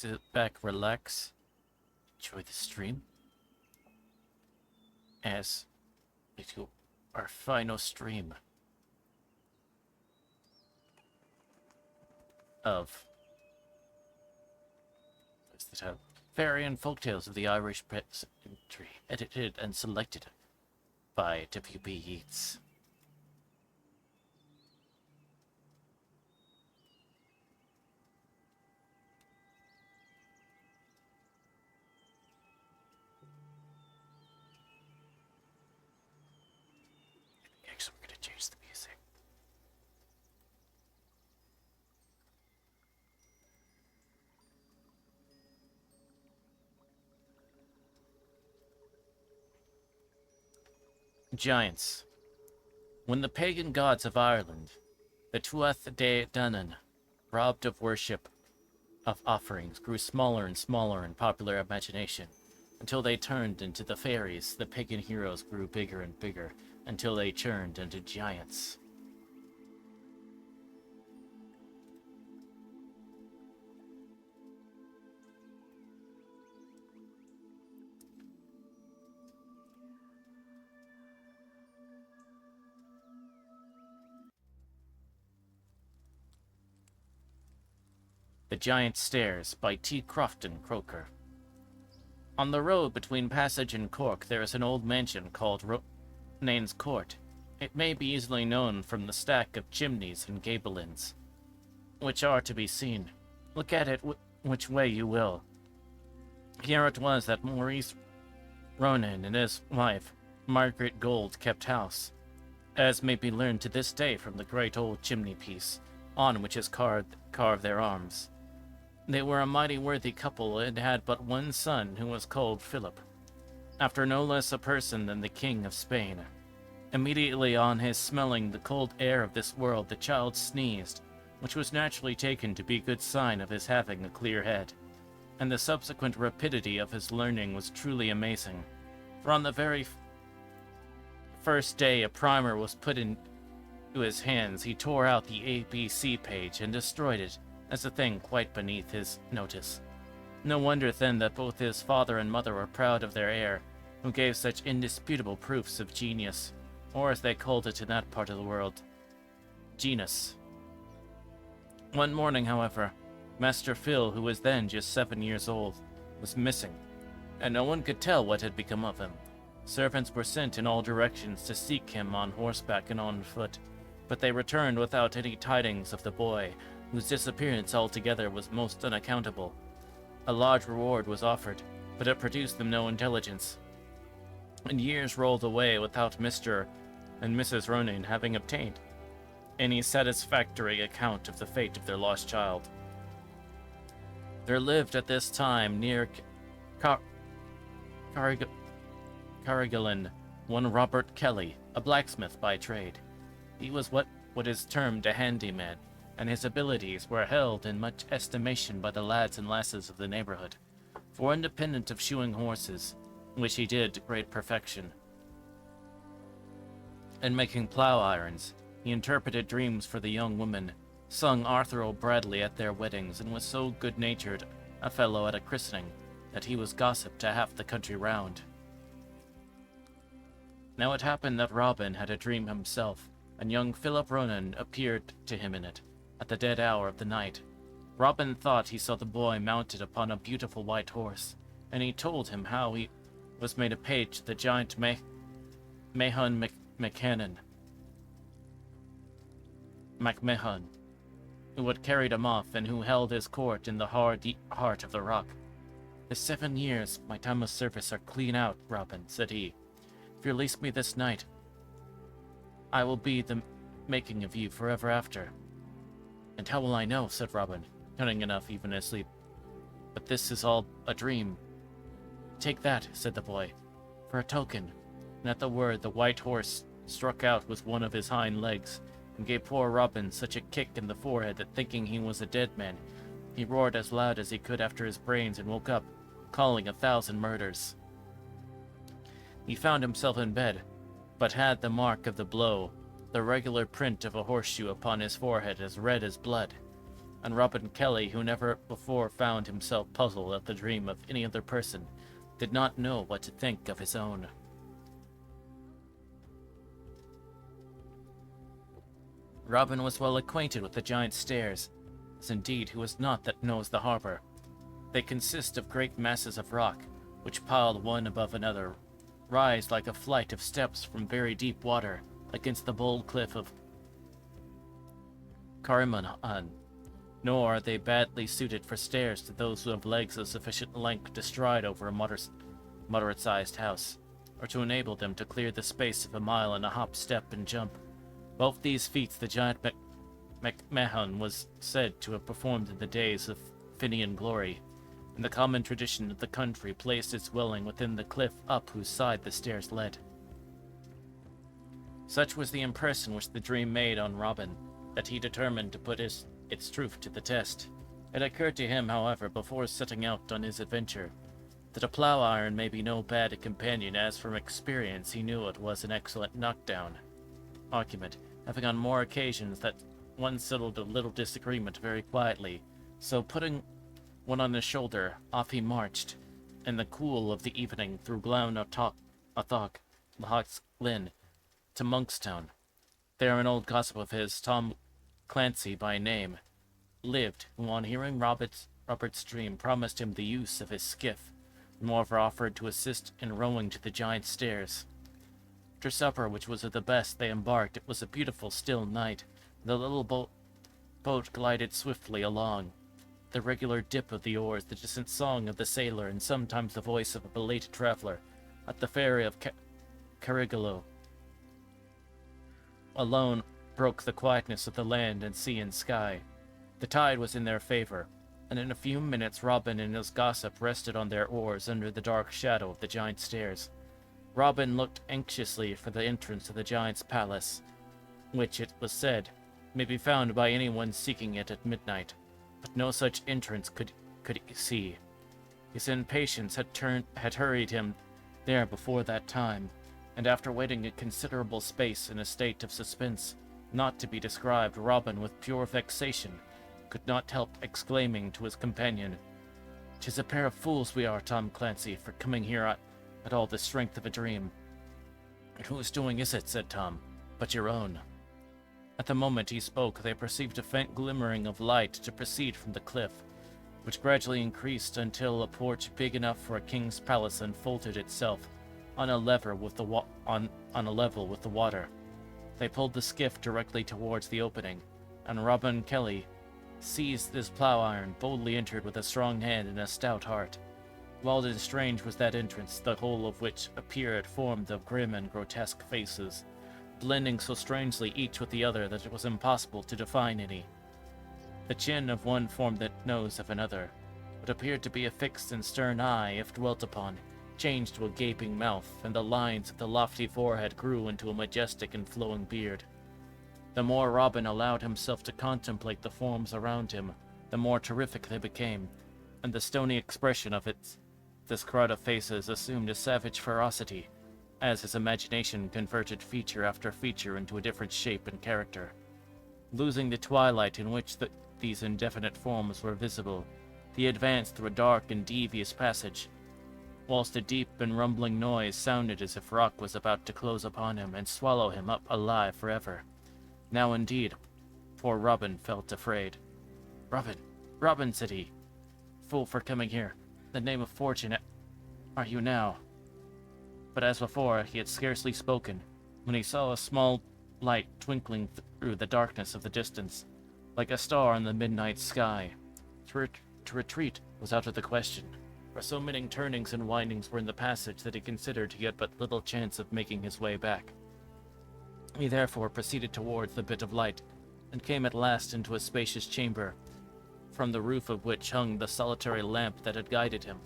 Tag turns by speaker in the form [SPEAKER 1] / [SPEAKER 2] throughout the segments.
[SPEAKER 1] sit back, relax, enjoy the stream as we do our final stream of Fairy and Folktales of the Irish Peasantry, edited and selected by W.B. Yeats. Actually, we're going to change the music. Giants. When the pagan gods of Ireland, the Tuath de Danann, robbed of worship of offerings, grew smaller and smaller in popular imagination, until they turned into the fairies, the pagan heroes grew bigger and bigger, until they turned into giants. The Giant Stairs by T. Crofton Croker. On the road between Passage and Cork there is an old mansion called Nain's Court. It may be easily known from the stack of chimneys and gable ends, which are to be seen. Look at it which way you will. Here it was that Maurice Ronan and his wife, Margaret Gold, kept house, as may be learned to this day from the great old chimney piece, on which is carved their arms. They were a mighty worthy couple and had but one son, who was called Philip, after no less a person than the King of Spain. Immediately on his smelling the cold air of this world, the child sneezed, which was naturally taken to be good sign of his having a clear head, and the subsequent rapidity of his learning was truly amazing, for on the very first day a primer was put into his hands, he tore out the ABC page and destroyed it, as a thing quite beneath his notice. No wonder then that both his father and mother were proud of their heir, who gave such indisputable proofs of genius, or as they called it in that part of the world, genus. One morning, however, Master Phil, who was then just 7 years old, was missing, and no one could tell what had become of him. Servants were sent in all directions to seek him on horseback and on foot, but they returned without any tidings of the boy, whose disappearance altogether was most unaccountable. A large reward was offered, but it produced them no intelligence, and years rolled away without Mr. and Mrs. Ronan having obtained any satisfactory account of the fate of their lost child. There lived at this time near Carrigaline one Robert Kelly, a blacksmith by trade. He was what is termed a handyman, and his abilities were held in much estimation by the lads and lasses of the neighborhood, for independent of shoeing horses, which he did to great perfection, and making plough irons, he interpreted dreams for the young women, sung Arthur O'Bradley at their weddings, and was so good-natured a fellow at a christening that he was gossip to half the country round. Now it happened that Robin had a dream himself, and young Philip Ronan appeared to him in it, at the dead hour of the night. Robin thought he saw the boy mounted upon a beautiful white horse, and he told him how he was made a page to the giant Mahon MacMahon, who had carried him off, and who held his court in the heart of the rock. "The 7 years my time of service are clean out, Robin," said he. "If you release me this night, I will be the making of you forever after." "And how will I know?" said Robin, cunning enough even asleep. "But this is all a dream." "Take that," said the boy, "for a token." And at the word the white horse struck out with one of his hind legs, and gave poor Robin such a kick in the forehead that, thinking he was a dead man, he roared as loud as he could after his brains and woke up, calling 1,000 murders. He found himself in bed, but had the mark of the blow, the regular print of a horseshoe upon his forehead, as red as blood. and Robin Kelly, who never before found himself puzzled at the dream of any other person, did not know what to think of his own. Robin was well acquainted with the giant stairs, as indeed who is not that knows the harbor. They consist of great masses of rock, which piled one above another, rise like a flight of steps from very deep water against the bold cliff of Kariman, nor are they badly suited for stairs to those who have legs of sufficient length to stride over a moderate-sized house, or to enable them to clear the space of a mile in a hop, step, and jump. Both these feats the giant MacMahon was said to have performed in the days of Finian glory, and the common tradition of the country placed its dwelling within the cliff up whose side the stairs led. Such was the impression which the dream made on Robin, that he determined to put its truth to the test. It occurred to him, however, before setting out on his adventure, that a plough iron may be no bad a companion, as from experience he knew it was an excellent knockdown argument, having on more occasions that one settled a little disagreement very quietly. So putting one on his shoulder, off he marched, in the cool of the evening, through Glown Athog, Lahot's Lynn, to Monkstown. There an old gossip of his, Tom Clancy by name, lived, who on hearing Robert's dream promised him the use of his skiff, and moreover offered to assist in rowing to the giant stairs. After supper, which was of the best, they embarked. It was a beautiful, still night. The little boat glided swiftly along. The regular dip of the oars, the distant song of the sailor, and sometimes the voice of a belated traveler at the ferry of Carrigalo alone broke the quietness of the land and sea and sky. The tide was in their favor, and in a few minutes Robin and his gossip rested on their oars under the dark shadow of the giant stairs. Robin looked anxiously for the entrance to the giant's palace, which, it was said, may be found by anyone seeking it at midnight, but no such entrance could he see. His impatience had hurried him there before that time, and after waiting a considerable space in a state of suspense not to be described, Robin, with pure vexation, could not help exclaiming to his companion, "'Tis a pair of fools we are, Tom Clancy, for coming here at all the strength of a dream." "And whose doing is it," said Tom, "but your own?" At the moment he spoke, they perceived a faint glimmering of light to proceed from the cliff, which gradually increased until a porch big enough for a king's palace unfolded itself on a level with the water. They pulled the skiff directly towards the opening, and Robin Kelly seized his plough iron, boldly entered with a strong hand and a stout heart. Wild and strange was that entrance, the whole of which appeared formed of grim and grotesque faces, blending so strangely each with the other that it was impossible to define any. The chin of one formed the nose of another. What appeared to be a fixed and stern eye, if dwelt upon, changed to a gaping mouth, and the lines of the lofty forehead grew into a majestic and flowing beard. The more Robin allowed himself to contemplate the forms around him, the more terrific they became, and the stony expression of this crowd of faces assumed a savage ferocity, as his imagination converted feature after feature into a different shape and character. Losing the twilight in which these indefinite forms were visible, he advanced through a dark and devious passage, whilst a deep and rumbling noise sounded as if rock was about to close upon him and swallow him up alive forever. Now indeed, poor Robin felt afraid. "Robin, Robin," said he, "fool for coming here. In the name of fortune, are you now?" But as before, he had scarcely spoken, when he saw a small light twinkling through the darkness of the distance, like a star in the midnight sky. To retreat was out of the question, for so many turnings and windings were in the passage that he considered he had but little chance of making his way back. He therefore proceeded towards the bit of light, and came at last into a spacious chamber, from the roof of which hung the solitary lamp that had guided him.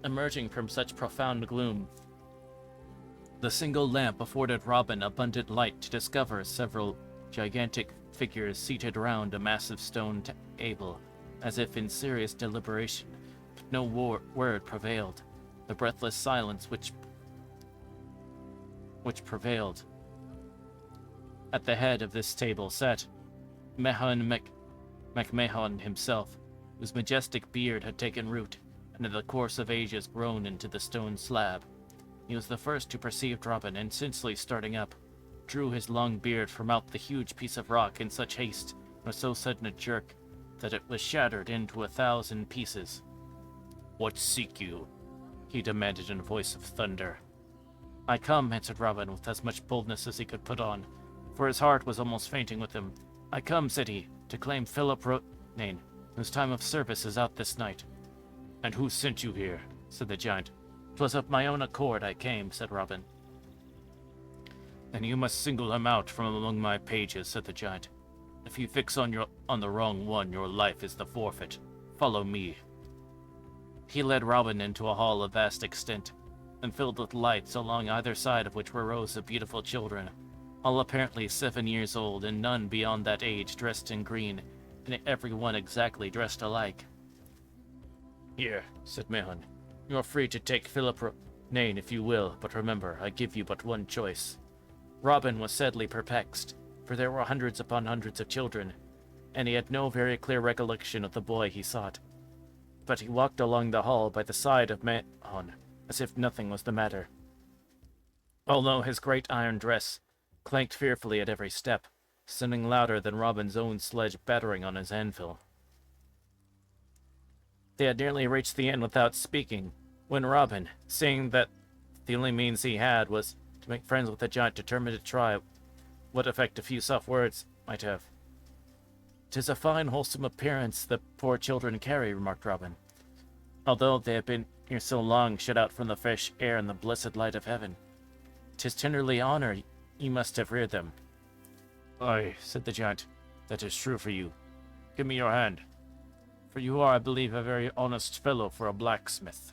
[SPEAKER 1] Emerging from such profound gloom, the single lamp afforded Robin abundant light to discover several gigantic figures seated round a massive stone table, as if in serious deliberation, but no word prevailed. The breathless silence which prevailed. At the head of this table sat Mahon MacMahon himself, whose majestic beard had taken root, and in the course of ages grown into the stone slab. He was the first to perceive Robin, and instantly starting up, drew his long beard from out the huge piece of rock in such haste, and with so sudden a jerk, that it was shattered into 1,000 pieces. "What seek you?" he demanded in a voice of thunder. "I come," answered Robin, with as much boldness as he could put on, for his heart was almost fainting with him. "I come," said he, "to claim Philip Ronayne, whose time of service is out this night." "And who sent you here?" said the giant. "'Twas of my own accord I came," said Robin. "Then you must single him out from among my pages," said the giant. "If you fix on the wrong one, your life is the forfeit. Follow me." He led Robin into a hall of vast extent, and filled with lights, along either side of which were rows of beautiful children, all apparently 7 years old, and none beyond that age dressed in green, and every one exactly dressed alike. "Here," said Mahon, "you are free to take Philip Ronayne if you will, but remember, I give you but one choice." Robin was sadly perplexed, for there were hundreds upon hundreds of children, and he had no very clear recollection of the boy he sought. But he walked along the hall by the side of Mahon, as if nothing was the matter, although his great iron dress clanked fearfully at every step, sounding louder than Robin's own sledge battering on his anvil. They had nearly reached the inn without speaking, when Robin, seeing that the only means he had was to make friends with the giant, determined to try what effect a few soft words might have. "'Tis a fine, wholesome appearance the poor children carry," remarked Robin, "although they have been here so long, shut out from the fresh air and the blessed light of heaven. 'Tis tenderly honor you must have reared them." "Aye," said the giant, "that is true for you. Give me your hand, for you are, I believe, a very honest fellow for a blacksmith."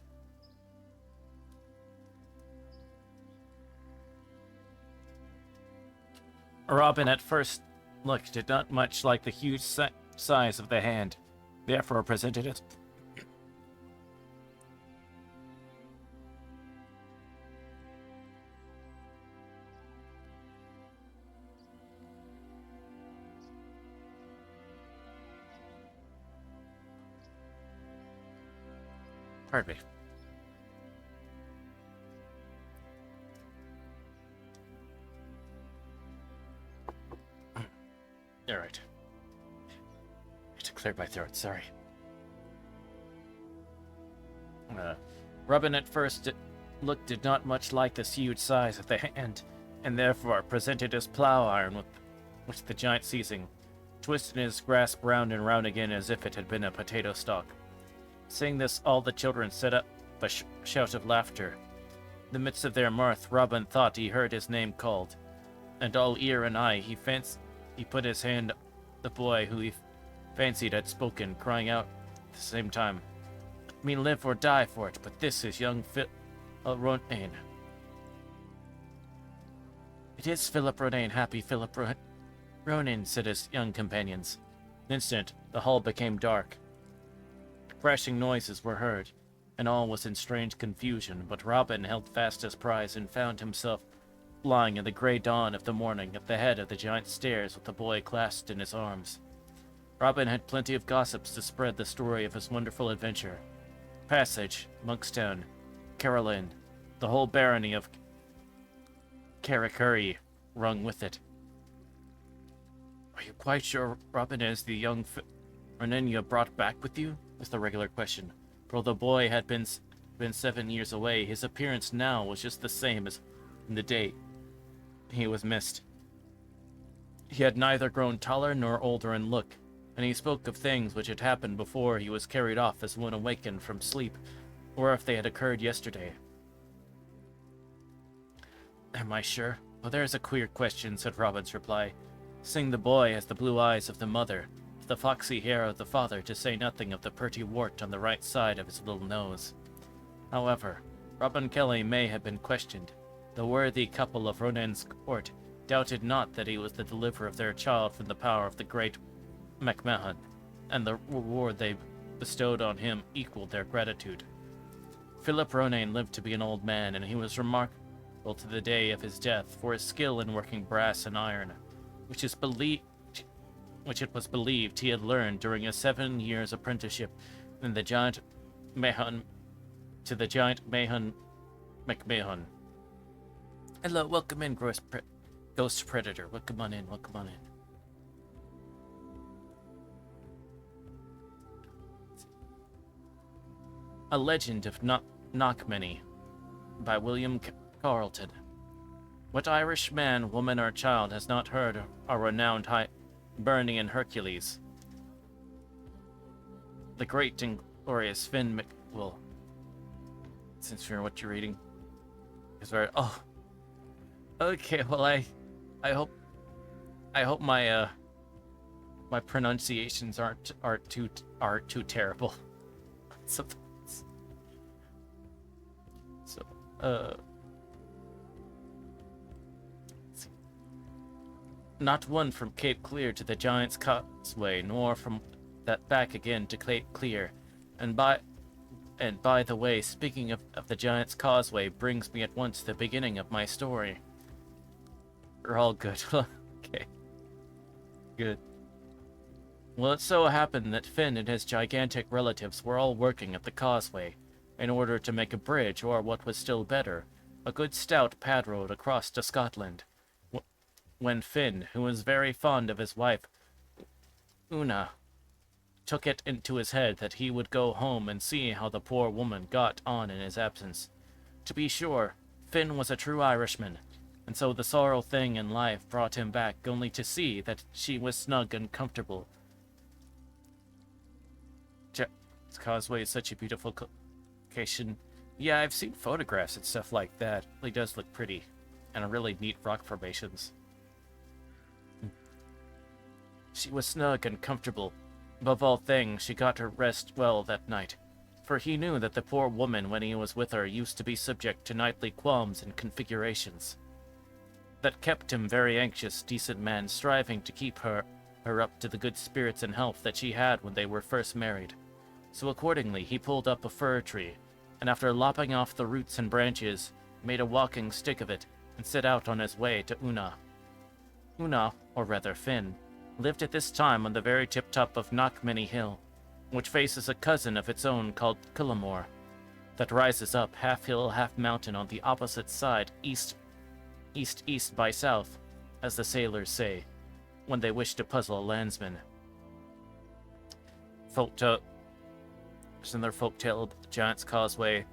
[SPEAKER 1] Robin at first look did not much like the huge size of the hand, therefore presented it. Pardon me. All right. I had to clear my throat, sorry. Robin at first did not much like this huge size of the hand, and therefore presented his plow iron with which the giant seizing, twisted his grasp round and round again as if it had been a potato stalk. Seeing this, all the children set up a shout of laughter. In the midst of their mirth, Robin thought he heard his name called, and all ear and eye, he put his hand on the boy who he fancied had spoken, crying out at the same time, "Let me live or die for it, but this is young Philip Ronayne." "It is Philip Ronayne, happy Philip Ronayne," said his young companions. In an instant, the hall became dark. Crashing noises were heard, and all was in strange confusion, but Robin held fast his prize and found himself lying in the grey dawn of the morning at the head of the giant stairs with the boy clasped in his arms. Robin had plenty of gossips to spread the story of his wonderful adventure. Passage, Monkstown, Caroline, the whole barony of Carrickferry rung with it. "Are you quite sure Robin is the young Ronayne you brought back with you?" was the regular question. For although the boy had been 7 years away, his appearance now was just the same as in the day he was missed. He had neither grown taller nor older in look, and he spoke of things which had happened before he was carried off as one awakened from sleep, or if they had occurred yesterday. "Am I sure? Well, there's a queer question," said Robin's reply. "Seeing the boy has the blue eyes of the mother, the foxy hair of the father, to say nothing of the pretty wart on the right side of his little nose." However, Robin Kelly may have been questioned. The worthy couple of Ronayne's court doubted not that he was the deliverer of their child from the power of the great MacMahon, and the reward they bestowed on him equaled their gratitude. Philip Ronayne lived to be an old man, and he was remarkable to the day of his death for his skill in working brass and iron, which is believed which it was believed he had learned during his 7 years apprenticeship in the giant Mahon to the giant Mahon McMahon. Hello, welcome in, Ghost Predator. Welcome on in, welcome on in. A Legend of Knockmany by William Carleton. What Irish man, woman, or child has not heard our renowned Bernie and Hercules? The great and glorious Finn Well, since you're what you're reading, is very. Oh, okay. Well, I hope my my pronunciations aren't too terrible. Sometimes. So, let's see. Not one from Cape Clear to the Giant's Causeway, nor from that back again to Cape Clear. And by the way, speaking of the Giant's Causeway brings me at once to the beginning of my story. We're all good. Okay. Good. Well, it so happened that Finn and his gigantic relatives were all working at the causeway in order to make a bridge, or what was still better, a good stout pad road across to Scotland. When Finn, who was very fond of his wife, Una, took it into his head that he would go home and see how the poor woman got on in his absence. To be sure, Finn was a true Irishman, and so the sorrow thing in life brought him back only to see that she was snug and comfortable. Causeway is such a beautiful location. Yeah, I've seen photographs and stuff like that. It really does look pretty, and a really neat rock formations. She was snug and comfortable. Above all things, she got her rest well that night, for he knew that the poor woman, when he was with her, used to be subject to nightly qualms and configurations. That kept him very anxious, decent man, striving to keep her up to the good spirits and health that she had when they were first married. So accordingly, he pulled up a fir tree, and after lopping off the roots and branches, made a walking stick of it, and set out on his way to Una. Una, or rather Finn, lived at this time on the very tip-top of Knockmany Hill, which faces a cousin of its own called Cullimore, that rises up half hill, half mountain on the opposite side, east by south, as the sailors say, when they wish to puzzle a landsman. In their folktale of the Giant's Causeway,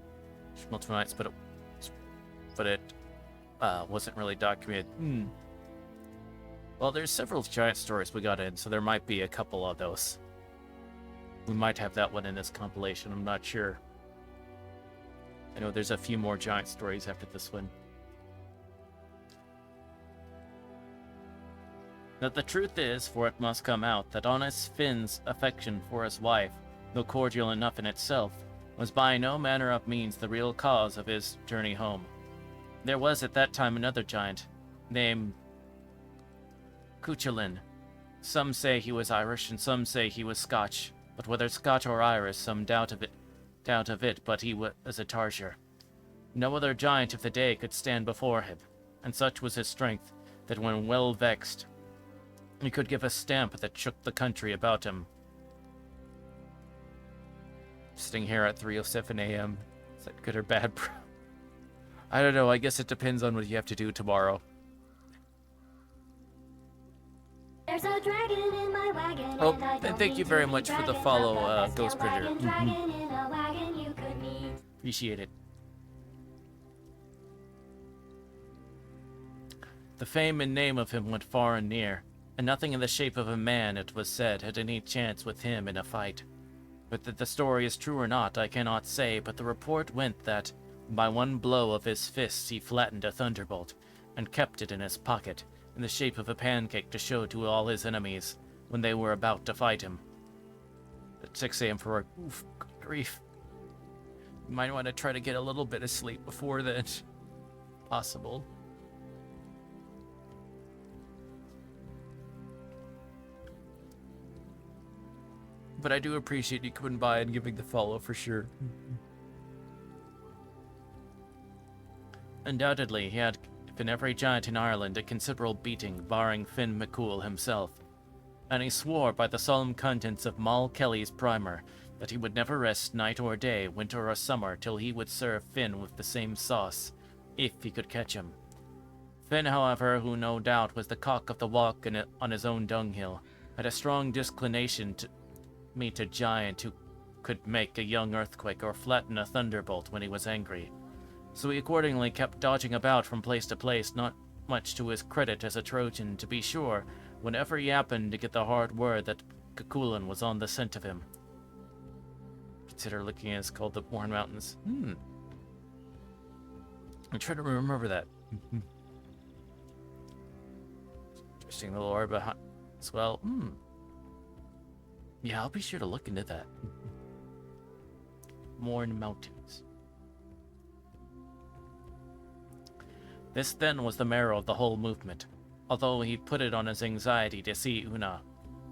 [SPEAKER 1] multiple nights, but it wasn't really documented. Well, there's several giant stories we got in, so there might be a couple of those. We might have that one in this compilation, I'm not sure. I know there's a few more giant stories after this one. Now the truth is, for it must come out, that honest Finn's affection for his wife, though cordial enough in itself, was by no manner of means the real cause of his journey home. There was at that time another giant, named Cuchulainn. Some say he was Irish, and some say he was Scotch, but whether Scotch or Irish, some doubt of it, but he was a tarsier. No other giant of the day could stand before him, and such was his strength, that when well vexed, he could give a stamp that shook the country about him. Sitting here at 3:07 a.m. Is that good or bad, bro? I don't know. I guess it depends on what you have to do tomorrow.
[SPEAKER 2] There's a dragon in my wagon.
[SPEAKER 1] Oh, and thank you very much for the follow, Ghost Printer. Appreciate it. The fame and name of him went far and near, and nothing in the shape of a man, it was said, had any chance with him in a fight. But that the story is true or not, I cannot say, but the report went that, by one blow of his fist, he flattened a thunderbolt, and kept it in his pocket, in the shape of a pancake to show to all his enemies, when they were about to fight him. At 6 a.m. for a oof, good grief. You might want to try to get a little bit of sleep before then. Possible. But I do appreciate you coming by and giving the follow for sure. Undoubtedly, he had given every giant in Ireland a considerable beating, barring Finn McCool himself. and he swore by the solemn contents of Moll Kelly's primer that he would never rest night or day, winter or summer, till he would serve Finn with the same sauce, if he could catch him. Finn, however, who no doubt was the cock of the walk on his own dunghill, had a strong disinclination to meet a giant who could make a young earthquake or flatten a thunderbolt when he was angry. So he accordingly kept dodging about from place to place, not much to his credit as a Trojan, to be sure, whenever he happened to get the hard word that Cuchulainn was on the scent of him. Consider looking at it's called the Born Mountains. I'm trying to remember that. Interesting, the lore behind as well. Yeah, I'll be sure to look into that. Mourne Mountains. This then was the marrow of the whole movement, although he put it on his anxiety to see Una,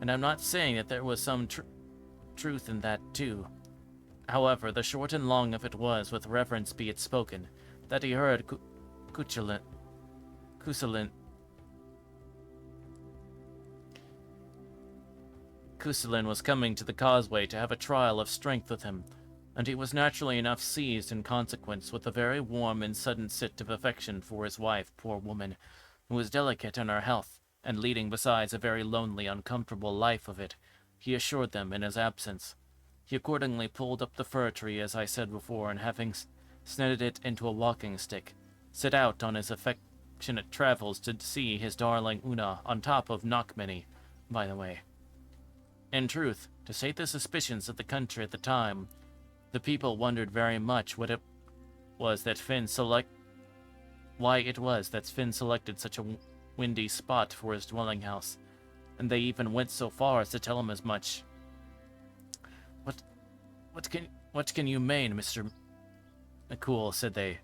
[SPEAKER 1] and I'm not saying that there was some truth in that too. However, the short and long of it was, with reverence be it spoken, that he heard Cuchulainn was coming to the causeway to have a trial of strength with him, and he was naturally enough seized in consequence with a very warm and sudden fit of affection for his wife, poor woman, who was delicate in her health, and leading besides a very lonely, uncomfortable life of it, he assured them in his absence. He accordingly pulled up the fir tree, as I said before, and having snedded it into a walking stick, set out on his affectionate travels to see his darling Una on top of Knockmany, by the way. In truth, to state the suspicions of the country at the time, the people wondered very much why it was that Finn selected such a windy spot for his dwelling house, and they even went so far as to tell him as much. What can you mean, Mr. McCool, said they,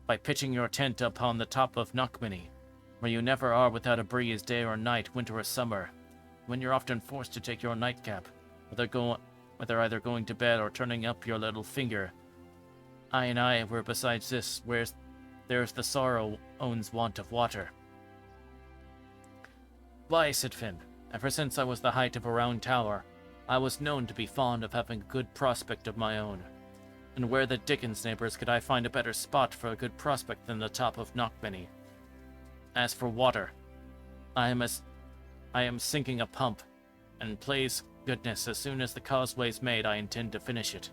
[SPEAKER 1] by pitching your tent upon the top of Knockmany, where you never are without a breeze day or night, winter or summer, when you're often forced to take your nightcap, whether either going to bed or turning up your little finger. Where besides this, there's the sorrow owns want of water. Why, said Finn, ever since I was the height of a round tower, I was known to be fond of having a good prospect of my own. And where the dickens, neighbors, could I find a better spot for a good prospect than the top of Knockmany? As for water, I am sinking a pump, and please goodness, as soon as the causeway's made, I intend to finish it.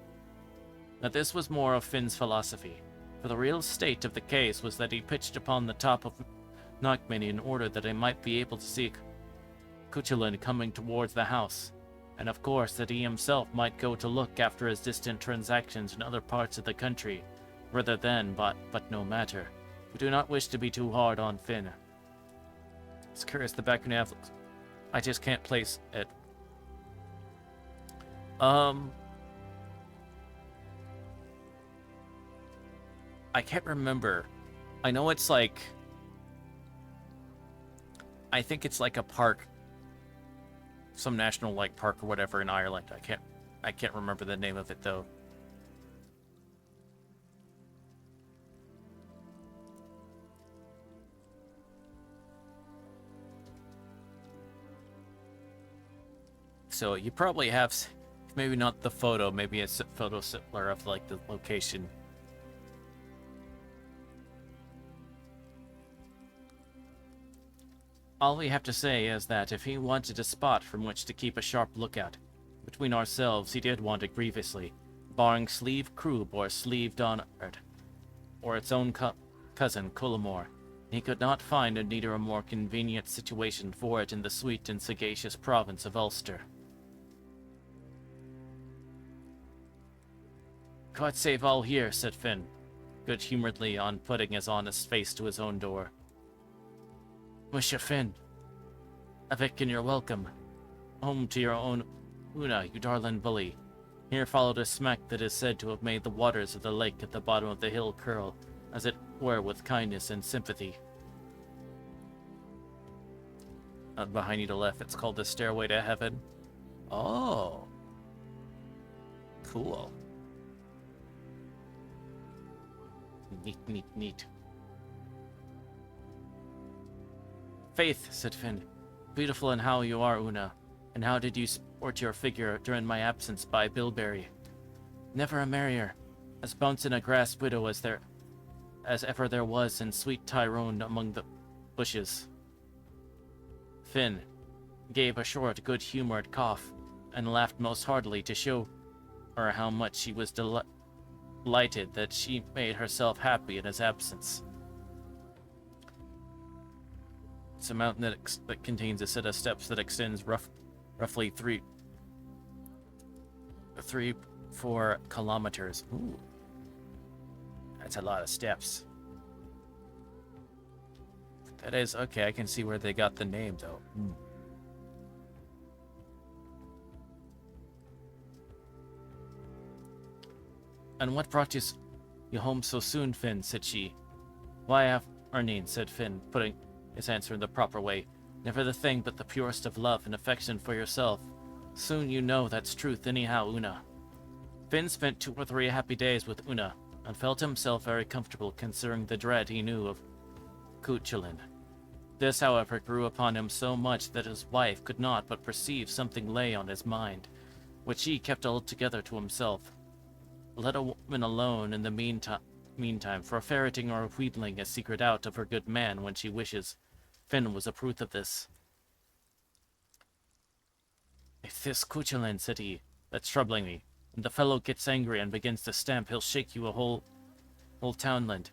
[SPEAKER 1] Now this was more of Finn's philosophy, for the real state of the case was that he pitched upon the top of Knockmany in order that he might be able to see Cuchulainn coming towards the house, and of course that he himself might go to look after his distant transactions in other parts of the country, rather than, but no matter. We do not wish to be too hard on Finn. It's curious the back nav looks. I just can't place it. I can't remember. I know it's like, I think it's like a park, some national like park or whatever in Ireland. I can't remember the name of it though. So you probably have, maybe not the photo, maybe a photo similar of like the location. All we have to say is that if he wanted a spot from which to keep a sharp lookout, between ourselves he did want it grievously, barring Sleeve Croob or Sleeve Donard, or its own cousin Cullamore. He could not find a neater or more convenient situation for it in the sweet and sagacious province of Ulster. God save all here, said Finn, good-humouredly on putting his honest face to his own door. Wisha Finn, Avic, and you're welcome. Home to your own Una, you darling bully. Here followed a smack that is said to have made the waters of the lake at the bottom of the hill curl, as it were with kindness and sympathy. Behind you to left, it's called the Stairway to Heaven. Oh. Cool. Neat. Faith, said Finn. Beautiful in how you are, Una. And how did you sport your figure during my absence by Bilberry? Never a merrier, as bouncing a grass widow as ever there was in sweet Tyrone among the bushes. Finn gave a short, good-humored cough, and laughed most heartily to show her how much he was delighted that she made herself happy in his absence. It's a mountain that contains a set of steps that extends roughly 4 kilometers. Ooh. That's a lot of steps. That is, okay, I can see where they got the name, though. And what brought you home so soon, Finn, said she. Why, Arnine, said Finn, putting his answer in the proper way. Never the thing but the purest of love and affection for yourself. Soon you know that's truth anyhow, Una. Finn spent 2 or 3 happy days with Una, and felt himself very comfortable considering the dread he knew of Cuchulainn. This, however, grew upon him so much that his wife could not but perceive something lay on his mind, which he kept altogether to himself. Let a woman alone in the meantime, for ferreting or wheedling a secret out of her good man when she wishes. Finn was a proof of this. If this Cuchulainn, said he, that's troubling me. When the fellow gets angry and begins to stamp, he'll shake you a whole townland.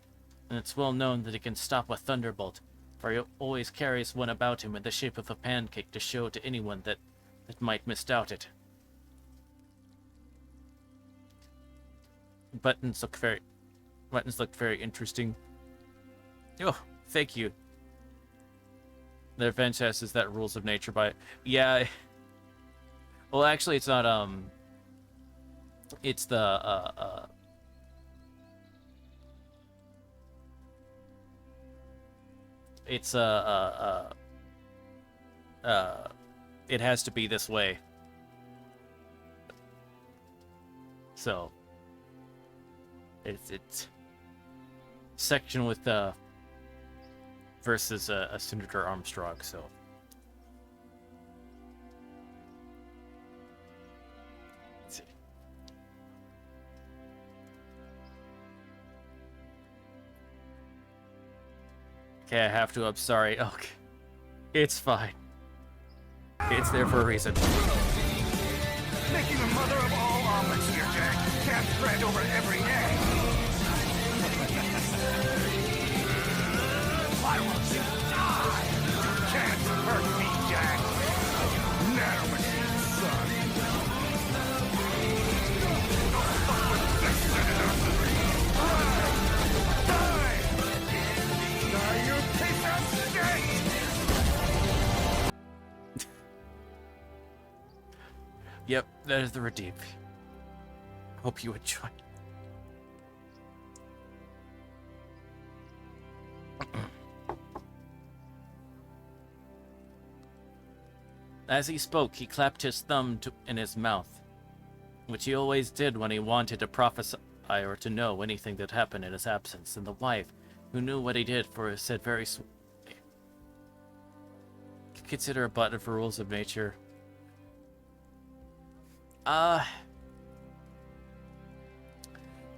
[SPEAKER 1] And it's well known that he can stop a thunderbolt, for he always carries one about him in the shape of a pancake to show to anyone that might misdoubt it. Buttons look very interesting. Oh, thank you. They're fantastic as that rules of nature by... Yeah. Well, actually, it's not, it's the, it's, it has to be this way. So... It's section with versus a Senator Armstrong, so let's see. Okay, I have to. I'm sorry. Okay, it's fine. It's there for a reason.
[SPEAKER 3] Making the mother of all omelets here, Jack. Can't spread over every egg. Why won't you die? Can't hurt me, Jack. Nanomachine, son. No fuck with this senator. Die! Die, you piece of shit!
[SPEAKER 1] Yep, that is the redeem. Hope you enjoy. As he spoke, he clapped his thumb in his mouth, which he always did when he wanted to prophesy or to know anything that happened in his absence, and the wife, who knew what he did for, said very sweetly, consider a button for rules of nature.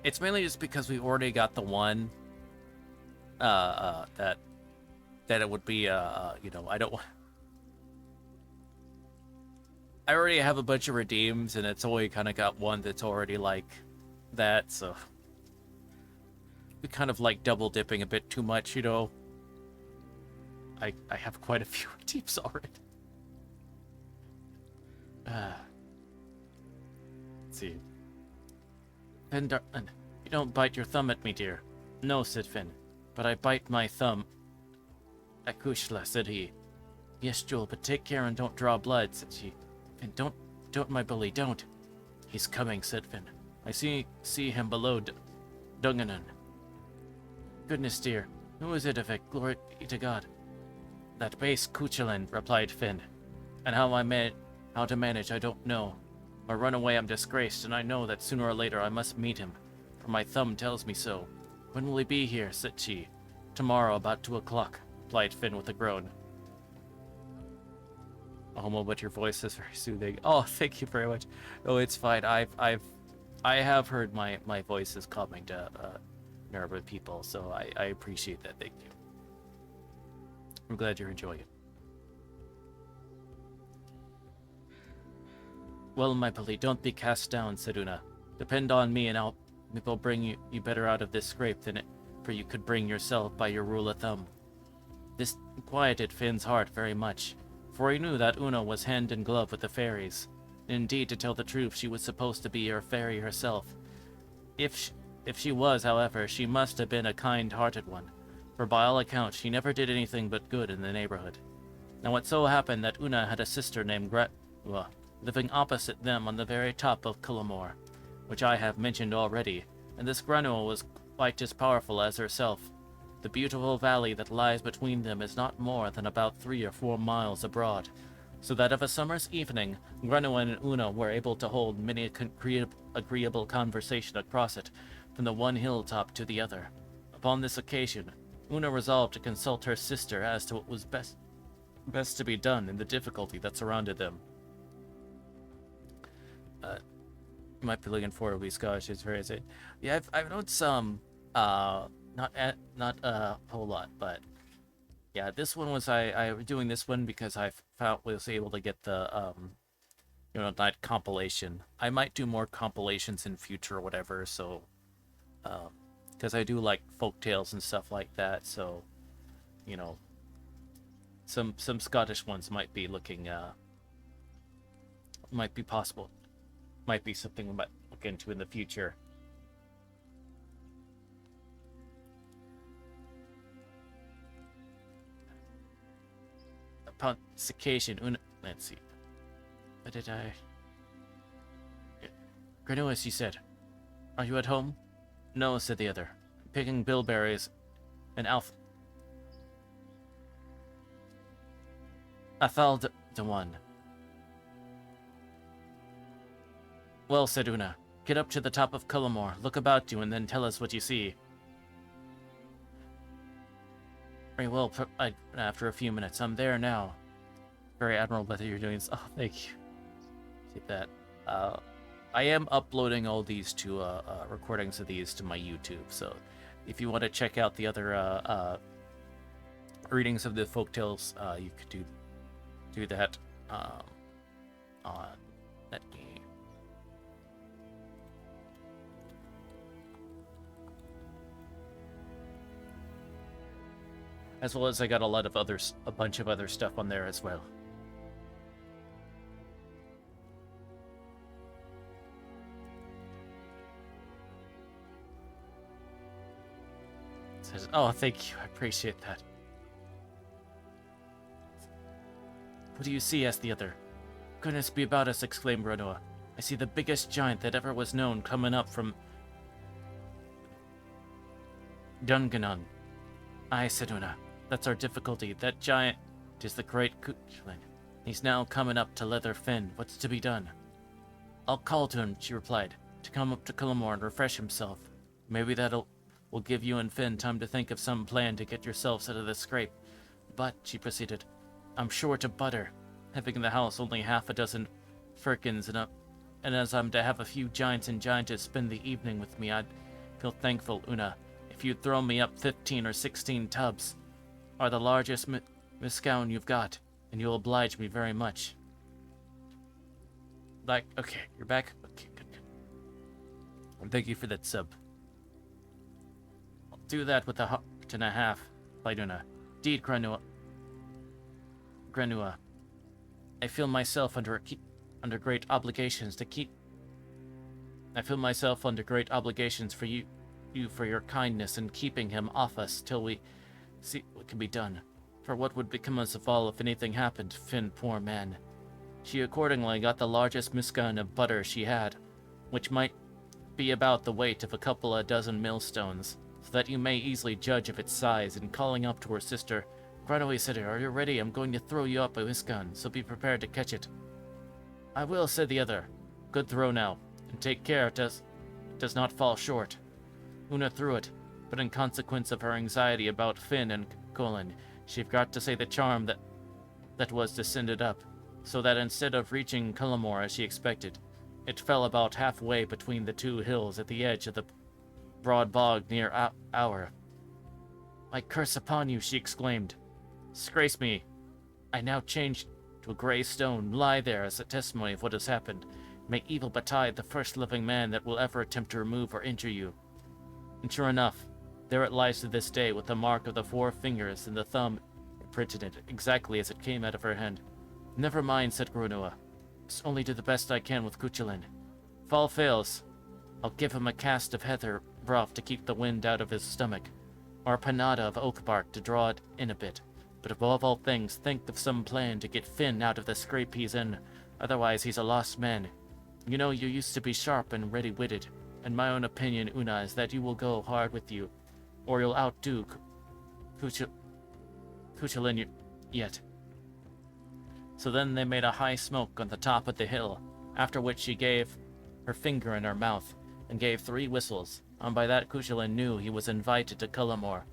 [SPEAKER 1] It's mainly just because we already got the one, that it would be, you know, I already have a bunch of redeems, and it's only kind of got one that's already like that, so we kind of like double dipping a bit too much, you know. I have quite a few redeems already. Let's see. Finn, you don't bite your thumb at me, dear. No, said Finn, but I bite my thumb at Kushla, said he. Yes, Jewel, but take care and don't draw blood, said she. Finn, don't, my bully, don't. He's coming, said Finn. I see him below Dunganon. Goodness, dear, who is it of it? Glory be to God. That base Cuchulainn, replied Finn. And how to manage, I don't know. Or run away, I'm disgraced, and I know that sooner or later I must meet him, for my thumb tells me so. When will he be here? Said she. Tomorrow, about 2 o'clock, replied Finn with a groan. Homo, but your voice is very soothing. Oh, thank you very much. Oh, it's fine. I have heard my voice is calming to nervous people, so I appreciate that. Thank you. I'm glad you're enjoying it. Well, my bully, don't be cast down, said Una. Depend on me, and I'll bring you better out of this scrape than for you could bring yourself by your rule of thumb. This quieted Finn's heart very much, for he knew that Una was hand in glove with the fairies. Indeed, to tell the truth, she was supposed to be a fairy herself. If she was, however, she must have been a kind-hearted one, for by all accounts she never did anything but good in the neighborhood. Now it so happened that Una had a sister named Granua, living opposite them on the very top of Cullamore, which I have mentioned already, and this Granua was quite as powerful as herself. The beautiful valley that lies between them is not more than about 3 or 4 miles abroad, so that of a summer's evening, Granua and Una were able to hold many agreeable conversation across it, from the one hilltop to the other. Upon this occasion, Una resolved to consult her sister as to what was best to be done in the difficulty that surrounded them. You might be looking for a Scottish, it's very say. Yeah, I've known some, not a whole lot, but yeah, this one was I was doing this one because I was able to get the night compilation. I might do more compilations in future or whatever, so because I do like folk tales and stuff like that, so some Scottish ones might be looking might be possible. Might be something we might look into in the future. Upon this occasion, let's see. What did I... Granua, she said. Are you at home? No, said the other. Picking bilberries and Athal de one. Well, said Una, get up to the top of Cullamore, look about you, and then tell us what you see. Very well, after a few minutes. I'm there now. Very admirable that you're doing this. Oh, thank you. See that. I am uploading all these to, recordings of these to my YouTube, so if you want to check out the other, readings of the folktales, you could do that, on... Let me... As well as I got a bunch of other stuff on there as well. It says, oh, thank you, I appreciate that. What do you see? Asked the other. Goodness be about us, exclaimed Granua. I see the biggest giant that ever was known coming up from Dungannon. Aye, said Una. That's our difficulty. That giant is the great Cuchulainn. He's now coming up to Leather Finn. What's to be done? I'll call to him, she replied, to come up to Cullamore and refresh himself. Maybe that'll will give you and Finn time to think of some plan to get yourselves out of this scrape. But, she proceeded, I'm sure to butter. Having in the house only half a dozen firkins and as I'm to have a few giants and giantess spend the evening with me, I'd feel thankful, Una, if you'd throw me up 15 or 16 tubs. Are the largest miscown you've got, and you'll oblige me very much. Like, okay, you're back? Okay, good. Thank you for that sub. I'll do that with a heart and a half, replied Una. Indeed, Granua. I feel myself under great obligations for you for your kindness in keeping him off us till we see what can be done. For what would become of us all if anything happened to Finn, poor man? She accordingly got the largest miscun of butter she had, which might be about the weight of a couple of dozen millstones, so that you may easily judge of its size, and calling up to her sister, Granua said to her, Are you ready? I'm going to throw you up a miscun, so be prepared to catch it. I will, said the other. Good throw now, and take care it does not fall short. Una threw it, but in consequence of her anxiety about Finn and Colin, she forgot to say the charm that was to send it up. so that instead of reaching Cullimore as she expected, it fell about halfway between the two hills at the edge of the broad bog near Our. "My curse upon you," she exclaimed. "Disgrace me. I now change to a grey stone, lie there as a testimony of what has happened. May evil betide the first living man that will ever attempt to remove or injure you." And sure enough, there it lies to this day, with the mark of the 4 fingers and the thumb imprinted in it, exactly as it came out of her hand. "Never mind," said Grunua. "Just only do the best I can with Cuchulain. If all fails, I'll give him a cast of heather broth to keep the wind out of his stomach, or a panada of oak bark to draw it in a bit. But above all things, think of some plan to get Finn out of the scrape he's in, otherwise he's a lost man. You know, you used to be sharp and ready-witted, and my own opinion, Una, is that you will go hard with you, or you'll outdo Cuchulain yet." So then they made a high smoke on the top of the hill, after which she gave her finger in her mouth, and gave 3 whistles, and by that Cuchulain knew he was invited to Cullimore,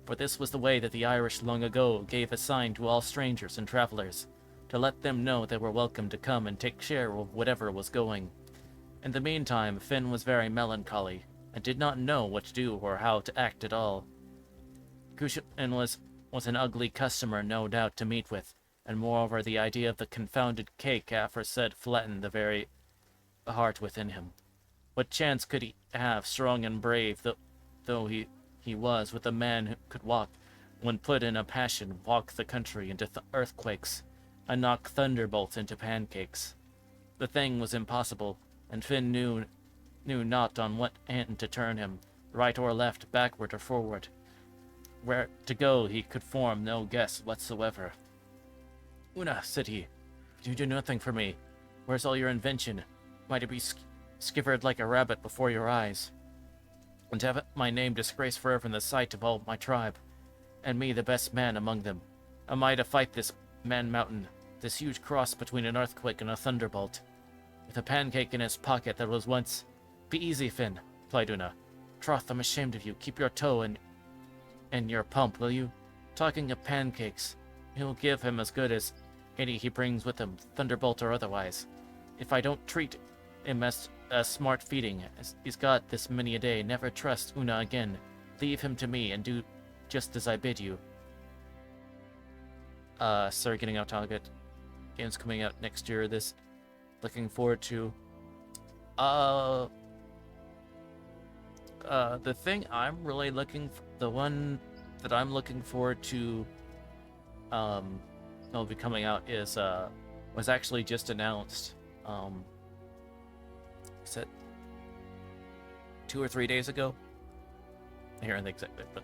[SPEAKER 1] for this was the way that the Irish long ago gave a sign to all strangers and travellers, to let them know they were welcome to come and take share of whatever was going. In the meantime, Finn was very melancholy, and did not know what to do or how to act at all. Cuchulain was an ugly customer, no doubt, to meet with, and moreover the idea of the confounded cake aforesaid flattened the very heart within him. What chance could he have, strong and brave though he was, with a man who could walk, when put in a passion, walk the country into earthquakes, and knock thunderbolts into pancakes? The thing was impossible, and Finn knew not on what hand to turn him, right or left, backward or forward. Where to go he could form no guess whatsoever. "Una," said he, "you do nothing for me. Where's all your invention? Might it be skivered like a rabbit before your eyes? And have my name disgraced forever in the sight of all my tribe, and me the best man among them? Am I to fight this man-mountain, this huge cross between an earthquake and a thunderbolt, with a pancake in his pocket that was once—" "Be easy, Finn," replied Una. "Troth, I'm ashamed of you. Keep your toe in your pump, will you? Talking of pancakes, he'll give him as good as any he brings with him, thunderbolt or otherwise. If I don't treat him as a smart feeding as he's got this many a day, never trust Una again. Leave him to me and do just as I bid you." Sorry, getting out target. Game's coming out next year. This looking forward to. The thing I'm really the one that I'm looking forward to, will be coming out is, was actually just announced, is it 2 or 3 days ago? I hear the exact bit, but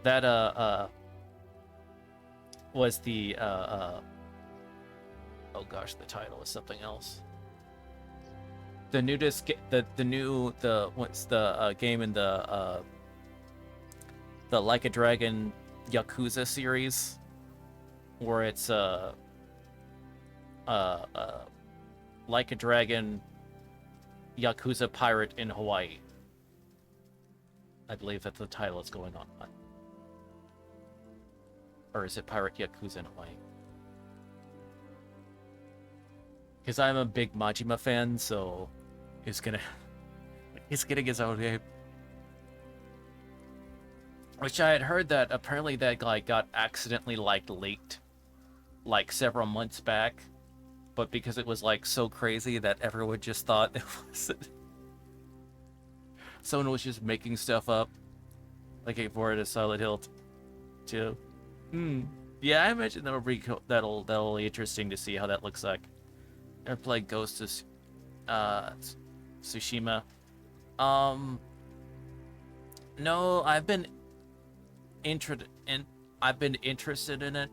[SPEAKER 1] that was the, oh gosh, the title is something else. The newest, what's the game in the Like a Dragon Yakuza series, where it's Like a Dragon Yakuza Pirate in Hawaii. I believe that's the title it's going on. Or is it Pirate Yakuza in Hawaii? Because I'm a big Majima fan, so he's getting his own game. Which I had heard that apparently that got accidentally leaked several months back, but because it was so crazy that everyone just thought it wasn't. Someone was just making stuff up. Looking forward to Silent Hill 2. Yeah, I imagine that'll be that'll be interesting to see how that looks like. Never played Ghost of Tsushima. No, I've been interested in it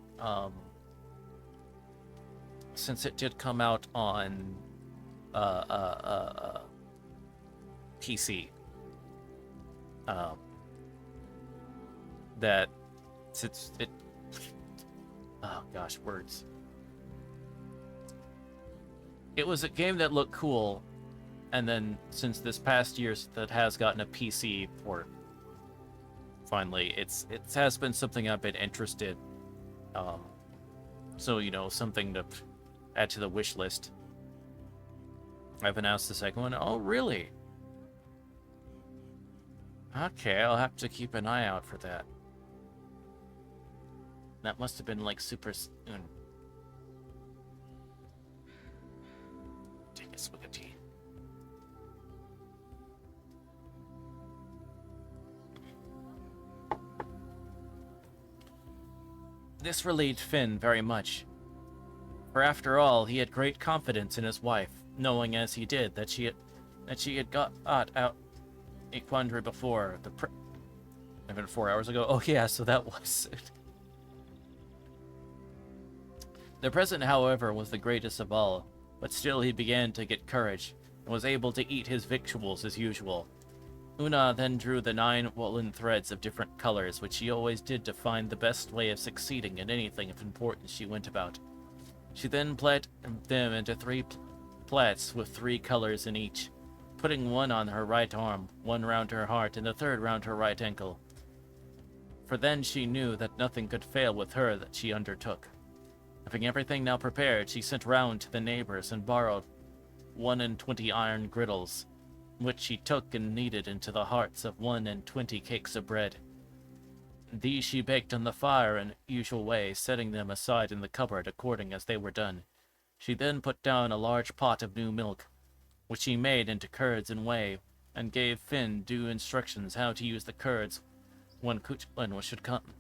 [SPEAKER 1] since it did come out on PC. That since it, oh gosh, words. It was a game that looked cool, and then since this past year that has gotten a PC port, finally, it has been something I've been interested So, you know, something to add to the wish list. I've announced the second one. Oh, really? Okay, I'll have to keep an eye out for that. That must have been, like, super soon. Take a swig of tea. This relieved Finn very much. For after all, he had great confidence in his wife, knowing as he did that she had got out a quandary before even 4 hours ago. Oh yeah, so that was it. The present, however, was the greatest of all, but still he began to get courage, and was able to eat his victuals as usual. Una then drew the 9 woolen threads of different colors, which she always did to find the best way of succeeding in anything of importance she went about. She then plait them into 3 plaits with 3 colors in each, putting one on her right arm, one round her heart, and the third round her right ankle. For then she knew that nothing could fail with her that she undertook. Having everything now prepared, she sent round to the neighbors and borrowed 21 iron griddles, which she took and kneaded into the hearts of 21 cakes of bread. These she baked on the fire in usual way, setting them aside in the cupboard according as they were done. She then put down a large pot of new milk, which she made into curds and whey, and gave Finn due instructions how to use the curds when Cuchulain should come.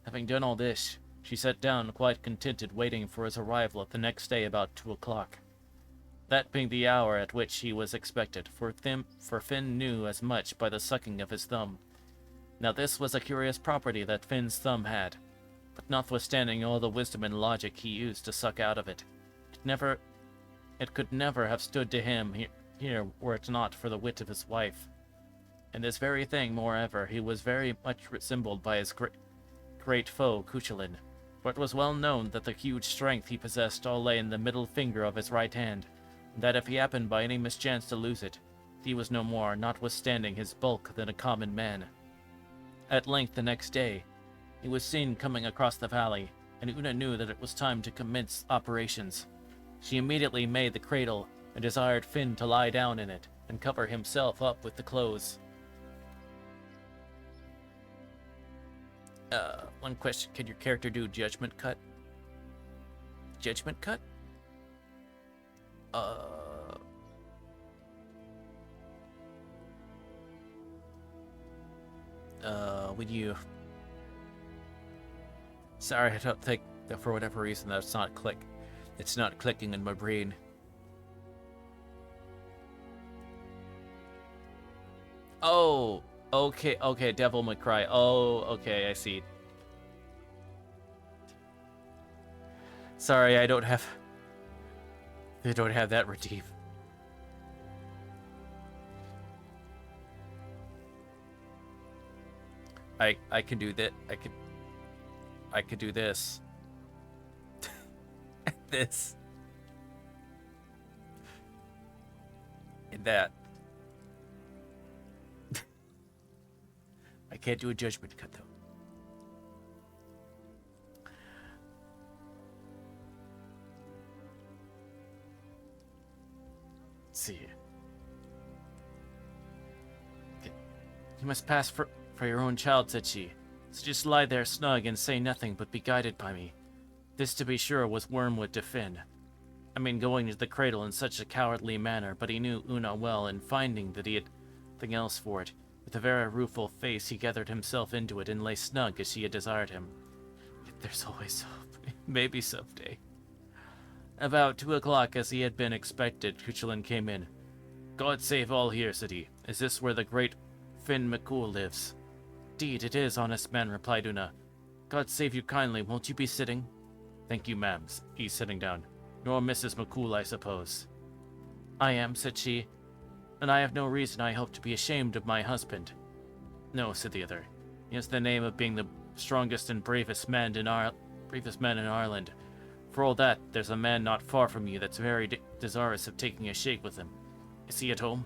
[SPEAKER 1] Having done all this, she sat down quite contented, waiting for his arrival the next day about 2 o'clock. That being the hour at which he was expected, for Finn knew as much by the sucking of his thumb. Now this was a curious property that Finn's thumb had, but notwithstanding all the wisdom and logic he used to suck out of it, it could never have stood to him here were it not for the wit of his wife. In this very thing, moreover, he was very much resembled by his great foe, Cuchulain, for it was well known that the huge strength he possessed all lay in the middle finger of his right hand, and that if he happened by any mischance to lose it, he was no more, notwithstanding his bulk, than a common man. At length the next day, he was seen coming across the valley, and Una knew that it was time to commence operations. She immediately made the cradle, and desired Finn to lie down in it, and cover himself up with the clothes. One question, can your character do judgment cut? Judgment cut? Would you... Sorry, I don't think that for whatever reason it's not clicking in my brain. Oh, okay, Devil May Cry. Oh, okay, I see. Sorry, I don't have that redeem. I can do that. I could do this. This. And that. I can't do a judgment cut though. Let's see. You must pass for your own child, said she. So just lie there snug and say nothing, but be guided by me. This, to be sure, was wormwood to Finn. I mean, going to the cradle in such a cowardly manner, but he knew Una well, and finding that he had nothing else for it, with a very rueful face he gathered himself into it and lay snug as she had desired him. Yet there's always hope. Maybe someday. About 2 o'clock, as he had been expected, Cuchulain came in. God save all here, said he. Is this where the great Finn McCool lives? Indeed it is, honest man, replied Una. God save you kindly, won't you be sitting? Thank you, ma'am. He's sitting down. You're Mrs. McCool, I suppose. I am, said she, and I have no reason, I hope, to be ashamed of my husband. No, said the other. He has the name of being the strongest and bravest man in Ireland. For all that, there's a man not far from you that's very desirous of taking a shake with him. Is he at home?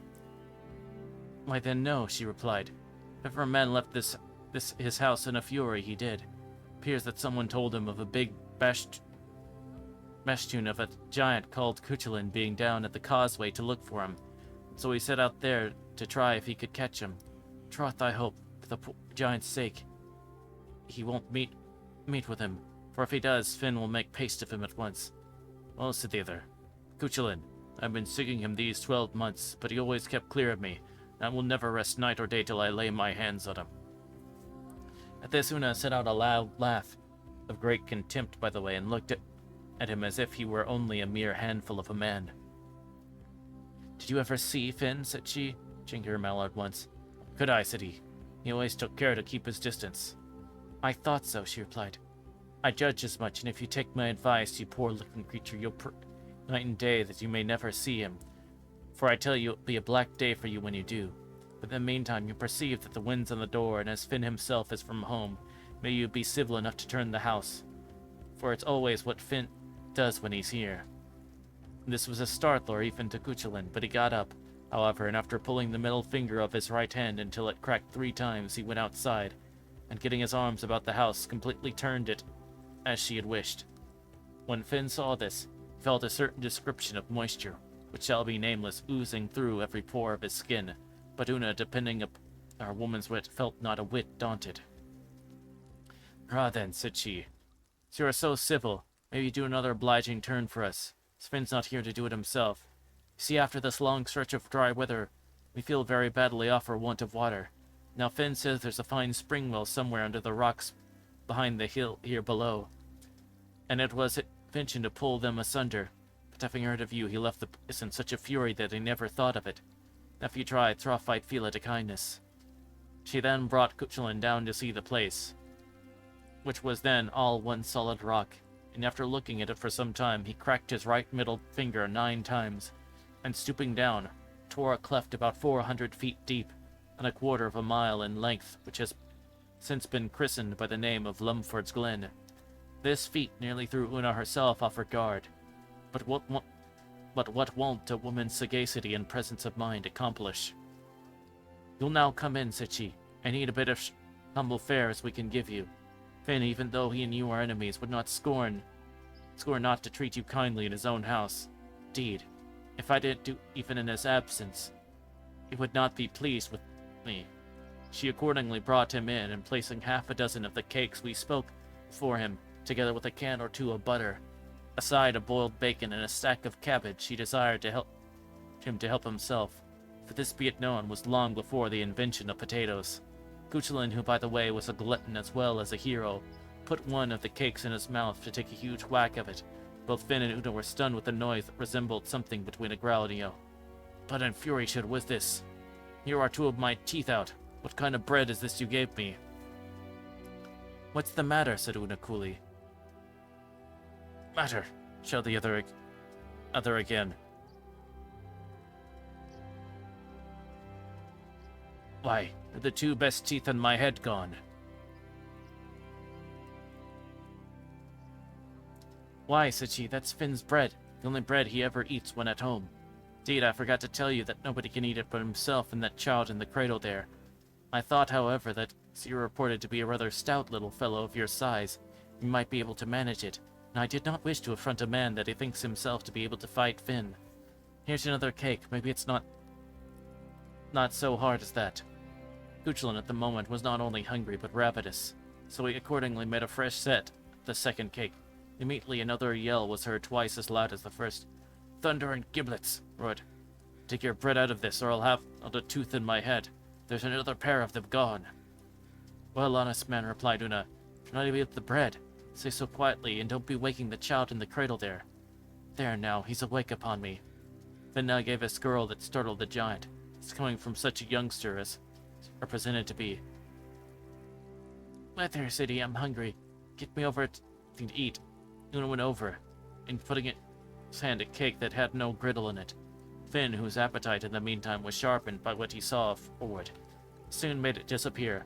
[SPEAKER 1] Why then, no, she replied. If ever a man left his house in a fury, he did. Appears that someone told him of a big mesh tune of a giant called Cuchulain being down at the causeway to look for him, so he set out there to try if he could catch him. Troth, I hope, for the giant's sake, he won't meet with him, for if he does, Finn will make paste of him at once. Well, said the other, Cuchulain, I've been seeking him these 12 months, but he always kept clear of me, and I will never rest night or day till I lay my hands on him. At this, Una set out a loud laugh, of great contempt, by the way, and looked at him as if he were only a mere handful of a man. Did you ever see Finn? Said she, chinking her mallard once. Could I? Said he. He always took care to keep his distance. I thought so, she replied. I judge as much, and if you take my advice, you poor-looking creature, you'll night and day that you may never see him. For I tell you, it'll be a black day for you when you do. But in the meantime, you perceive that the wind's on the door, and as Finn himself is from home, may you be civil enough to turn the house. For it's always what Finn does when he's here. This was a startler even to Cuchulain, but he got up, however, and after pulling the middle finger of his right hand until it cracked 3 times, he went outside, and getting his arms about the house, completely turned it as she had wished. When Finn saw this, he felt a certain description of moisture, which shall be nameless, oozing through every pore of his skin, but Una, depending upon her woman's wit, felt not a whit daunted. Ah, then, said she, as you are so civil, maybe do another obliging turn for us. Finn's not here to do it himself. You see, after this long stretch of dry weather, we feel very badly off for want of water. Now Finn says there's a fine spring well somewhere under the rocks behind the hill here below, and it was his intention to pull them asunder, but having heard of you, he left the place in such a fury that he never thought of it. If you tried, troth I'd feel it a kindness. She then brought Cuchulain down to see the place, which was then all one solid rock, and after looking at it for some time, he cracked his right middle finger 9 times, and stooping down, tore a cleft about 400 feet deep, and 1/4 of a mile in length, which has since been christened by the name of Lumford's Glen. This feat nearly threw Una herself off her guard, but what won't a woman's sagacity and presence of mind accomplish? You'll now come in, said she. I need a bit of humble fare as we can give you. Finn, even though he and you are enemies, would not scorn not to treat you kindly in his own house. Indeed, if I didn't do even in his absence, he would not be pleased with me. She accordingly brought him in, and placing 6 of the cakes we spoke for him, together with a can or 2 of butter, a side of boiled bacon, and a stack of cabbage, she desired him to help himself, for this, be it known, was long before the invention of potatoes. Cuchulain, who by the way was a glutton as well as a hero, put one of the cakes in his mouth to take a huge whack of it. Both Finn and Una were stunned with a noise that resembled something between a growl and a yell. Blood and fury should with this. Here are 2 of my teeth out. What kind of bread is this you gave me? What's the matter? Said Una coolly. Matter, shouted the other again. Why, are the 2 best teeth in my head gone? Why, said she, that's Finn's bread, the only bread he ever eats when at home. Indeed, I forgot to tell you that nobody can eat it but himself and that child in the cradle there. I thought, however, that, as you were reported to be a rather stout little fellow of your size, you might be able to manage it, and I did not wish to affront a man that he thinks himself to be able to fight Finn. Here's another cake, maybe it's not so hard as that. Cuchulain at the moment was not only hungry but ravenous, so he accordingly made a fresh set of the 2nd cake. Immediately another yell was heard twice as loud as the first. Thunder and giblets, roared. Take your bread out of this, or I'll have not a tooth in my head. There's another pair of them gone. Well, honest man, replied Una, do not eat the bread. Say so quietly, and don't be waking the child in the cradle there. There now, he's awake upon me. Finn now gave a skirl that startled the giant. It's coming from such a youngster as represented to be. Mother, said he, I'm hungry. Get me over something to eat. Una went over, and putting in his hand a cake that had no griddle in it. Finn, whose appetite in the meantime was sharpened by what he saw forward, soon made it disappear.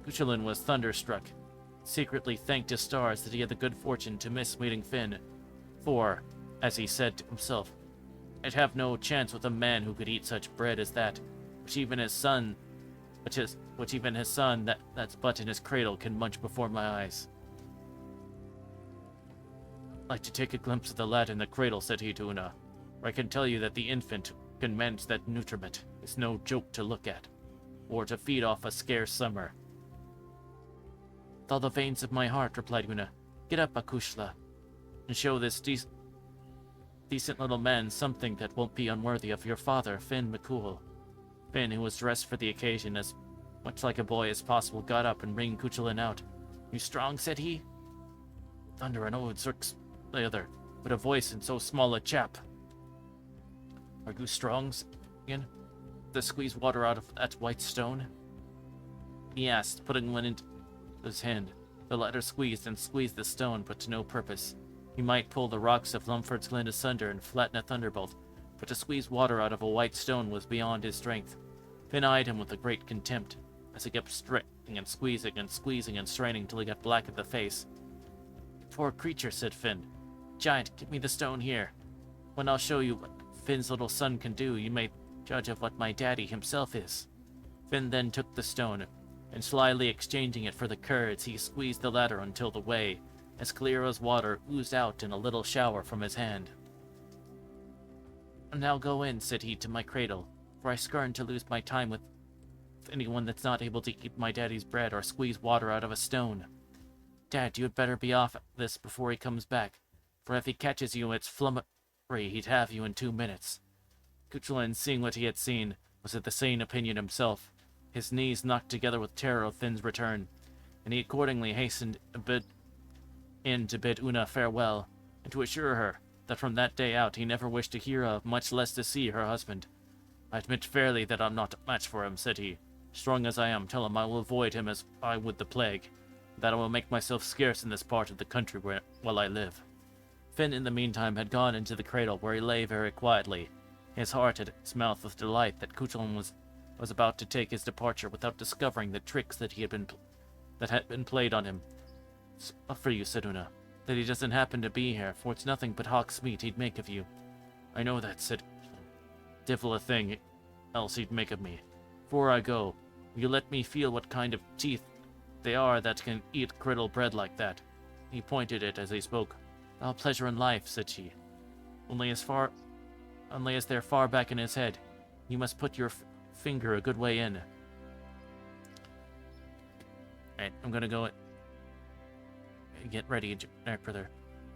[SPEAKER 1] Cuchulain was thunderstruck, secretly thanked his stars that he had the good fortune to miss meeting Finn, for, as he said to himself, I'd have no chance with a man who could eat such bread as that, which even his son that's but in his cradle can munch before my eyes. like to take a glimpse of the lad in the cradle, said he to Una. For I can tell you that the infant can manage that nutriment. It's no joke to look at, or to feed off a scarce summer. With all the veins of my heart, replied Una. Get up, Akushla, and show this decent little man something that won't be unworthy of your father, Finn McCool. Finn, who was dressed for the occasion as much like a boy as possible, got up and wringed Cuchulainn out. You strong, said he. Thunder and oaths, the other, with a voice in so small a chap. Are you strong, again? To squeeze water out of that white stone? He asked, putting one into his hand. The latter squeezed and squeezed the stone, but to no purpose. He might pull the rocks of Lumford's Glen asunder and flatten a thunderbolt, but to squeeze water out of a white stone was beyond his strength. Finn eyed him with a great contempt, as he kept straining and squeezing and straining till he got black at the face. Poor creature, said Finn. Giant, give me the stone here. When I'll show you what Finn's little son can do, you may judge of what my daddy himself is. Finn then took the stone, and slyly exchanging it for the curds, he squeezed the latter until the whey, as clear as water, oozed out in a little shower from his hand. Now go in, said he, to my cradle, for I scorn to lose my time with anyone that's not able to eat my daddy's bread or squeeze water out of a stone. Dad, you had better be off this before he comes back, for if he catches you, it's flummery he'd have you in 2 minutes. Cuchulainn, seeing what he had seen, was of the same opinion himself, his knees knocked together with terror of Finn's return, and he accordingly hastened in to bid Una farewell, and to assure her that from that day out he never wished to hear of, much less to see, her husband. I admit fairly that I'm not a match for him, said he. Strong as I am, tell him I will avoid him as I would the plague, that I will make myself scarce in this part of the country while I live. Finn, in the meantime, had gone into the cradle, where he lay very quietly, his heart at his mouth with delight that Cuchulainn was about to take his departure without discovering the tricks that had been played on him. It's for you, said Una, that he doesn't happen to be here, for it's nothing but hawk's meat he'd make of you. I know that, said Divil a thing else he'd make of me. Before I go, will you let me feel what kind of teeth they are that can eat griddle bread like that? He pointed it as he spoke. All pleasure in life, said she. Only as they're far back in his head, you must put your finger a good way in. Alright, I'm gonna go get ready, brother.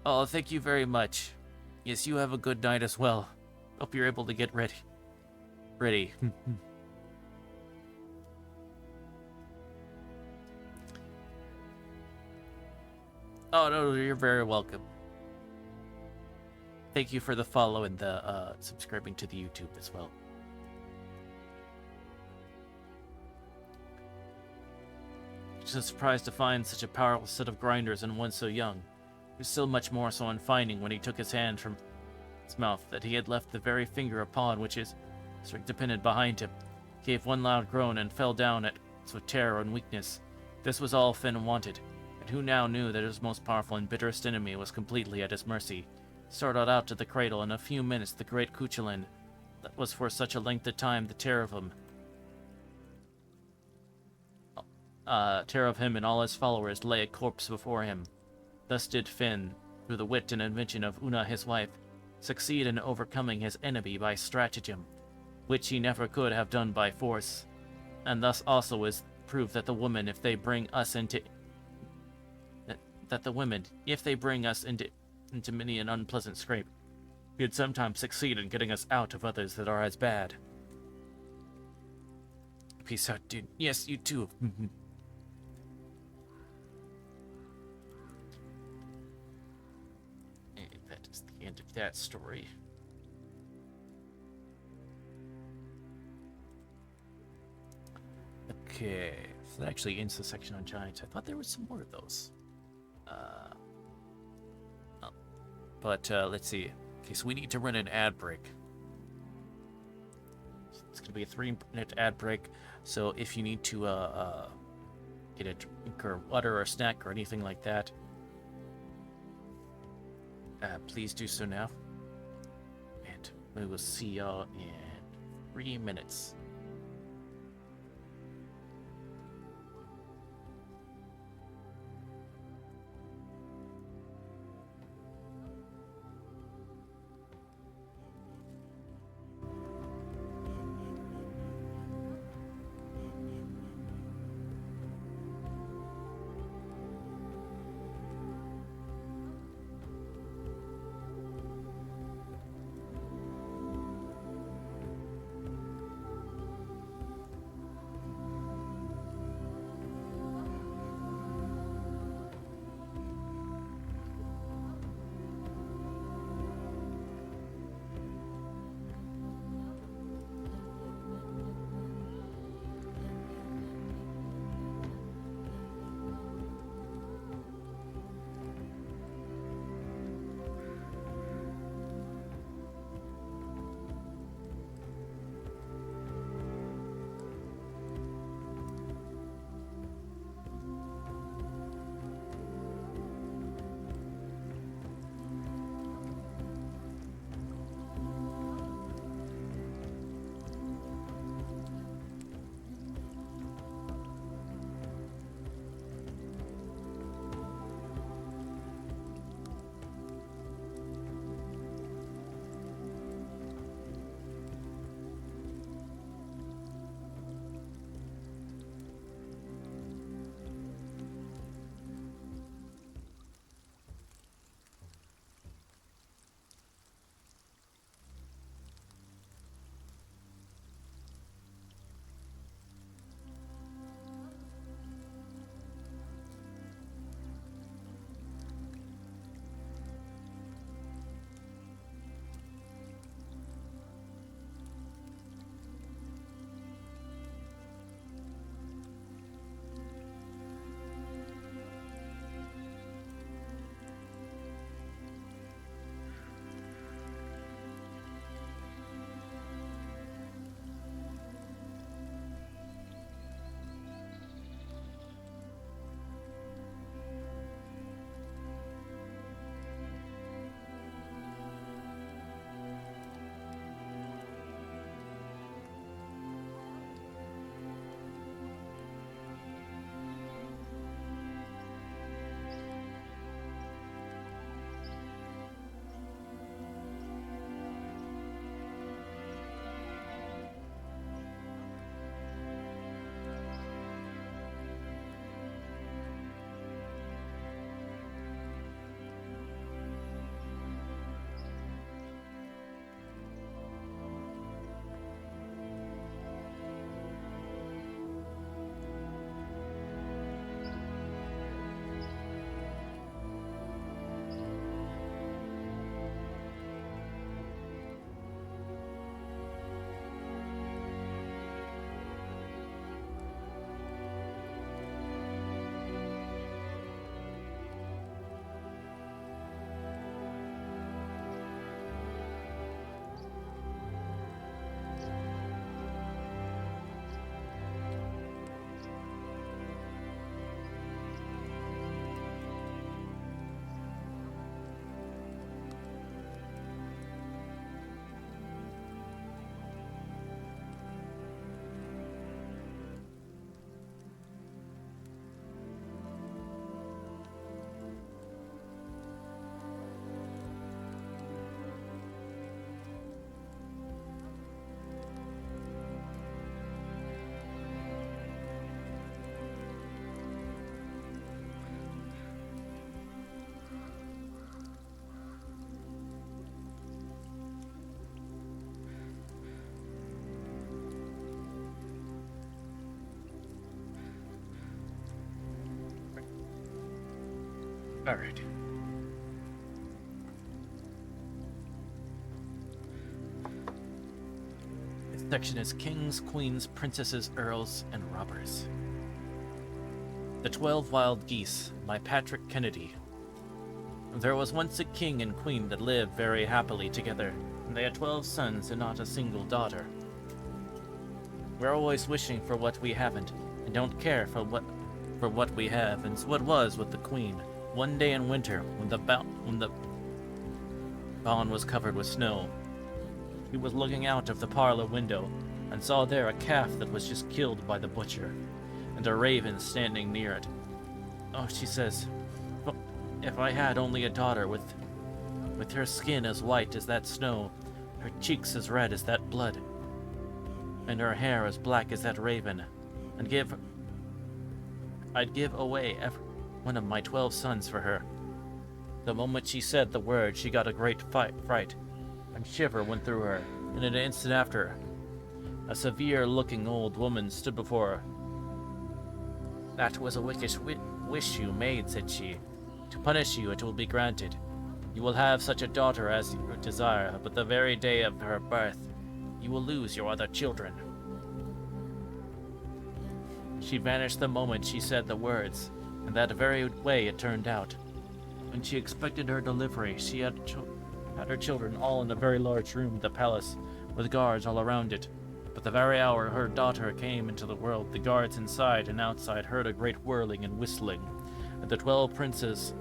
[SPEAKER 1] Oh, thank you very much. Yes, you have a good night as well. Hope you're able to get ready. Oh, no, you're very welcome. Thank you for the follow and the subscribing to the YouTube as well. Just surprised to find such a powerful set of grinders in one so young. He was still much more so on finding when he took his hand from his mouth that he had left the very finger upon which his strength depended behind him. He gave one loud groan and fell down with terror and weakness. This was all Finn wanted, and who now knew that his most powerful and bitterest enemy was completely at his mercy. Started out to the cradle. In a few minutes the great Cuchulainn, that was for such a length of time the terror of him and all his followers, lay a corpse before him. Thus did Finn, through the wit and invention of Una his wife, succeed in overcoming his enemy by stratagem, which he never could have done by force. And thus also is proof that the women, if they bring us into many an unpleasant scrape, we would sometimes succeed in getting us out of others that are as bad. Peace out, dude. Yes, you too. And that is the end of that story. Okay, so that actually ends the section on giants. I thought there was some more of those. But let's see. Okay, so we need to run an ad break. It's going to be a 3-minute ad break. So if you need to get a drink or water or a snack or anything like that, please do so now. And we will see y'all in 3 minutes. Alright. This section is kings, queens, princesses, earls, and robbers. The 12 Wild Geese by Patrick Kennedy. There was once a king and queen that lived very happily together, and they had 12 sons and not a single daughter. We're always wishing for what we haven't, and don't care for what we have, and so it was with the queen. One day in winter, when the lawn was covered with snow, he was looking out of the parlor window, and saw there a calf that was just killed by the butcher, and a raven standing near it. Oh, she says, if I had only a daughter with her skin as white as that snow, her cheeks as red as that blood, and her hair as black as that raven, I'd give away every one of my 12 sons for her. The moment she said the word, she got a great fright, and shiver went through her, and in an instant after, a severe-looking old woman stood before her. That was a wicked wish you made, said she. To punish you, it will be granted. You will have such a daughter as you desire, but the very day of her birth, you will lose your other children. She vanished the moment she said the words, and that very way it turned out. When she expected her delivery, she had her children all in a very large room of the palace, with guards all around it. But the very hour her daughter came into the world, the guards inside and outside heard a great whirling and whistling, and the 12 princes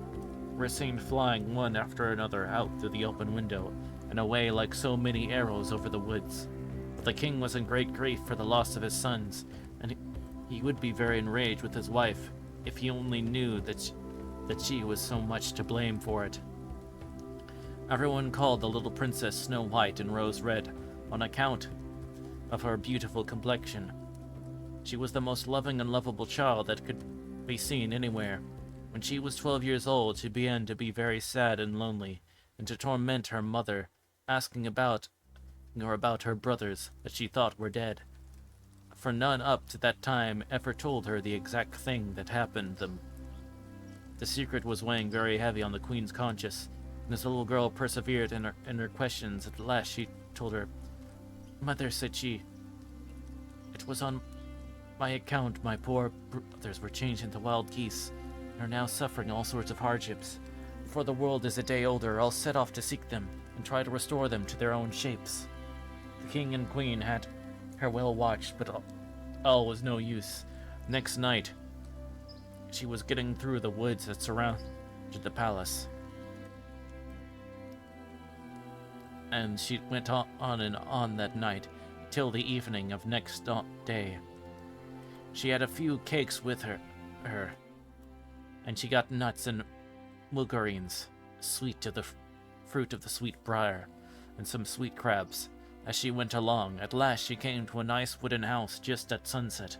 [SPEAKER 1] were seen flying one after another out through the open window, and away like so many arrows over the woods. But the king was in great grief for the loss of his sons, and he would be very enraged with his wife if he only knew that she was so much to blame for it. Everyone called the little princess Snow White and Rose Red on account of her beautiful complexion. She was the most loving and lovable child that could be seen anywhere. When she was 12 years old, she began to be very sad and lonely, and to torment her mother, asking about her brothers that she thought were dead. For none up to that time ever told her the exact thing that happened them. The secret was weighing very heavy on the queen's conscience, and as the little girl persevered in her questions, at last she told her, Mother, said she, it was on my account my poor brothers were changed into wild geese, and are now suffering all sorts of hardships. Before the world is a day older, I'll set off to seek them, and try to restore them to their own shapes. The king and queen had her well watched, but all was no use. Next night, she was getting through the woods that surrounded the palace, and she went on and on that night till the evening of next day. She had a few cakes with her, and she got nuts and mulgarines, sweet to the fruit of the sweet briar, and some sweet crabs. As she went along, at last she came to a nice wooden house just at sunset,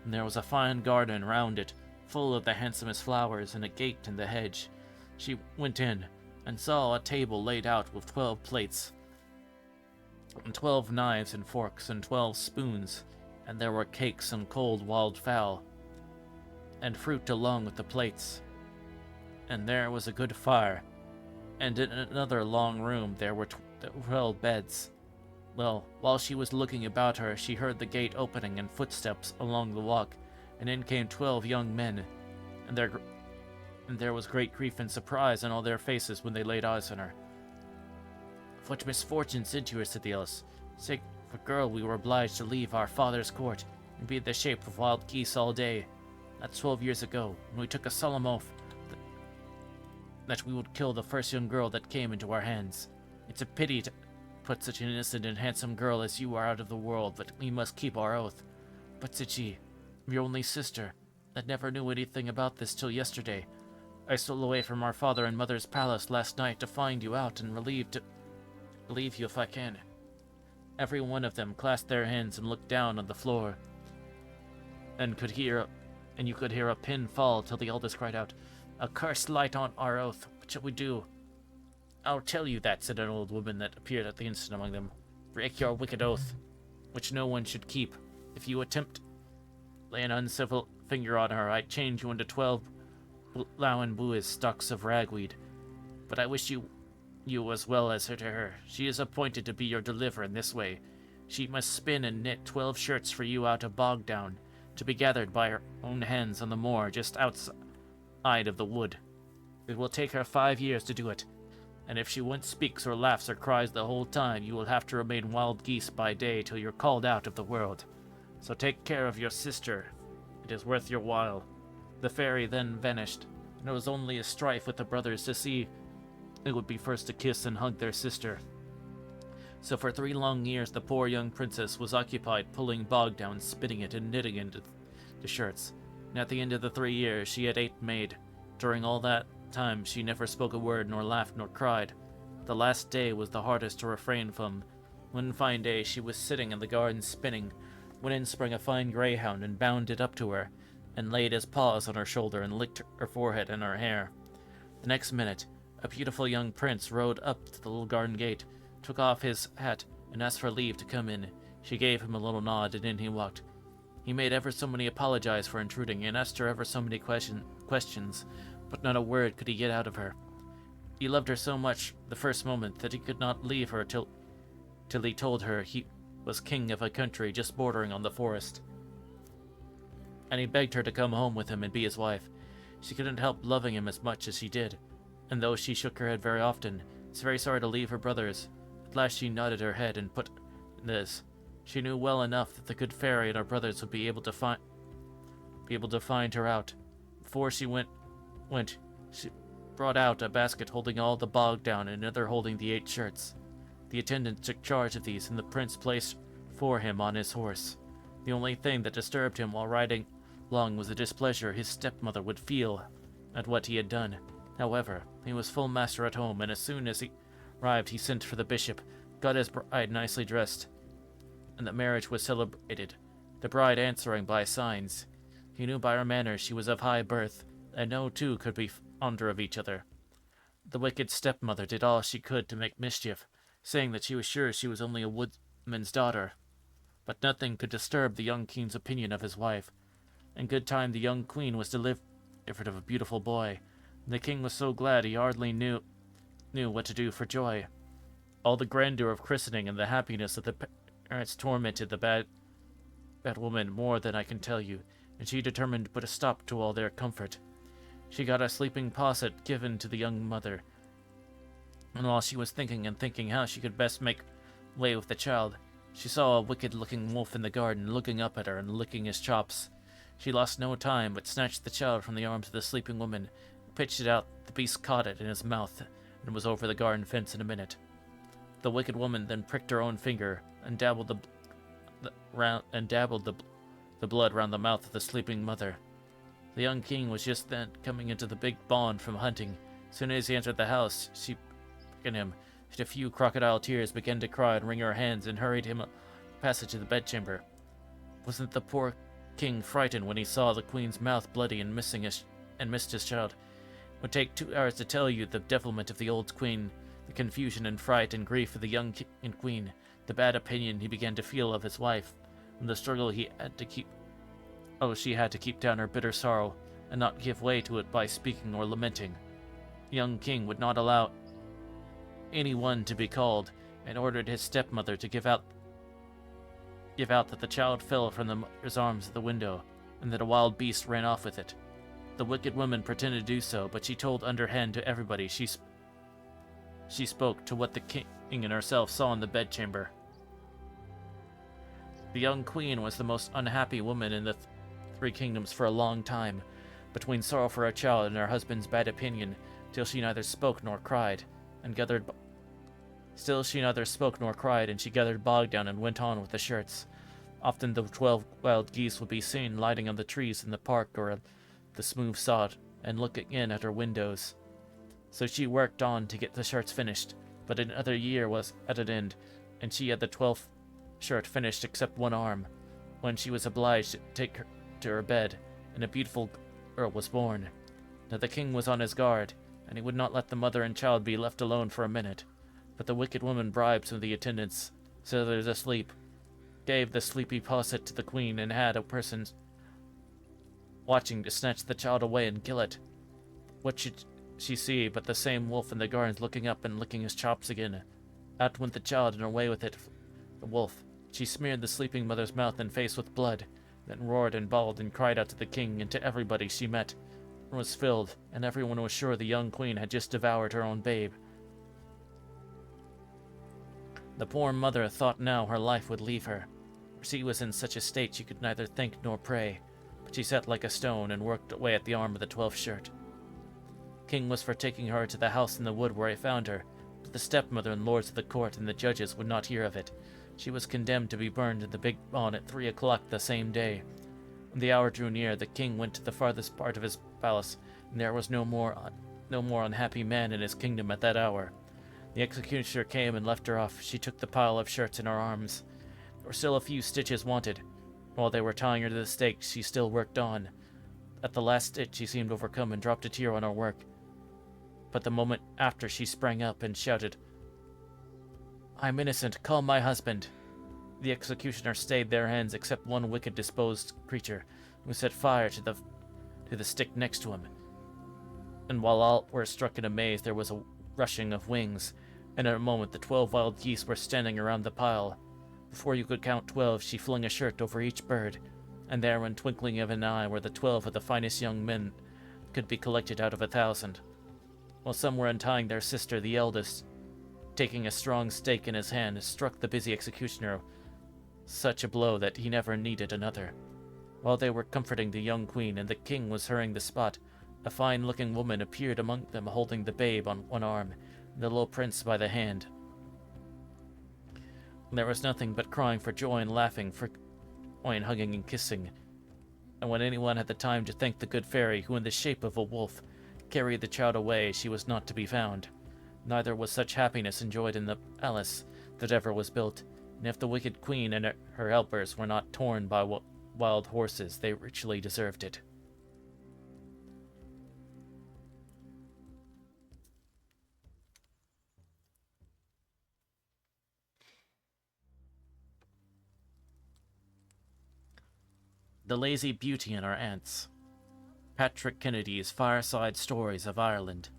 [SPEAKER 1] and there was a fine garden round it, full of the handsomest flowers, and a gate in the hedge. She went in, and saw a table laid out with 12 plates, and 12 knives and forks, and 12 spoons, and there were cakes and cold wild fowl, and fruit along with the plates. And there was a good fire, and in another long room there were 12 beds. Well, while she was looking about her, she heard the gate opening and footsteps along the walk, and in came 12 young men, and there was great grief and surprise on all their faces when they laid eyes on her. What misfortune said to her, said the eldest. Say, for girl, we were obliged to leave our father's court, and be in the shape of wild geese all day. That's 12 years ago, when we took a solemn oath that we would kill the first young girl that came into our hands. It's a pity to put such an innocent and handsome girl as you are out of the world, but we must keep our oath. But, said she, your only sister, that never knew anything about this till yesterday. I stole away from our father and mother's palace last night to find you out and relieve you if I can. Every one of them clasped their hands and looked down on the floor, and you could hear a pin fall till the eldest cried out, A curse light on our oath, what shall we do? I'll tell you that, said an old woman that appeared at the instant among them. Break your wicked oath, which no one should keep. If you attempt lay an uncivil finger on her, I change you into 12 plowing buoys stalks of ragweed. But I wish you as well as her to her. She is appointed to be your deliverer in this way. She must spin and knit 12 shirts for you out of Bogdown, to be gathered by her own hands on the moor just outside of the wood. It will take her 5 years to do it, and if she once speaks or laughs or cries the whole time, you will have to remain wild geese by day till you're called out of the world. So take care of your sister. It is worth your while." The fairy then vanished, and it was only a strife with the brothers to see who would be first to kiss and hug their sister. So for 3 long years the poor young princess was occupied pulling Bogdown, spinning it, and knitting into the shirts. And at the end of the 3 years she had 8 made. During all that time she never spoke a word, nor laughed, nor cried. The last day was the hardest to refrain from. One fine day she was sitting in the garden spinning, when in sprang a fine greyhound and bounded up to her, and laid his paws on her shoulder and licked her forehead and her hair. The next minute a beautiful young prince rode up to the little garden gate, took off his hat, and asked for leave to come in. She gave him a little nod, and in he walked. He made ever so many apologize for intruding, and asked her ever so many questions, but not a word could he get out of her. He loved her so much the first moment that he could not leave her till he told her he was king of a country just bordering on the forest. And he begged her to come home with him and be his wife. She couldn't help loving him as much as she did, and though she shook her head very often, was very sorry to leave her brothers. At last she nodded her head and put this. She knew well enough that the good fairy and her brothers would be able to find her out. Before she went, she brought out a basket holding all the Bogdown and another holding the 8 shirts. The attendant took charge of these, and the prince placed for him on his horse. The only thing that disturbed him while riding along was the displeasure his stepmother would feel at what he had done. However, he was full master at home, and as soon as he arrived he sent for the bishop, got his bride nicely dressed, and the marriage was celebrated, the bride answering by signs. He knew by her manner she was of high birth, and no two could be fonder of each other. The wicked stepmother did all she could to make mischief, saying that she was sure she was only a woodman's daughter. But nothing could disturb the young king's opinion of his wife. In good time the young queen was delivered of a beautiful boy, and the king was so glad he hardly knew what to do for joy. All the grandeur of christening and the happiness of the parents tormented the bad woman more than I can tell you, and she determined to put a stop to all their comfort. She got a sleeping posset given to the young mother, and while she was thinking how she could best make way with the child, she saw a wicked-looking wolf in the garden looking up at her and licking his chops. She lost no time, but snatched the child from the arms of the sleeping woman, pitched it out. The beast caught it in his mouth, and was over the garden fence in a minute. The wicked woman then pricked her own finger, and dabbled the blood round the mouth of the sleeping mother. The young king was just then coming into the big barn from hunting. As soon as he entered the house, she in him, shed a few crocodile tears, began to cry and wring her hands, and hurried him a passage to the bedchamber. Wasn't the poor king frightened when he saw the queen's mouth bloody and missed his child? It would take 2 hours to tell you the devilment of the old queen, the confusion and fright and grief of the young king and queen, the bad opinion he began to feel of his wife, and the struggle she had to keep down her bitter sorrow and not give way to it by speaking or lamenting. The young king would not allow anyone to be called, and ordered his stepmother to give out that the child fell from the mother's arms at the window, and that a wild beast ran off with it. The wicked woman pretended to do so, but she told underhand to everybody she spoke to what the king and herself saw in the bedchamber. The young queen was the most unhappy woman in the 3 kingdoms for a long time, between sorrow for her child and her husband's bad opinion, till she neither spoke nor cried, and gathered she gathered Bogdown and went on with the shirts. Often the 12 wild geese would be seen lighting on the trees in the park or the smooth sod, and looking in at her windows. So she worked on to get the shirts finished, but another year was at an end, and she had the 12th shirt finished except one arm, when she was obliged to take her to her bed, and a beautiful girl was born. Now the king was on his guard, and he would not let the mother and child be left alone for a minute. But the wicked woman bribed some of the attendants, so they're asleep, gave the sleepy posset to the queen, and had a person watching to snatch the child away and kill it. What should she see but the same wolf in the gardens looking up and licking his chops again? Out went the child and away with it, the wolf. She smeared the sleeping mother's mouth and face with blood, then roared and bawled and cried out to the king and to everybody she met. It was filled, and everyone was sure the young queen had just devoured her own babe. The poor mother thought now her life would leave her. She was in such a state she could neither think nor pray, but she sat like a stone and worked away at the arm of the 12th shirt. King was for taking her to the house in the wood where I found her, but the stepmother and lords of the court and the judges would not hear of it. She was condemned to be burned in the big bawn at 3 o'clock the same day. When the hour drew near, the king went to the farthest part of his palace, and there was no more unhappy man in his kingdom at that hour. The executioner came and left her off. She took the pile of shirts in her arms. There were still a few stitches wanted. While they were tying her to the stake, she still worked on. At the last stitch, she seemed overcome and dropped a tear on her work. But the moment after, she sprang up and shouted, "I'm innocent. Call my husband." The executioner stayed their hands except one wicked-disposed creature, who set fire to the stick next to him. And while all were struck in amaze, there was a rushing of wings, and in a moment the 12 wild geese were standing around the pile. Before you could count 12, she flung a shirt over each bird, and there in twinkling of an eye were the 12 of the finest young men could be collected out of 1,000. While some were untying their sister, the eldest, taking a strong stake in his hand, struck the busy executioner such a blow that he never needed another. While they were comforting the young queen and the king was hurrying the spot, a fine-looking woman appeared among them holding the babe on one arm, and the little prince by the hand. There was nothing but crying for joy and laughing for joy and hugging and kissing. And when anyone had the time to thank the good fairy, who in the shape of a wolf carried the child away, she was not to be found. Neither was such happiness enjoyed in the palace that ever was built, and if the wicked queen and her helpers were not torn by wild horses, they richly deserved it. The Lazy Beauty and Her Aunts. Patrick Kennedy's Fireside Stories of Ireland.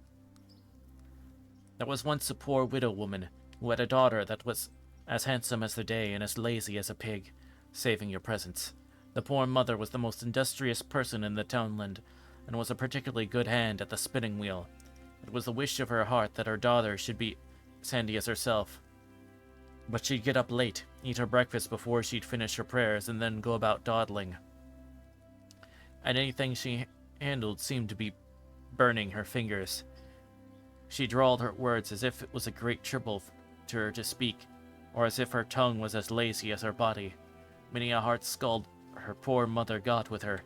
[SPEAKER 1] There was once a poor widow woman who had a daughter that was as handsome as the day and as lazy as a pig, saving your presence. The poor mother was the most industrious person in the townland, and was a particularly good hand at the spinning wheel. It was the wish of her heart that her daughter should be as handy as herself. But she'd get up late, eat her breakfast before she'd finish her prayers, and then go about dawdling. And anything she handled seemed to be burning her fingers. She drawled her words as if it was a great trouble to her to speak, or as if her tongue was as lazy as her body. Many a hard scald her poor mother got with her,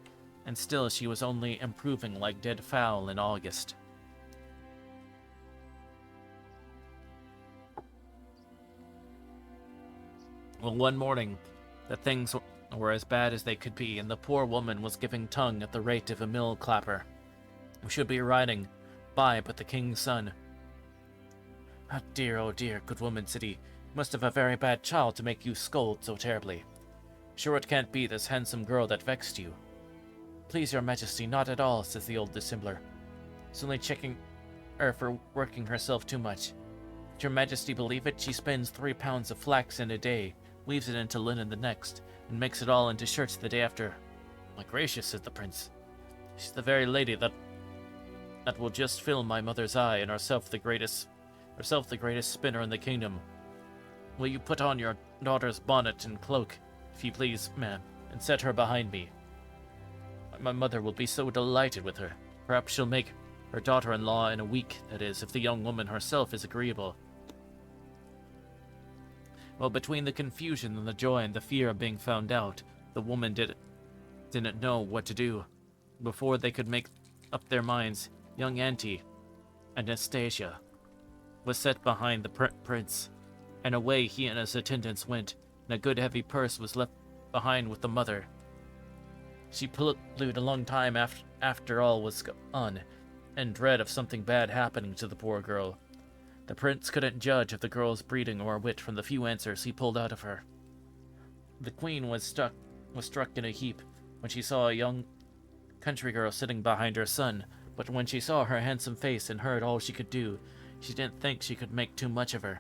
[SPEAKER 1] and still she was only improving like dead fowl in August. Well, one morning, the things were as bad as they could be, and the poor woman was giving tongue at the rate of a mill clapper, who should be riding by but the king's son. Oh dear, good woman," said he. "You must have a very bad child to make you scold so terribly. Sure it can't be this handsome girl that vexed you." "Please your majesty, not at all," says the old dissembler. "It's only checking her for working herself too much. Would your majesty believe it? She spins 3 pounds of flax in a day, weaves it into linen the next, and makes it all into shirts the day after." "My gracious," said the prince. "She's the very lady that will just fill my mother's eye, and herself the greatest spinner in the kingdom. Will you put on your daughter's bonnet and cloak, if you please, ma'am, and set her behind me? My mother will be so delighted with her. Perhaps she'll make her daughter-in-law in a week, that is, if the young woman herself is agreeable." Well, between the confusion and the joy and the fear of being found out, the woman didn't know what to do. Before they could make up their minds, young Auntie, Anastasia, was set behind the prince, and away he and his attendants went, and a good heavy purse was left behind with the mother. She polluted a long time after all was gone, in dread of something bad happening to the poor girl. The prince couldn't judge of the girl's breeding or wit from the few answers he pulled out of her. The queen was struck in a heap when she saw a young country girl sitting behind her son, But when she saw her handsome face and heard all she could do, she didn't think she could make too much of her.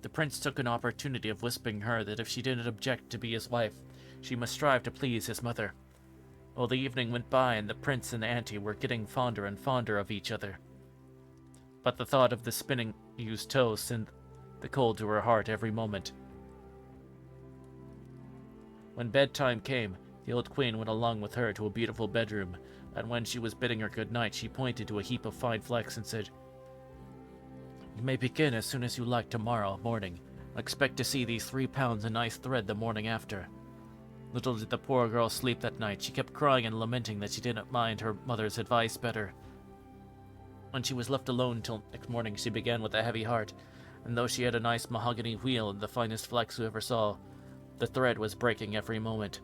[SPEAKER 1] The prince took an opportunity of whispering her that if she didn't object to be his wife, she must strive to please his mother. Well, the evening went by, and the prince and Auntie were getting fonder and fonder of each other. But the thought of the spinning mule's toe sent the cold to her heart every moment. When bedtime came, the old queen went along with her to a beautiful bedroom, and when she was bidding her good night, she pointed to a heap of fine flax and said, "You may begin as soon as you like tomorrow morning. I expect to see these 3 pounds of nice thread the morning after." Little did the poor girl sleep that night. She kept crying and lamenting that she didn't mind her mother's advice better. When she was left alone till next morning, she began with a heavy heart, and though she had a nice mahogany wheel and the finest flax you ever saw, the thread was breaking every moment.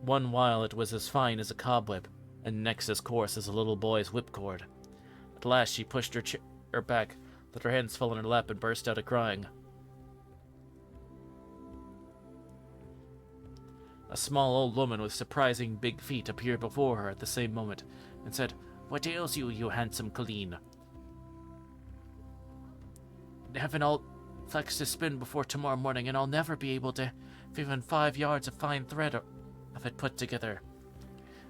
[SPEAKER 1] One while it was as fine as a cobweb, and next as coarse as a little boy's whipcord. At last she pushed her chair back, let her hands fall in her lap, and burst out a-crying. A small old woman with surprising big feet appeared before her at the same moment, and said, "What ails you, you handsome colleen? Haven't all flax to spin before tomorrow morning, and I'll never be able to have even 5 yards of fine thread of it put together.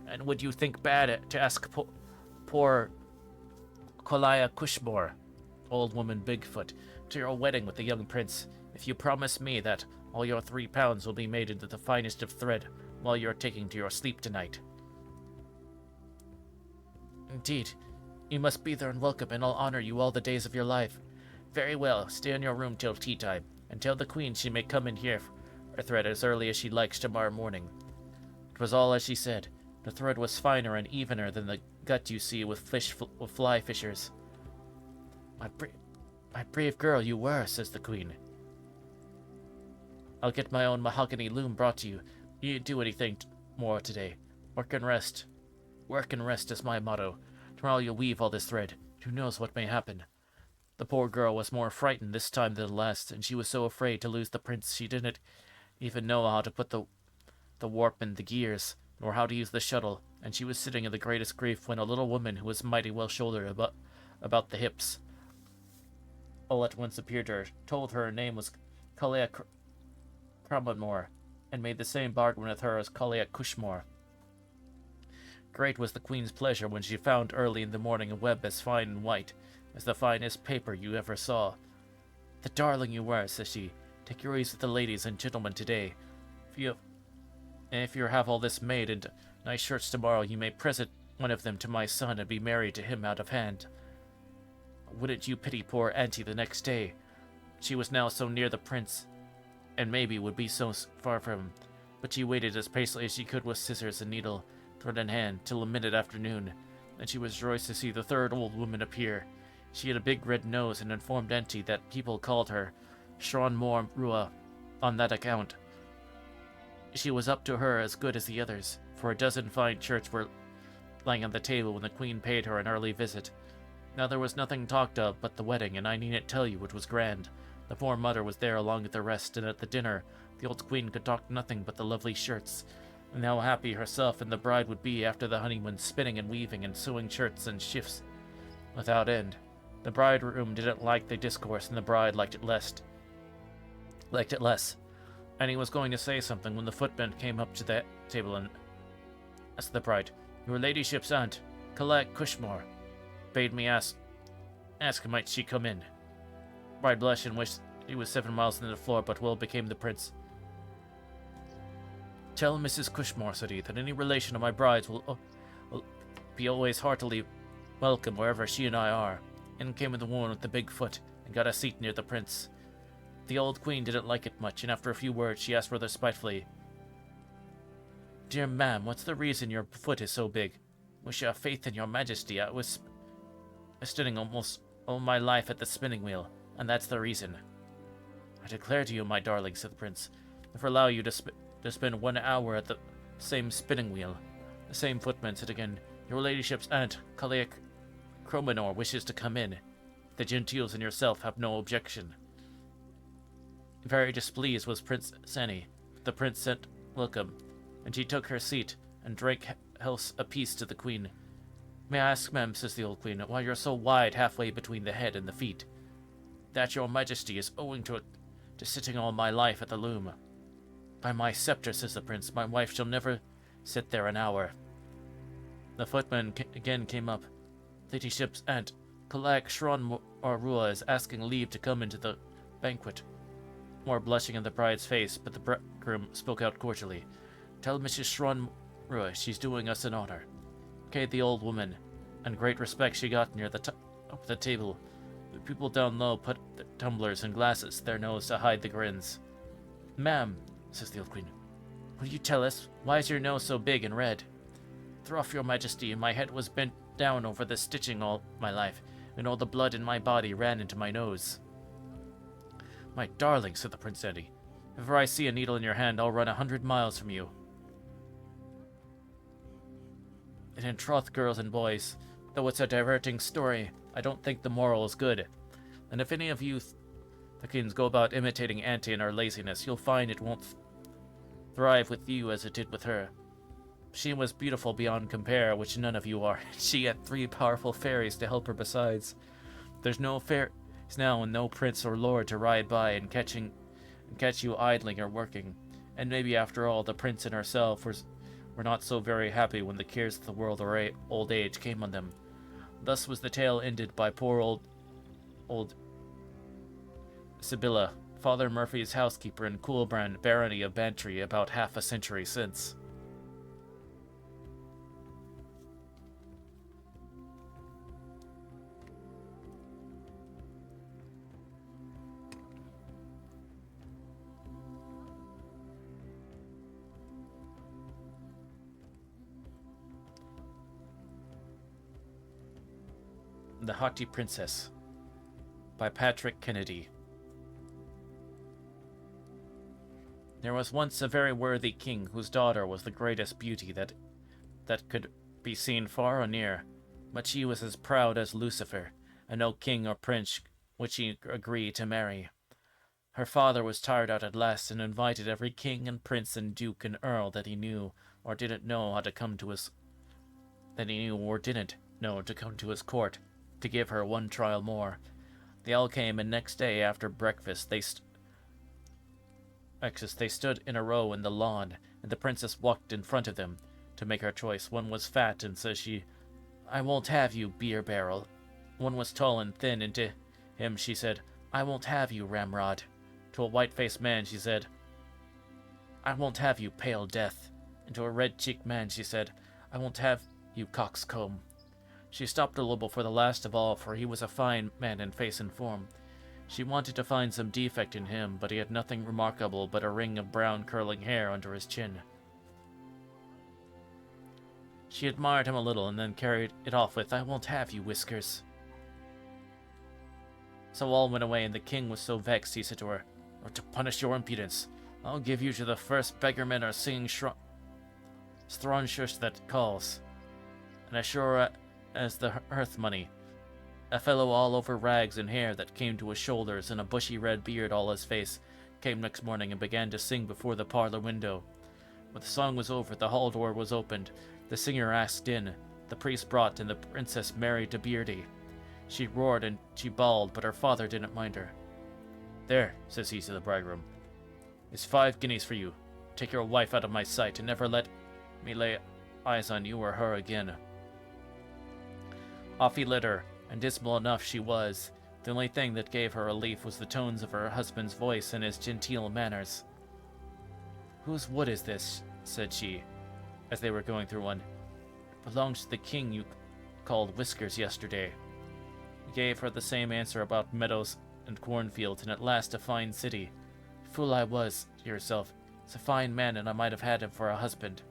[SPEAKER 1] And would you think bad to ask poor Kolaya Cushmore, old woman Bigfoot, to your wedding with the young prince, if you promise me that all your 3 pounds will be made into the finest of thread while you're taking to your sleep tonight?" "Indeed, you must be there and welcome, and I'll honor you all the days of your life." "Very well, stay in your room till tea time, and tell the queen she may come in here for thread as early as she likes tomorrow morning." It was all as she said. The thread was finer and evener than the gut you see with fly fishers. My brave girl you were," says the queen. "I'll get my own mahogany loom brought to you. You didn't do anything more today. Work and rest. Work and rest is my motto. Tomorrow you'll weave all this thread. Who knows what may happen?" The poor girl was more frightened this time than the last, and she was so afraid to lose the prince she didn't even know how to put the warp in the gears, nor how to use the shuttle, and she was sitting in the greatest grief when a little woman who was mighty well shouldered about the hips all at once appeared to her, told her name was Kalia Cromamore, and made the same bargain with her as Kalia Cushmore. Great was the queen's pleasure when she found early in the morning a web as fine and white as the finest paper you ever saw. "The darling you were," says she. "Take your ease with the ladies and gentlemen today. If you have all this made into nice shirts tomorrow, you may present one of them to my son and be married to him out of hand. Wouldn't you pity poor Auntie the next day? She was now so near the prince, and maybe would be so far from him, but she waited as patiently as she could with scissors and needle, thread in hand, till a mid-afternoon. Then she was rejoiced to see the third old woman appear. She had a big red nose, and informed Auntie that people called her Shron Mor Rua on that account. She was up to her as good as the others, for a dozen fine shirts were lying on the table when the queen paid her an early visit. Now there was nothing talked of but the wedding, and I needn't tell you it was grand. The poor mother was there along with the rest, and at the dinner the old queen could talk nothing but the lovely shirts, and how happy herself and the bride would be after the honeymoon, spinning and weaving and sewing shirts and shifts without end. The bridegroom didn't like the discourse, and the bride liked it less. And he was going to say something when the footman came up to the table and asked the bride, "Your ladyship's aunt, Colette Cushmore, bade me ask might she come in." Bride blushed and wished he was 7 miles into the floor, but well became the prince. "Tell Mrs. Cushmore," said he, "that any relation of my bride's will be always heartily welcome wherever she and I are." In came the woman with the big foot, and got a seat near the prince. The old queen didn't like it much, and after a few words she asked rather spitefully, "Dear ma'am, what's the reason your foot is so big? Wish you have faith in your majesty. I was studying almost all my life at the spinning wheel, and that's the reason." "I declare to you, my darling," said the prince, "if I allow you to spend 1 hour at the same spinning wheel." The same footman said again, "Your ladyship's aunt, Kalia Cromanor, wishes to come in. The genteels and yourself have no objection." Very displeased was Prince Sani. The prince sent welcome, and she took her seat and drank healths apiece to the queen. May I ask, ma'am, says the old queen, why you're so wide halfway between the head and the feet? That, your majesty, is owing to sitting all my life at the loom. By my sceptre, says the prince, my wife shall never sit there an hour. The footman again came up. Ladyship's aunt, Kalak Shron Rua, is asking leave to come into the banquet. More blushing in the bride's face, but the bridegroom spoke out cordially. Tell Mrs. Shron Rua she's doing us an honor. Okay, the old woman, and great respect she got near the top of the table. The people down low put the tumblers and glasses their nose to hide the grins. Ma'am, says the old queen, will you tell us, why is your nose so big and red? Throw off, your majesty, my head was bent down over the stitching all my life, and all the blood in my body ran into my nose. My darling, said the Prince Eddie, if ever I see a needle in your hand, I'll run 100 miles from you. And in troth, girls and boys, though it's a diverting story, I don't think the moral is good. And if any of you thickins go about imitating Auntie in her laziness, you'll find it won't thrive with you as it did with her. She was beautiful beyond compare, which none of you are. She had 3 powerful fairies to help her besides. There's no fairies now and no prince or lord to ride by and catch you idling or working. And maybe after all, the prince and herself were not so very happy when the cares of the world or old age came on them. Thus was the tale ended by poor old Sibylla, Father Murphy's housekeeper in Coolbrand, barony of Bantry, about half a century since. The Haughty Princess by Patrick Kennedy. There was once a very worthy king whose daughter was the greatest beauty that could be seen far or near, but she was as proud as Lucifer, and no king or prince would she agree to marry. Her father was tired out at last, and invited every king and prince and duke and earl that he knew or didn't know how to come to his court, to give her one trial more. They all came, and next day after breakfast they stood in a row in the lawn, and the princess walked in front of them to make her choice. One was fat, and says she, I won't have you, beer barrel. One was tall and thin, and to him she said, I won't have you, ramrod. To a white-faced man she said, I won't have you, pale death. And to a red-cheeked man she said, I won't have you, coxcomb. She stopped a little before the last of all, for he was a fine man in face and form. She wanted to find some defect in him, but he had nothing remarkable but a ring of brown curling hair under his chin. She admired him a little, and then carried it off with, I won't have you, Whiskers. So all went away, and the king was so vexed, he said to her, or to punish your impudence, I'll give you to the first beggarman or singing strontish that calls. And as sure as the hearth money, a fellow all over rags and hair that came to his shoulders, and a bushy red beard all his face, came next morning and began to sing before the parlor window. When the song was over, the hall door was opened. The singer asked in. The priest brought, and the princess married to Beardy. She roared and she bawled, but her father didn't mind her. There, says he to the bridegroom, is 5 guineas for you. Take your wife out of my sight, and never let me lay eyes on you or her again. Off he led her, and dismal enough she was. The only thing that gave her relief was the tones of her husband's voice and his genteel manners. Whose wood is this? Said she, as they were going through one. It belongs to the king you called Whiskers yesterday. He gave her the same answer about meadows and cornfields, and at last a fine city. Fool I was, to yourself. It's a fine man, and I might have had him for a husband.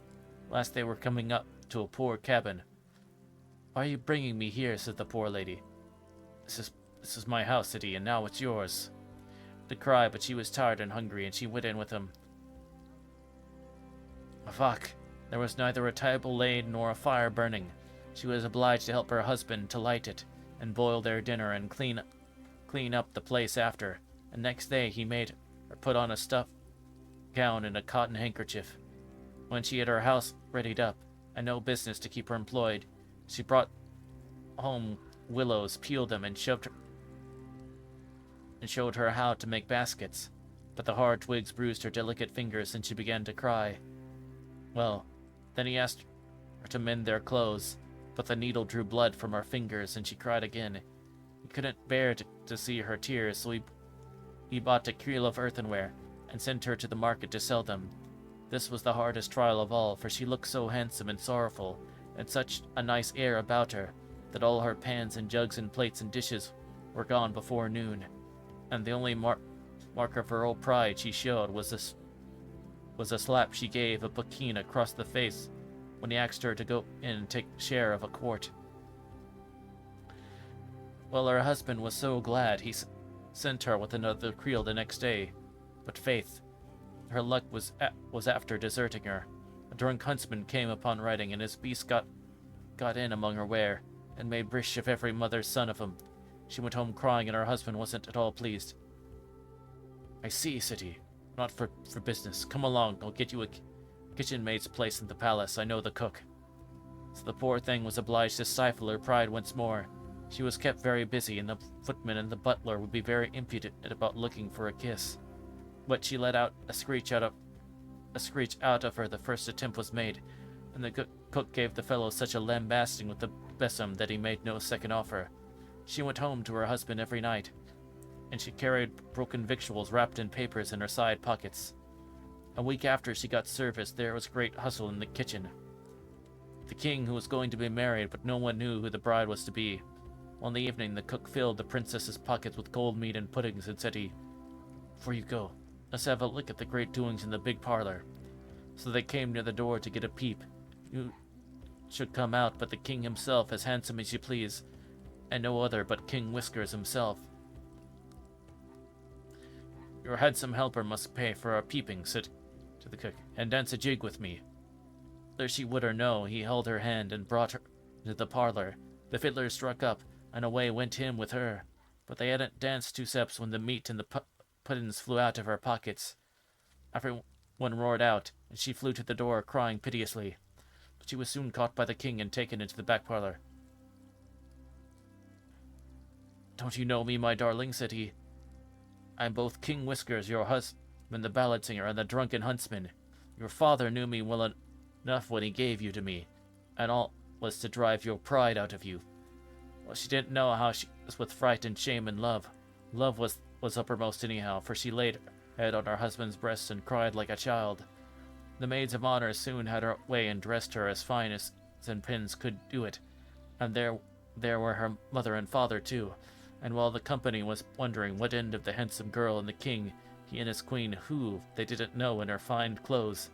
[SPEAKER 1] Last they were coming up to a poor cabin. Why are you bringing me here? Said the poor lady. This is my house, said he, and now it's yours. To cry, but she was tired and hungry, and she went in with him. Fuck! There was neither a table laid nor a fire burning. She was obliged to help her husband to light it, and boil their dinner, and clean up the place after. And next day he made her put on a stuff gown and a cotton handkerchief. When she had her house readied up, and no business to keep her employed, she brought home willows, peeled them, and showed her how to make baskets. But the hard twigs bruised her delicate fingers, and she began to cry. Well, then he asked her to mend their clothes, but the needle drew blood from her fingers, and she cried again. He couldn't bear to see her tears, so he bought a creel of earthenware, and sent her to the market to sell them. This was the hardest trial of all, for she looked so handsome and sorrowful, and such a nice air about her, that all her pans and jugs and plates and dishes were gone before noon, and the only mark of her old pride she showed was a slap she gave a Bucking across the face when he asked her to go in and take share of a quart. Well, her husband was so glad he sent her with another creel the next day, but faith, her luck was after deserting her. A drunk huntsman came upon riding, and his beast got in among her ware, and made brish of every mother's son of him. She went home crying, and her husband wasn't at all pleased. I see, said he. Not for business. Come along, I'll get you a kitchen maid's place in the palace. I know the cook. So the poor thing was obliged to stifle her pride once more. She was kept very busy, and the footman and the butler would be very impudent about looking for a kiss. But she let out a screech out of her the first attempt was made, and the cook gave the fellow such a lambasting with the besom that he made no second offer. She went home to her husband every night, and she carried broken victuals wrapped in papers in her side pockets. A week after she got service, there was great hustle in the kitchen. The king, who was going to be married, but no one knew who the bride was to be. One evening, the cook filled the princess's pockets with cold meat and puddings, and said he, Before you go, let's have a look at the great doings in the big parlor. So they came near the door to get a peep. You should come out, but the king himself, as handsome as you please, and no other but King Whiskers himself. Your handsome helper must pay for our peeping, said to the cook, and dance a jig with me. Whether she would or no, he held her hand and brought her into the parlor. The fiddler struck up, and away went him with her. But they hadn't danced 2 steps when the meat and the puddings flew out of her pockets. Everyone roared out, and she flew to the door, crying piteously. But she was soon caught by the king and taken into the back parlor. Don't you know me, my darling, said he. I'm both King Whiskers, your husband, the ballad singer, and the drunken huntsman. Your father knew me well enough when he gave you to me, and all was to drive your pride out of you. Well, she didn't know how she was with fright and shame and love. Love was uppermost anyhow, for she laid her head on her husband's breast and cried like a child. The maids of honor soon had her way and dressed her as fine as pins could do it, and there were her mother and father too. And while the company was wondering what end of the handsome girl and the king, he and his queen, who they didn't know, in her fine clothes,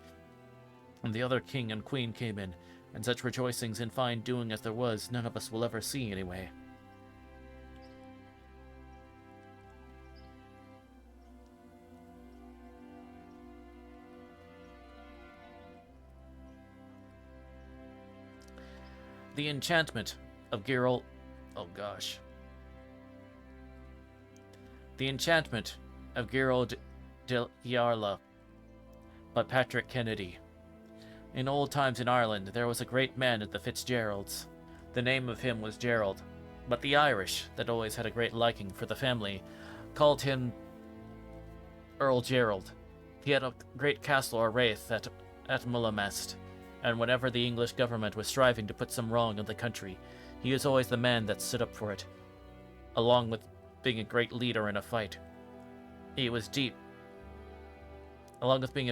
[SPEAKER 1] and the other king and queen came in, and such rejoicings and fine doing as there was, none of us will ever see anyway. The Enchantment of Geralt... Oh gosh. The Enchantment of Geralt de Yarla by Patrick Kennedy. In old times in Ireland, there was a great man at the Fitzgeralds. The name of him was Gerald, but the Irish, that always had a great liking for the family, called him Earl Gerald. He had a great castle or wraith at Mullamest, and whenever the English government was striving to put some wrong in the country, he was always the man that stood up for it, along with being a great leader in a fight. He was deep, along with being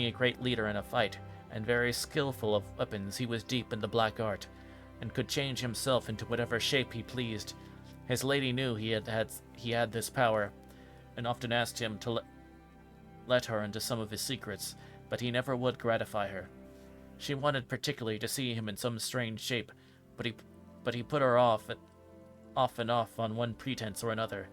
[SPEAKER 1] a great leader in a fight, and very skillful of weapons. He was deep in the black art, and could change himself into whatever shape he pleased. His lady knew he had this power, and often asked him to let her into some of his secrets, but he never would gratify her. She wanted particularly to see him in some strange shape, but he put her off and off on one pretense or another.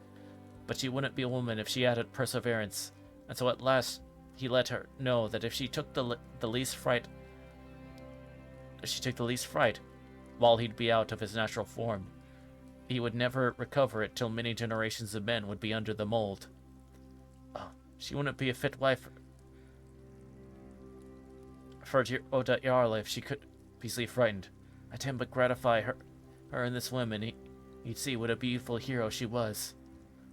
[SPEAKER 1] But she wouldn't be a woman if she added perseverance, and so at last he let her know that if she took the least fright, while he'd be out of his natural form, he would never recover it till many generations of men would be under the mold. Oh, she wouldn't be a fit wife for Oda Jarl if she could be easily frightened. Let him but gratify her and this woman, he'd see what a beautiful hero she was.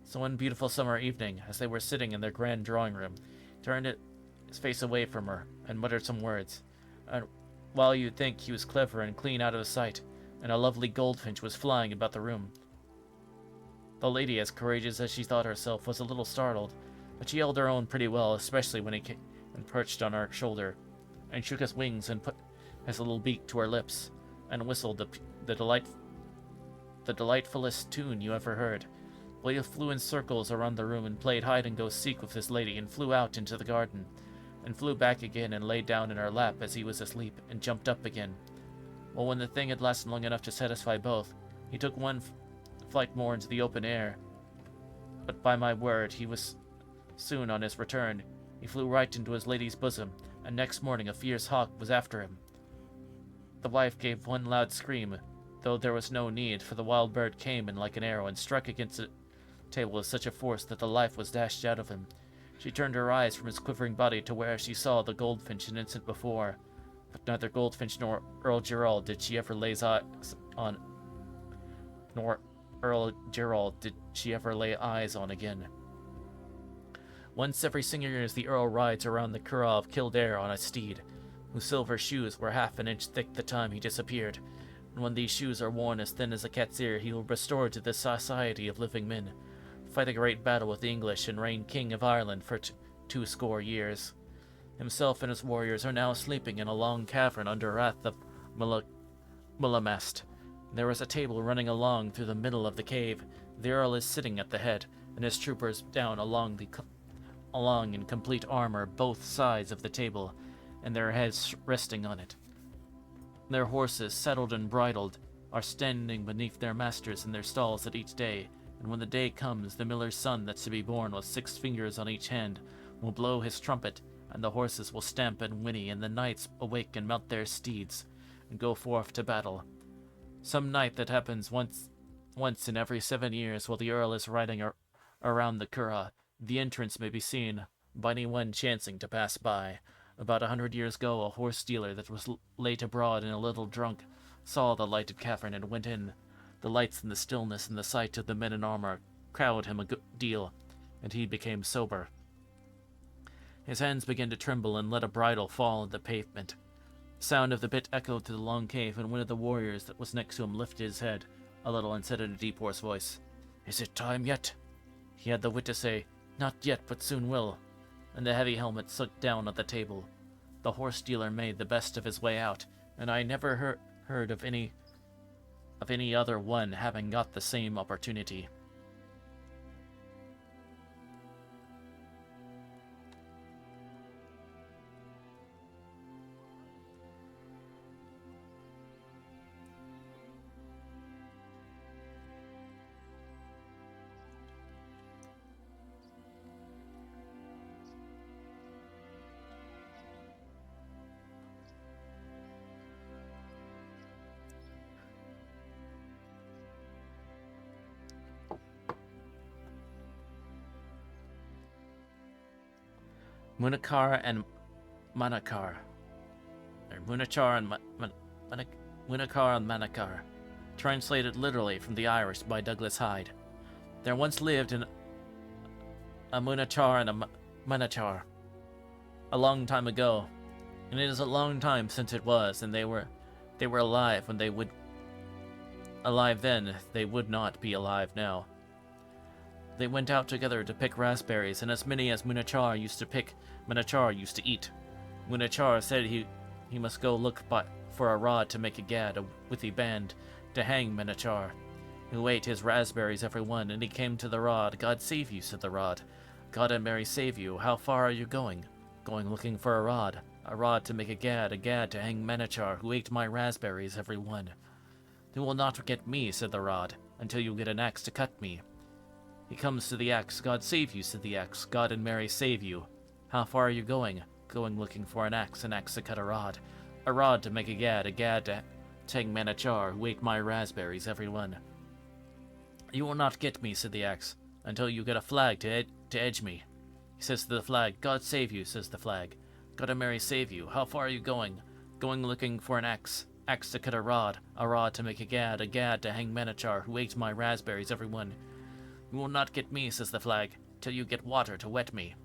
[SPEAKER 1] So one beautiful summer evening, as they were sitting in their grand drawing room, he turned his face away from her and muttered some words. And while you'd think he was clever and clean out of sight, and a lovely goldfinch was flying about the room. The lady, as courageous as she thought herself, was a little startled, but she held her own pretty well, especially when he came and perched on her shoulder, and shook his wings and put his little beak to her lips, and whistled the delightfulest tune you ever heard. William flew in circles around the room and played hide-and-go-seek with his lady, and flew out into the garden, and flew back again and lay down in her lap as he was asleep, and jumped up again. Well, when the thing had lasted long enough to satisfy both, he took one flight more into the open air. But by my word, he was soon on his return. He flew right into his lady's bosom, and next morning a fierce hawk was after him. The wife gave one loud scream, though there was no need, for the wild bird came in like an arrow and struck against the table with such a force that the life was dashed out of him. She turned her eyes from his quivering body to where she saw the goldfinch an instant before, but neither Goldfinch nor Earl Gerald did she ever lay eyes on, nor Earl Gerald did she ever lay eyes on again. Once every single year the Earl rides around the Curragh of Kildare on a steed, whose silver shoes were half an inch thick the time he disappeared, and when these shoes are worn as thin as a cat's ear, he will restore to the society of living men, fight a great battle with the English, and reign King of Ireland for 20 years. Himself and his warriors are now sleeping in a long cavern under Rath of Mullamast. There is a table running along through the middle of the cave. The Earl is sitting at the head, and his troopers down along in complete armor both sides of the table, and their heads resting on it. Their horses, saddled and bridled, are standing beneath their masters in their stalls at each day, and when the day comes, the miller's son that's to be born with 6 fingers on each hand will blow his trumpet, and the horses will stamp and whinny, and the knights awake and mount their steeds, and go forth to battle. Some night that happens once in every 7 years, while the Earl is riding around the Curragh, the entrance may be seen by anyone chancing to pass by. About 100 years ago, a horse dealer that was late abroad and a little drunk saw the lighted cavern and went in. The lights and the stillness and the sight of the men in armor cowed him a good deal, and he became sober. His hands began to tremble and let a bridle fall on the pavement. The sound of the bit echoed through the long cave, and one of the warriors that was next to him lifted his head a little and said in a deep, hoarse voice, "Is it time yet?" He had the wit to say, "Not yet, but soon will," and the heavy helmet sunk down on the table. The horse dealer made the best of his way out, and I never heard of any other one having got the same opportunity. Munachar and Manachar. Or Munachar and Munachar and Manachar. Translated literally from the Irish by Douglas Hyde. There once lived a Munachar and a Manachar a long time ago, and it is a long time since it was, and they were alive when they would alive then, they would not be alive now. They went out together to pick raspberries, and as many as Munachar used to pick, Manachar used to eat. Munachar said he must go look for a rod to make a gad, a withy band, to hang Manachar, who ate his raspberries every one, and he came to the rod. "God save you," said the rod. "God and Mary save you. How far are you going?" "Going looking for a rod to make a gad to hang Manachar, who ate my raspberries every one." "You will not get me," said the rod, "until you get an axe to cut me." He comes to the axe. "God save you," said the axe. "God and Mary save you. How far are you going?" "Going looking for an axe to cut a rod to make a gad to hang Manachar, who ate my raspberries every one." "You will not get me," said the axe, "until you get a flag to edge me." He says to the flag, "God save you," says the flag. "God and Mary save you. How far are you going?" "Going looking for an axe axe to cut a rod to make a gad to hang Manachar, who ate my raspberries, every one. You will not get me, says the flag, till you get water to wet me.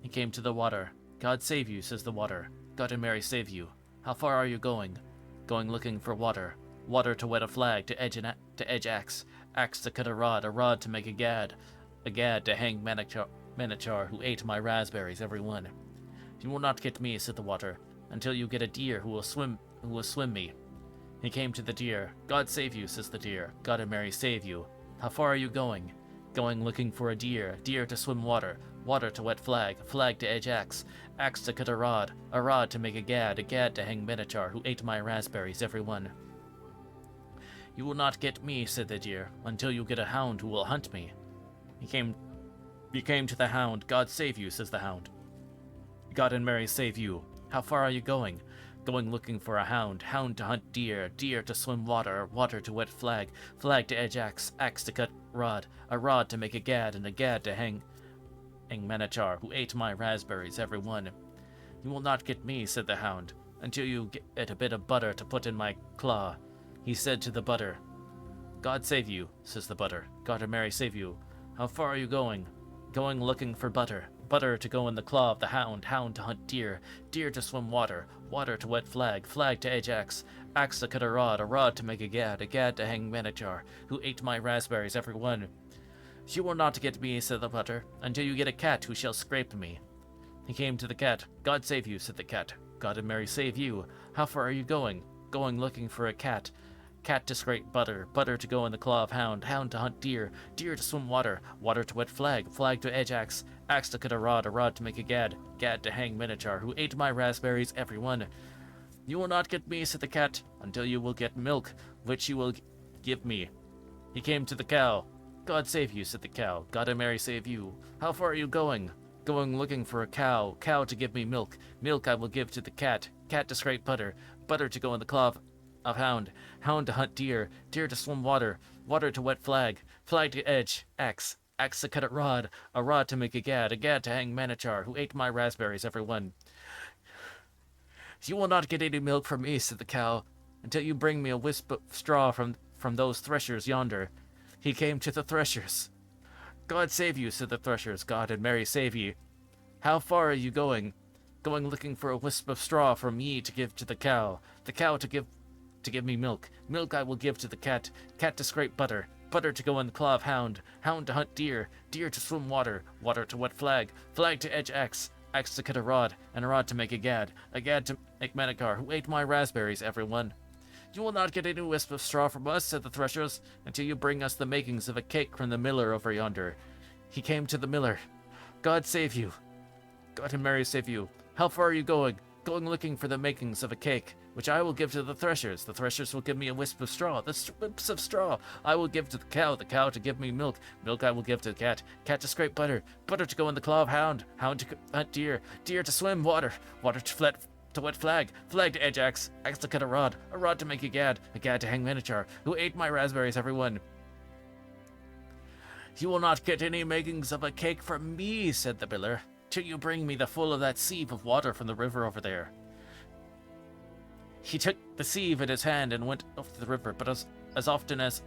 [SPEAKER 1] He came to the water. God save you, says the water. God and Mary save you. How far are you going? Going looking for water. Water to wet a flag, to edge axe. Axe to cut a rod to make a gad to hang Manachar, who ate my raspberries, every one. You will not get me, said the water, until you get a deer who will swim me. He came to the deer. God save you, says the deer. God and Mary save you. How far are you going? Going looking for a deer to swim water to wet flag to edge axe to cut a rod to make a gad to hang Manachar, who ate my raspberries, every one. You will not get me, said the deer, until you get a hound who will hunt me. He came to the hound. God save you, says the hound. God and Mary save you. How far are you going? Going looking for a hound to hunt deer to swim water to wet flag to edge axe to cut a rod to make a gad to hang Manachar, who ate my raspberries, every one. You will not get me, said the hound, until you get a bit of butter to put in my claw. He said to the butter, God save you, says the butter. God and Mary save you. How far are you going? Going looking for butter to go in the claw of the hound to hunt deer to swim water to wet flag to edge axe to cut a rod to make a gad to hang Manachar, who ate my raspberries, every one. You will not get me, said the butter, until you get a cat who shall scrape me. He came to the cat. God save you, said the cat. God and Mary save you. How far are you going? Going looking for a cat to scrape butter to go in the claw of hound to hunt deer to swim water to wet flag to edge axe to cut a rod to make a gad to hang Manachar, who ate my raspberries, every one. You will not get me, said the cat, until you will get milk, which you will give me. He came to the cow. God save you, said the cow. God and Mary save you. How far are you going? Going looking for a cow to give me milk I will give to the cat to scrape butter to go in the claw of hound to hunt deer to swim water to wet flag to edge axe to cut a rod to make a gad to hang Manachar, who ate my raspberries, every one. You will not get any milk from me, said the cow, until you bring me a wisp of straw from those threshers yonder. He came to the threshers. God save you, said the threshers. God and Mary save ye. How far are you going? Going looking for a wisp of straw from me to give to the cow to give me milk I will give to the cat to scrape butter to go in the claw of hound to hunt deer to swim water to wet flag to edge axe to cut a rod to make a gad to make Manachar, who ate my raspberries, every one. You will not get any wisp of straw from us, said the threshers, until you bring us the makings of a cake from the miller over yonder. He came to the miller. God save you. God and Mary save you. How far are you going? Going looking for the makings of a cake, which I will give to the threshers. The threshers will give me a wisp of straw. The wisps of straw I will give to the cow to give me milk I will give to the cat to scrape butter to go in the claw of hound to hunt deer to swim water to wet flag to edge axe to cut a rod to make a gad to hang Manachar, who ate my raspberries, every one. You will not get any makings of a cake from me, said the miller, till you bring me the full of that sieve of water from the river over there. He took the sieve in his hand and went up to the river, but as often as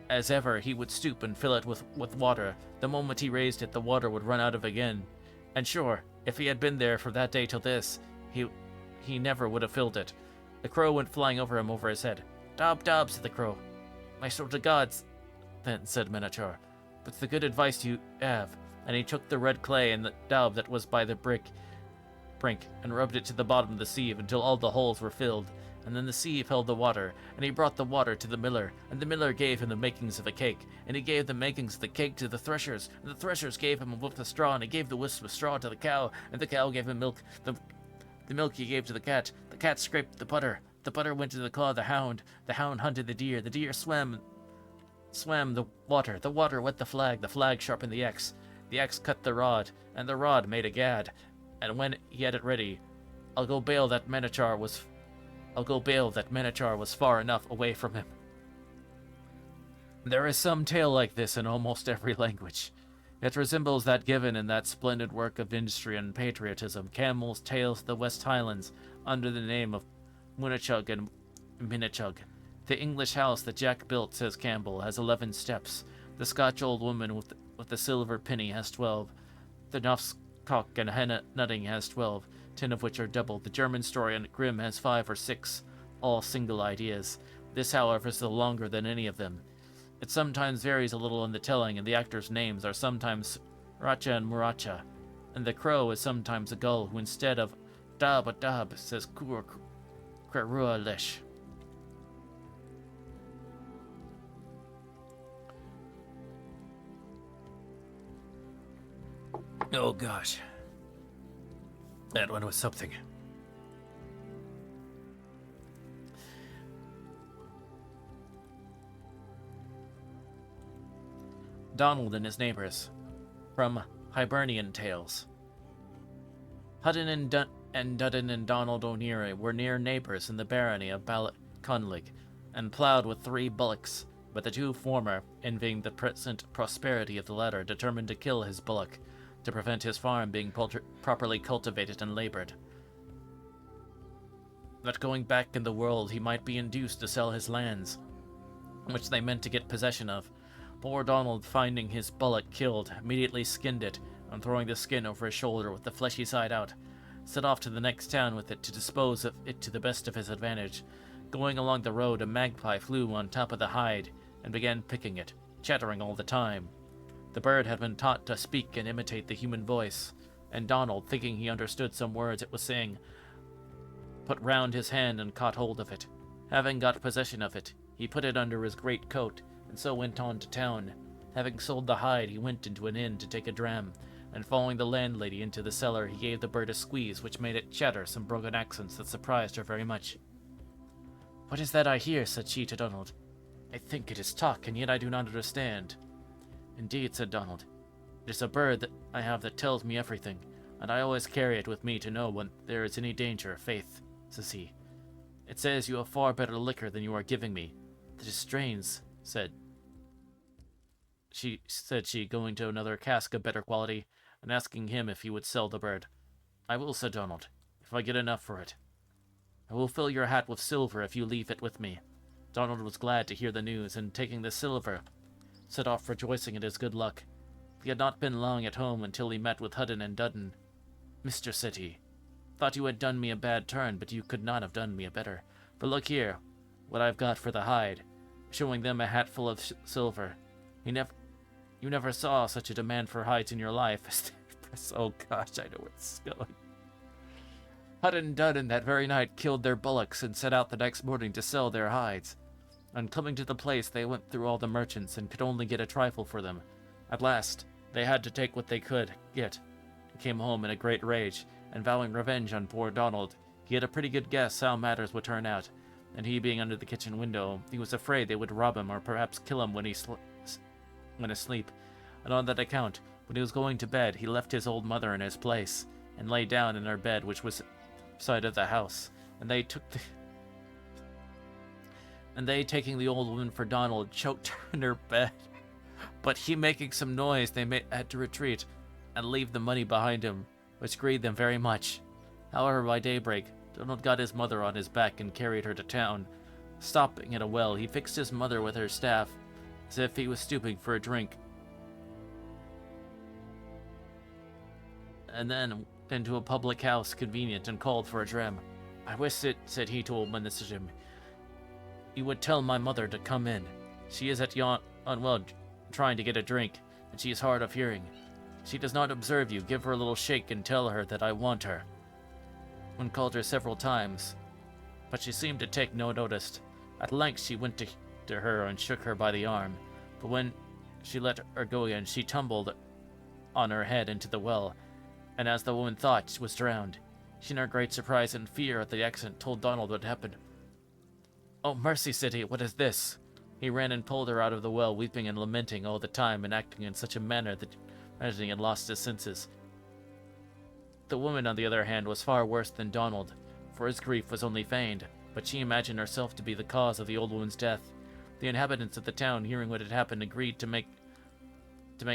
[SPEAKER 1] ever he would stoop and fill it with water. The moment he raised it, the water would run out of again. And sure, if he had been there from that day till this, he never would have filled it. The crow went flying over him, over his head. Dob, dob, said the crow. My soul to gods, then said Manachar. But the good advice you have. And he took the red clay and the daub that was by the brink and rubbed it to the bottom of the sieve until all the holes were filled. And then the sieve held the water, and he brought the water to the miller, and the miller gave him the makings of a cake, and he gave the makings of the cake to the threshers, and the threshers gave him a wisp of straw, and he gave the wisp of straw to the cow, and the cow gave him milk. The milk he gave to the cat scraped the butter went to the claw of the hound hunted the deer swam the water wet the flag sharpened the axe cut the rod, and the rod made a gad, and when he had it ready, I'll go bail that Manachar was far enough away from him. There is some tale like this in almost every language. It resembles that given in that splendid work of industry and patriotism, Camel's Tales of the West Highlands, under the name of Winnechug and Minnichug. The English house that Jack built, says Campbell, has 11 steps. The Scotch old woman with the silver penny has 12. The Nuffscock and Henna Nutting has 12, 10 of which are double. The German story on Grimm has 5 or 6, all single ideas. This, however, is still longer than any of them. It sometimes varies a little in the telling, and the actors' names are sometimes Racha and Muracha, and the crow is sometimes a gull who, instead of Dab Dab, says Kur Krerua Lish. Oh gosh. That one was something. Donald and his neighbors. From Hibernian Tales. Hutton and Dudden and Donald O'Neary were near neighbors in the barony of Ballochconlig, and ploughed with 3 bullocks, but the 2 former, envying the present prosperity of the latter, determined to kill his bullock, to prevent his farm being properly cultivated and labored. That going back in the world he might be induced to sell his lands, which they meant to get possession of. Poor Donald, finding his bullock killed, immediately skinned it, and throwing the skin over his shoulder with the fleshy side out, set off to the next town with it to dispose of it to the best of his advantage. Going along the road, a magpie flew on top of the hide, and began picking it, chattering all the time. The bird had been taught to speak and imitate the human voice, and Donald, thinking he understood some words it was saying, put round his hand and caught hold of it. Having got possession of it, he put it under his great coat, and so went on to town. Having sold the hide, he went into an inn to take a dram, and following the landlady into the cellar, he gave the bird a squeeze which made it chatter some broken accents that surprised her very much. "What is that I hear?" said she to Donald. "I think it is talk, and yet I do not understand." "Indeed," said Donald, "it is a bird that I have that tells me everything, and I always carry it with me to know when there is any danger. Faith," says he, "it says you have far better liquor than you are giving me." "That is strange," said she, going to another cask of better quality, and asking him if he would sell the bird. "I will," said Donald, "if I get enough for it. I will fill your hat with silver if you leave it with me." Donald was glad to hear the news, and taking the silver, set off rejoicing at his good luck. He had not been long at home until he met with Hutton and Dudden. "Mister," said he, "thought you had done me a bad turn, but you could not have done me a better. For look here, what I've got for the hide," showing them a hatful of silver. You never saw such a demand for hides in your life. Oh gosh, I know where it's going. Hutton and Dudden that very night killed their bullocks and set out the next morning to sell their hides. On coming to the place, they went through all the merchants and could only get a trifle for them. At last, they had to take what they could get, and came home in a great rage, and vowing revenge on poor Donald. He had a pretty good guess how matters would turn out, and he being under the kitchen window, he was afraid they would rob him or perhaps kill him when asleep, and on that account, when he was going to bed, he left his old mother in his place, and lay down in her bed, which was side of the house, and they taking the old woman for Donald, choked her in her bed. But he making some noise, they had to retreat, and leave the money behind him, which grieved them very much. However, by daybreak, Donald got his mother on his back and carried her to town. Stopping at a well, he fixed his mother with her staff, as if he was stooping for a drink, and then into a public house convenient and called for a dram. "I wish it," said he to old Minnichog, "you would tell my mother to come in. She is at yon unwell, trying to get a drink, and she is hard of hearing. She does not observe you. Give her a little shake and tell her that I want her." One called her several times, but she seemed to take no notice. At length she went to her and shook her by the arm, but when she let her go again, she tumbled on her head into the well, and as the woman thought, she was drowned. She, in her great surprise and fear at the accident, told Donald what happened. "Oh, mercy," said he, "what is this?" He ran and pulled her out of the well, weeping and lamenting all the time, and acting in such a manner that he had lost his senses. The woman, on the other hand, was far worse than Donald, for his grief was only feigned, but she imagined herself to be the cause of the old woman's death. The inhabitants of the town, hearing what had happened, agreed to make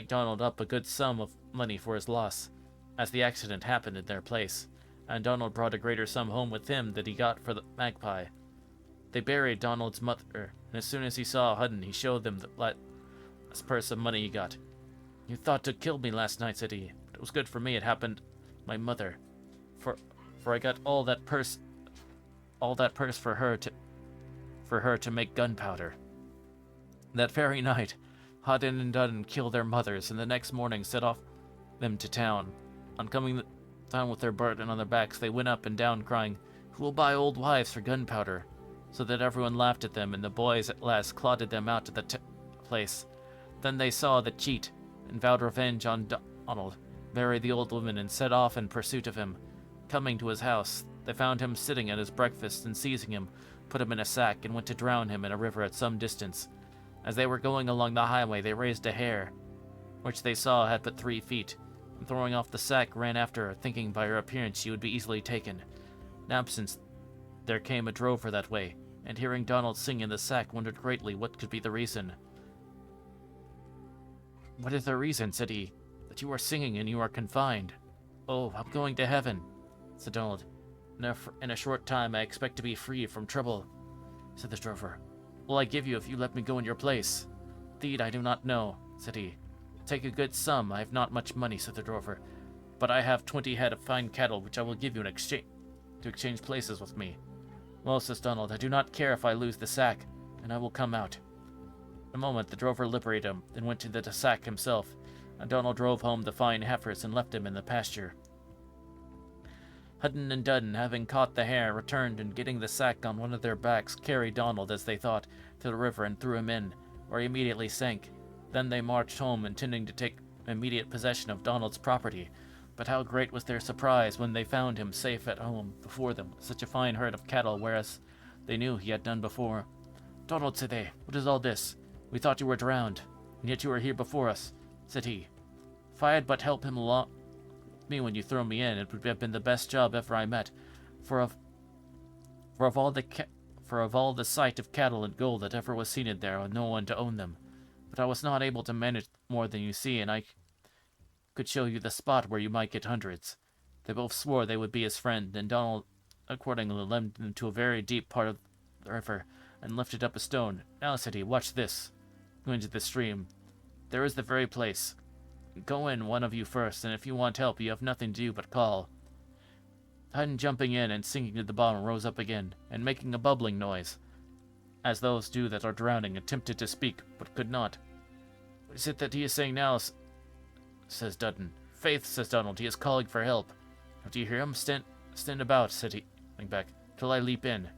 [SPEAKER 1] Donald up a good sum of money for his loss, as the accident happened in their place. and Donald brought a greater sum home with him than he got for the magpie. They buried Donald's mother, and as soon as he saw Hudden, he showed them the last purse of money he got. "You thought to kill me last night," said he, "but it was good for me it happened my mother, for I got all that purse for her to make gunpowder." That very night, Hudden and Dudden killed their mothers, and the next morning set off them to town. On coming down with their burden on their backs, they went up and down crying, "Who will buy old wives for gunpowder?" So that everyone laughed at them, and the boys at last clotted them out to the place. Then they saw the cheat, and vowed revenge on Donald, buried the old woman, and set off in pursuit of him. Coming to his house, they found him sitting at his breakfast, and seizing him, put him in a sack, and went to drown him in a river at some distance. As they were going along the highway, they raised a hare, which they saw had but 3 feet, and throwing off the sack, ran after her, thinking by her appearance she would be easily taken. In absence, there came a drover that way, and hearing Donald sing in the sack, wondered greatly what could be the reason. "What is the reason," said he, "that you are singing and you are confined?" "Oh, I'm going to heaven," said Donald. In a short time I expect to be free from trouble," said the drover. "Will I give you if you let me go in your place?" "Indeed, I do not know," said he. "Take a good sum. I have not much money," said the drover, "but I have 20 head of fine cattle, which I will give you in exchange places with me." "Well," says Donald, "I do not care if I lose the sack, and I will come out." In a moment the drover liberated him, then went to the sack himself, and Donald drove home the fine heifers and left him in the pasture. Hudden and Dudden, having caught the hare, returned, and getting the sack on one of their backs, carried Donald, as they thought, to the river and threw him in, where he immediately sank. Then they marched home, intending to take immediate possession of Donald's property. But how great was their surprise when they found him safe at home before them, such a fine herd of cattle, whereas they knew he had done before. "Donald," said they, "what is all this? We thought you were drowned, and yet you are here before us," said he. "If I had but helped him along with me when you threw me in, it would have been the best job ever I met, for of all the sight of cattle and gold that ever was seen in there, and no one to own them. But I was not able to manage more than you see, and I could show you the spot where you might get hundreds." They both swore they would be his friend, and Donald accordingly led them to a very deep part of the river, and lifted up a stone. "Now," said he, "watch this," going to the stream. "There is the very place. Go in, one of you first, and if you want help, you have nothing to do but call." Hudden, jumping in and sinking to the bottom, rose up again, and making a bubbling noise, as those do that are drowning, attempted to speak, but could not. "What is it that he is saying now?" says Dudden. "Faith," says Donald, "he is calling for help." "Do you hear him? Stand about," said he, coming back, "till I leap in.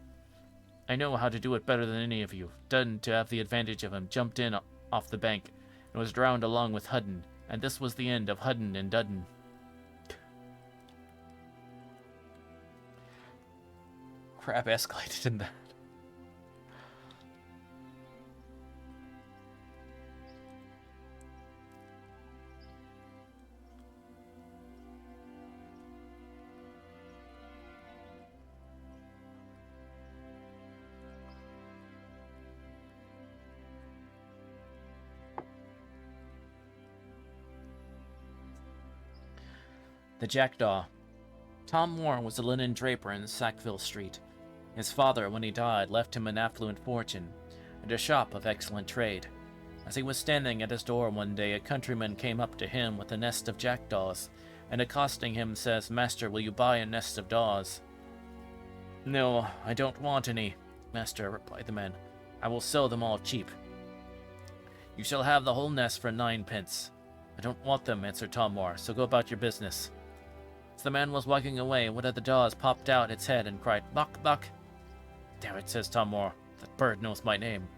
[SPEAKER 1] I know how to do it better than any of you." Dudden, to have the advantage of him, jumped in off the bank, and was drowned along with Hudden, and this was the end of Hudden and Dudden. Crap escalated in that. The Jackdaw. Tom Moore was a linen draper in Sackville Street. His father, when he died, left him an affluent fortune, and a shop of excellent trade. As he was standing at his door one day, a countryman came up to him with a nest of jackdaws, and accosting him says, "Master, will you buy a nest of daws?" "No, I don't want any, master," replied the man. "I will sell them all cheap." "You shall have the whole nest for 9 pence. "I don't want them," answered Tom Moore, "so go about your business." As the man was walking away, one of the daws popped out its head and cried, "Buck, buck!" "Damn it," says Tom Moore, "that bird knows my name."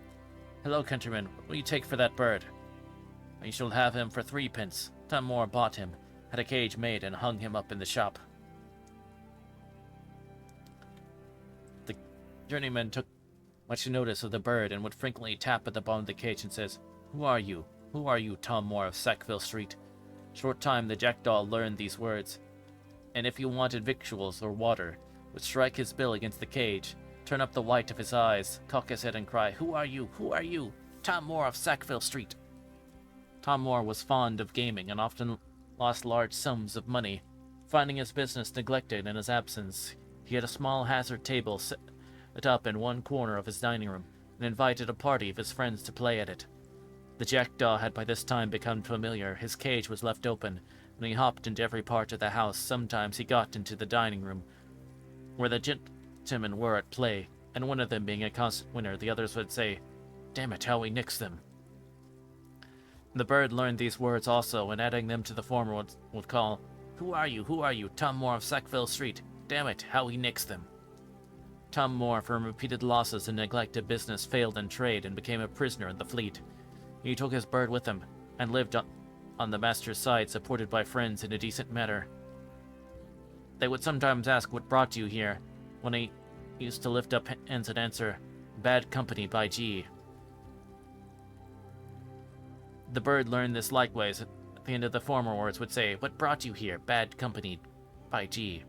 [SPEAKER 1] "Hello, countryman, what will you take for that bird?" "You shall have him for 3 pence. Tom Moore bought him, had a cage made, and hung him up in the shop. The journeyman took much notice of the bird, and would frequently tap at the bottom of the cage and says, "Who are you? Who are you, Tom Moore of Sackville Street?" Short time the jackdaw learned these words, and if he wanted victuals or water, would strike his bill against the cage, turn up the white of his eyes, cock his head, and cry, "Who are you? Who are you? Tom Moore of Sackville Street." Tom Moore was fond of gaming, and often lost large sums of money Finding his business neglected in his absence, he had a small hazard table set up in one corner of his dining room and invited a party of his friends to play at it. The jackdaw had by this time become familiar. His cage was left open, and he hopped into every part of the house. Sometimes he got into the dining room, where the gentlemen were at play, and one of them being a constant winner, the others would say, "Damn it, how he nicks them." The bird learned these words also, and adding them to the former would call, Who are you? Who are you? Tom Moore of Sackville Street. Damn it, how he nicks them." Tom Moore, from repeated losses and neglect of business, failed in trade and became a prisoner in the fleet. He took his bird with him, and lived on the master's side, supported by friends in a decent manner. They would sometimes ask what brought you here, when he used to lift up hands and answer, "Bad company, by G." The bird learned this likewise. At the end of the former words would say, "What brought you here? Bad company, by G."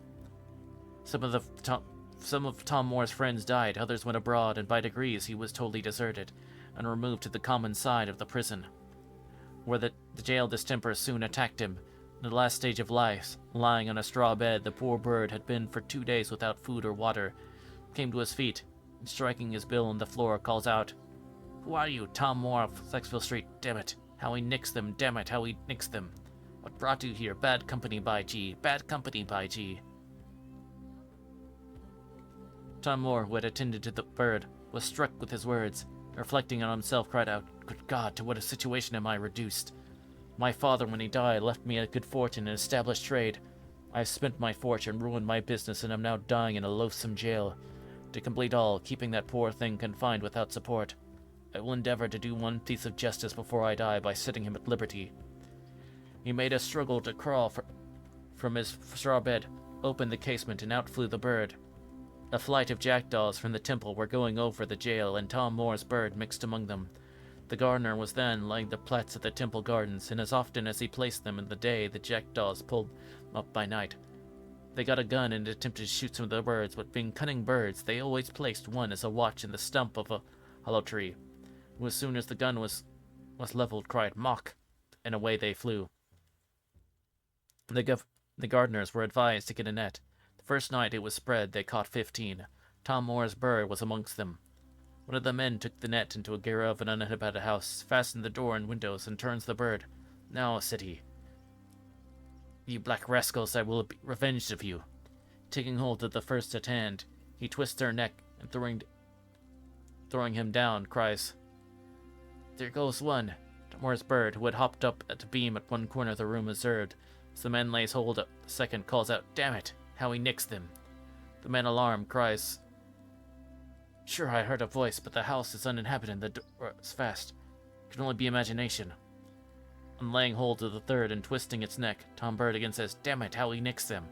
[SPEAKER 1] Some of Tom Moore's friends died, others went abroad, and by degrees he was totally deserted, and removed to the common side of the prison, where the jail distemper soon attacked him. In the last stage of life, lying on a straw bed, the poor bird had been for 2 days without food or water, came to his feet, and striking his bill on the floor, calls out, "Who are you? Tom Moore of Sackville Street. Damn it, how he nicks them. Damn it, how he nicks them. What brought you here? Bad company, by G. Bad company, by G." Tom Moore, who had attended to the bird, was struck with his words. Reflecting on himself, cried out, "Good God, to what a situation am I reduced? My father, when he died, left me a good fortune and established trade. I have spent my fortune, ruined my business, and am now dying in a loathsome jail. To complete all, keeping that poor thing confined without support. I will endeavor to do one piece of justice before I die by setting him at liberty." He made a struggle to crawl from his straw bed, opened the casement, and out flew the bird. A flight of jackdaws from the temple were going over the jail, and Tom Moore's bird mixed among them. The gardener was then laying the plats at the temple gardens, and as often as he placed them in the day, the jackdaws pulled them up by night. They got a gun and attempted to shoot some of the birds, but being cunning birds, they always placed one as a watch in the stump of a hollow tree, who as soon as the gun was leveled cried, "Mock!" and away they flew. The gardeners were advised to get a net. The first night it was spread, they caught 15. Tom Moore's bird was amongst them. One of the men took the net into a garret of an uninhabited house, fastened the door and windows, and turns the bird. "Now," said he, "you black rascals, I will be revenged of you." Taking hold of the first at hand, he twists their neck, and throwing him down, cries, "There goes one." Tom Moore's bird, who had hopped up at a beam at one corner of the room, observed. As the man lays hold of the second, calls out, "Damn it, how he nicks them." The man, alarmed, cries, "Sure, I heard a voice, but the house is uninhabited and the door is fast. It can only be imagination." On laying hold of the third and twisting its neck, Tom Bird again says, "Damn it, how he nicks them."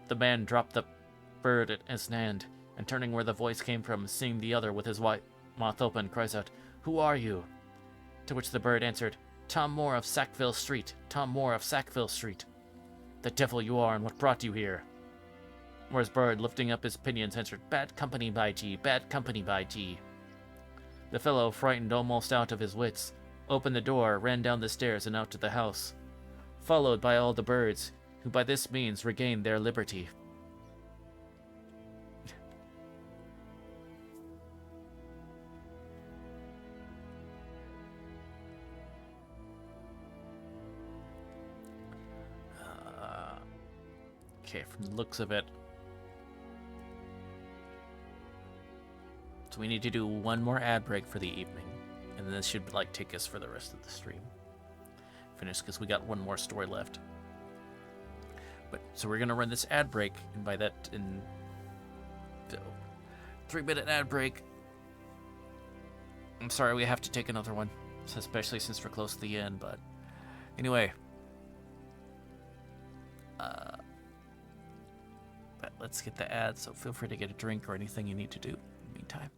[SPEAKER 1] The man dropped the bird at his hand, and turning where the voice came from, seeing the other with his white mouth open, cries out, "Who are you?" To which the bird answered, "Tom Moore of Sackville Street. Tom Moore of Sackville Street." "The devil you are, and what brought you here?" Moore's bird, lifting up his pinions, answered, "Bad company, by G. Bad company, by G." The fellow, frightened almost out of his wits, opened the door, ran down the stairs and out to the house, followed by all the birds, who by this means regained their liberty. Okay, from the looks of it. So we need to do one more ad break for the evening, and then this should take us for the rest of the stream. Finish, because we got one more story left. But so we're gonna run this ad break, and by that, in 3-minute ad break. I'm sorry, we have to take another one, especially since we're close to the end. But anyway, but let's get the ad. So feel free to get a drink or anything you need to do in the meantime.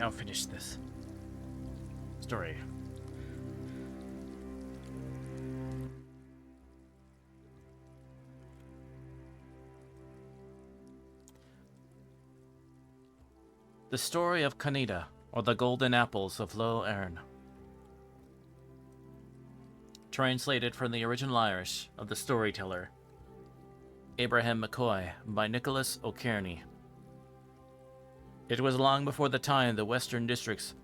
[SPEAKER 1] now finish this story. The story of Kaneda, or the Golden Apples of Low Earn. Translated from the original Irish of the storyteller Abraham McCoy by Nicholas O'Kearney. It was long before the time the western districts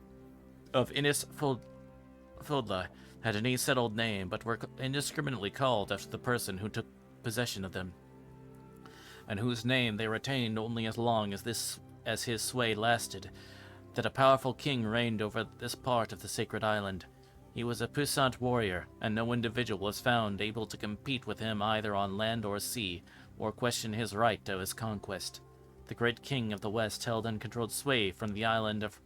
[SPEAKER 1] of Fodla had any settled name, but were indiscriminately called after the person who took possession of them, and whose name they retained only as long as his sway lasted, that a powerful king reigned over this part of the sacred island. He was a puissant warrior, and no individual was found able to compete with him either on land or sea, or question his right to his conquest. The great king of the west held uncontrolled sway from the island of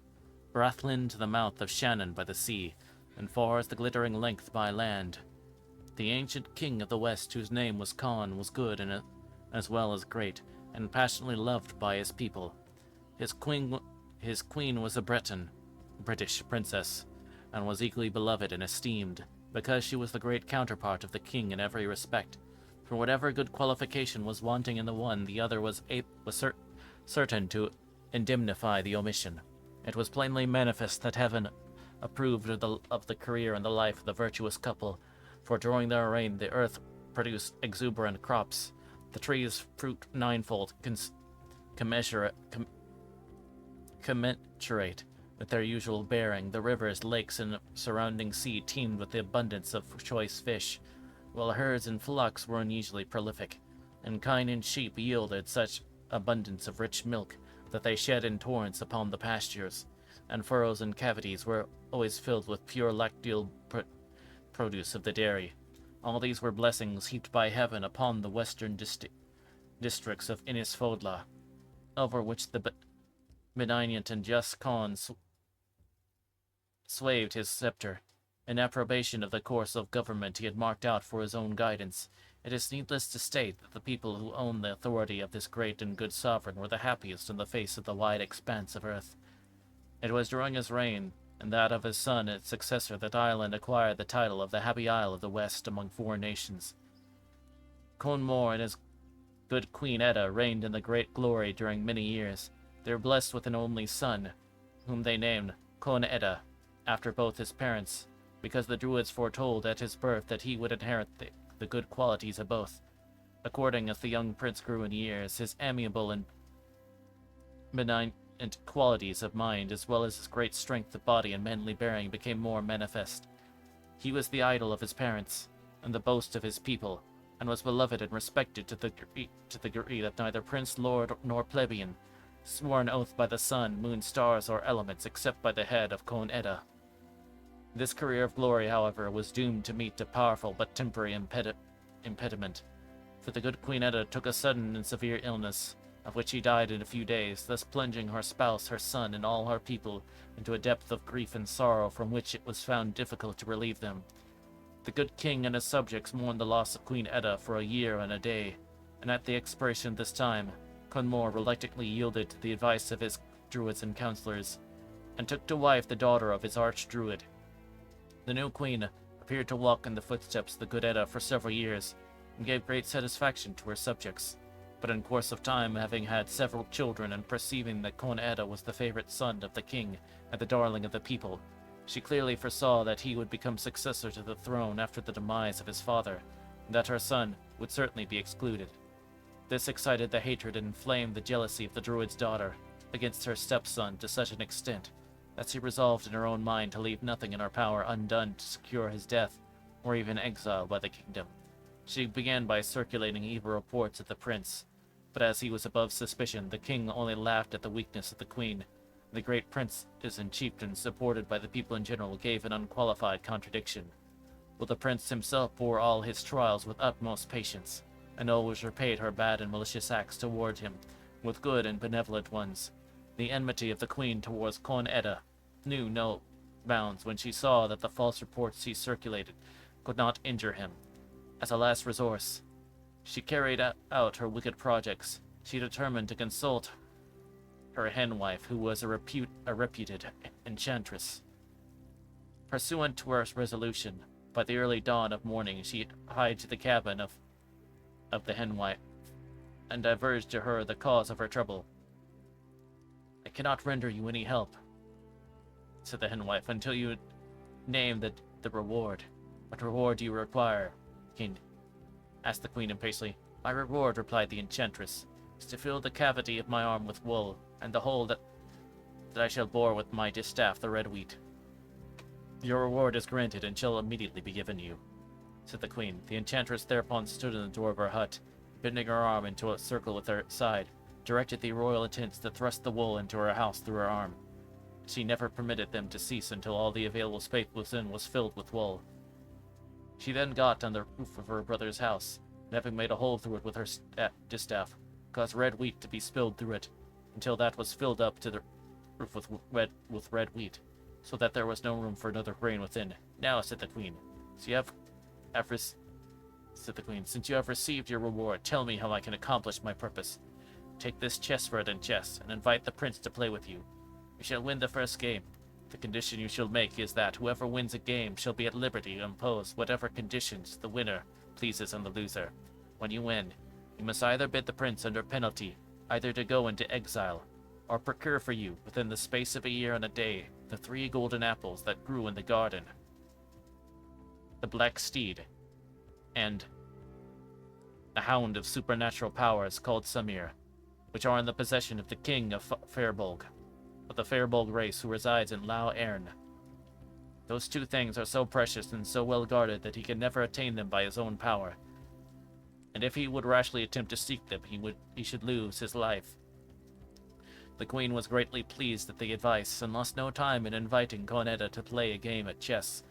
[SPEAKER 1] Rathlin to the mouth of Shannon by the sea, and far as the glittering length by land. The ancient king of the west, whose name was Con, was good and as well as great, and passionately loved by his people. His queen was a British princess, and was equally beloved and esteemed, because she was the great counterpart of the king in every respect. For whatever good qualification was wanting in the one, the other was certain to indemnify the omission. It was plainly manifest that heaven approved of the career and the life of the virtuous couple, for during their reign the earth produced exuberant crops, the trees fruit ninefold, commensurate with their usual bearing, the rivers, lakes, and surrounding sea teemed with the abundance of choice fish, while herds and flocks were unusually prolific, and kine and sheep yielded such abundance of rich milk that they shed in torrents upon the pastures, and furrows and cavities were always filled with pure lacteal produce of the dairy. All these were blessings heaped by heaven upon the western districts of Innisfodla, over which the benignant and just Con swayed his scepter, in approbation of the course of government he had marked out for his own guidance. It is needless to state that the people who owned the authority of this great and good sovereign were the happiest on the face of the wide expanse of earth. It was during his reign, and that of his son and successor, that Ireland acquired the title of the Happy Isle of the West among foreign nations. Con Mór and his good Queen Edda reigned in the great glory during many years. They were blessed with an only son, whom they named Con Edda, after both his parents, because the Druids foretold at his birth that he would inherit the good qualities of both. According as the young prince grew in years, his amiable and benign qualities of mind, as well as his great strength of body and manly bearing, became more manifest. He was the idol of his parents, and the boast of his people, and was beloved and respected to the degree that neither prince, lord, nor plebeian swore an oath by the sun, moon, stars, or elements, except by the head of Con Edda. This career of glory, however, was doomed to meet a powerful but temporary impediment, for the good Queen Edda took a sudden and severe illness, of which she died in a few days, thus plunging her spouse, her son, and all her people into a depth of grief and sorrow from which it was found difficult to relieve them. The good king and his subjects mourned the loss of Queen Edda for a year and a day, and at the expiration of this time, Con Mór reluctantly yielded to the advice of his druids and counselors, and took to wife the daughter of his arch-druid. The new queen appeared to walk in the footsteps of the good Edda for several years, and gave great satisfaction to her subjects. But in course of time, having had several children, and perceiving that Con Edda was the favorite son of the king and the darling of the people, she clearly foresaw that he would become successor to the throne after the demise of his father, and that her son would certainly be excluded. This excited the hatred and inflamed the jealousy of the druid's daughter against her stepson to such an extent that she resolved in her own mind to leave nothing in her power undone to secure his death, or even exile by the kingdom. She began by circulating evil reports of the prince, but as he was above suspicion, the king only laughed at the weakness of the queen. The great princes and chieftains, supported by the people in general, gave an unqualified contradiction, while the prince himself bore all his trials with utmost patience, and always repaid her bad and malicious acts toward him with good and benevolent ones. The enmity of the queen towards Con Edda knew no bounds when she saw that the false reports he circulated could not injure him. As a last resource, she carried out her wicked projects. She determined to consult her henwife, who was a reputed enchantress. Pursuant to her resolution, by the early dawn of morning she hied to the cabin of the henwife, and diverged to her the cause of her trouble. "I cannot render you any help," said the henwife, "until you name the reward. What reward do you require, King?" asked the queen impatiently. "My reward," replied the enchantress, "is to fill the cavity of my arm with wool, and the hole that I shall bore with my distaff the red wheat." "Your reward is granted, and shall immediately be given you," said the queen. The enchantress thereupon stood in the door of her hut, bending her arm into a circle with her side, directed the royal attendants to thrust the wool into her house through her arm. She never permitted them to cease until all the available space within was filled with wool. She then got on the roof of her brother's house, and having made a hole through it with her distaff, caused red wheat to be spilled through it, until that was filled up to the roof with red wheat, so that there was no room for another grain within. "Now," said the queen, "since you have received your reward, tell me how I can accomplish my purpose. Take this chessboard and chess, and invite the prince to play with you. You shall win the first game. The condition you shall make is that whoever wins a game shall be at liberty to impose whatever conditions the winner pleases on the loser. When you win, you must either bid the prince under penalty either to go into exile, or procure for you, within the space of a year and a day, the 3 golden apples that grew in the garden, the black steed, and a hound of supernatural powers called Samir, which are in the possession of the king of Fairbolg, of the Fairbolg race, who resides in Lao Ern. Those 2 things are so precious and so well guarded that he can never attain them by his own power, and if he would rashly attempt to seek them, he should lose his life." The queen was greatly pleased at the advice, and lost no time in inviting Cornetta to play a game at chess,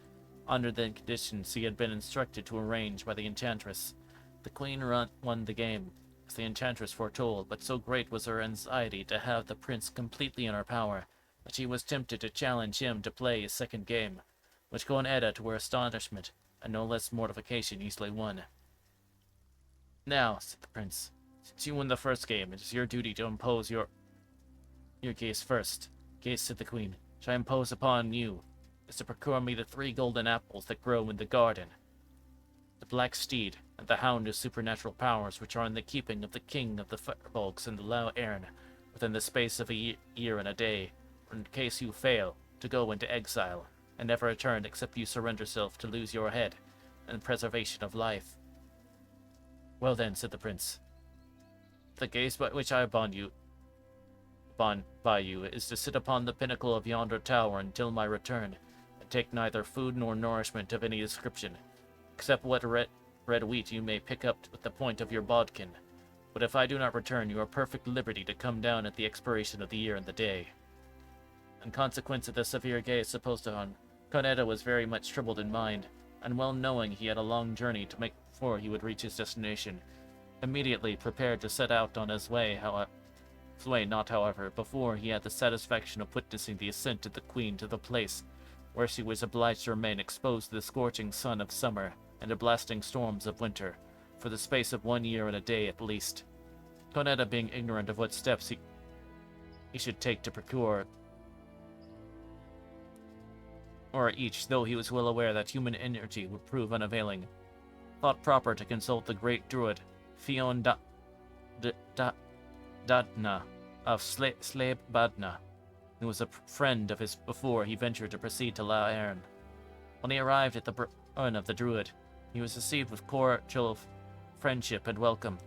[SPEAKER 1] under the conditions he had been instructed to arrange by the enchantress. The queen won the game, as the enchantress foretold, but so great was her anxiety to have the prince completely in her power, that she was tempted to challenge him to play his second game, which Cornetta, to her astonishment and no less mortification, easily won. "Now," said the prince, "since you won the first game, it is your duty to impose your case first." "Case," said the queen, "which I impose upon you is to procure me the 3 golden apples that grow in the garden, the black steed, and the hound of supernatural powers, which are in the keeping of the king of the Firbolgs and the Lao Ern, within the space of a year and a day, or in case you fail, to go into exile, and never return except you surrender yourself to lose your head, and preservation of life." "Well then," said the prince, "the case by which I bond by you is to sit upon the pinnacle of yonder tower until my return, and take neither food nor nourishment of any description, except what red wheat you may pick up with the point of your bodkin. But if I do not return, you are perfect liberty to come down at the expiration of the year and the day." In consequence of the severe gaze imposed on, Cornetta was very much troubled in mind, and well knowing he had a long journey to make before he would reach his destination, immediately prepared to set out on his way, not however, before he had the satisfaction of witnessing the ascent of the queen to the place where she was obliged to remain exposed to the scorching sun of summer and the blasting storms of winter, for the space of 1 year and a day at least. Cornetta, being ignorant of what steps he should take to procure or each, though he was well aware that human energy would prove unavailing, thought proper to consult the great druid Fionn Dadna of Slabe Badna, who was a friend of his before he ventured to proceed to La Ern. When he arrived at the urn of the druid, he was received with cordial friendship and welcome.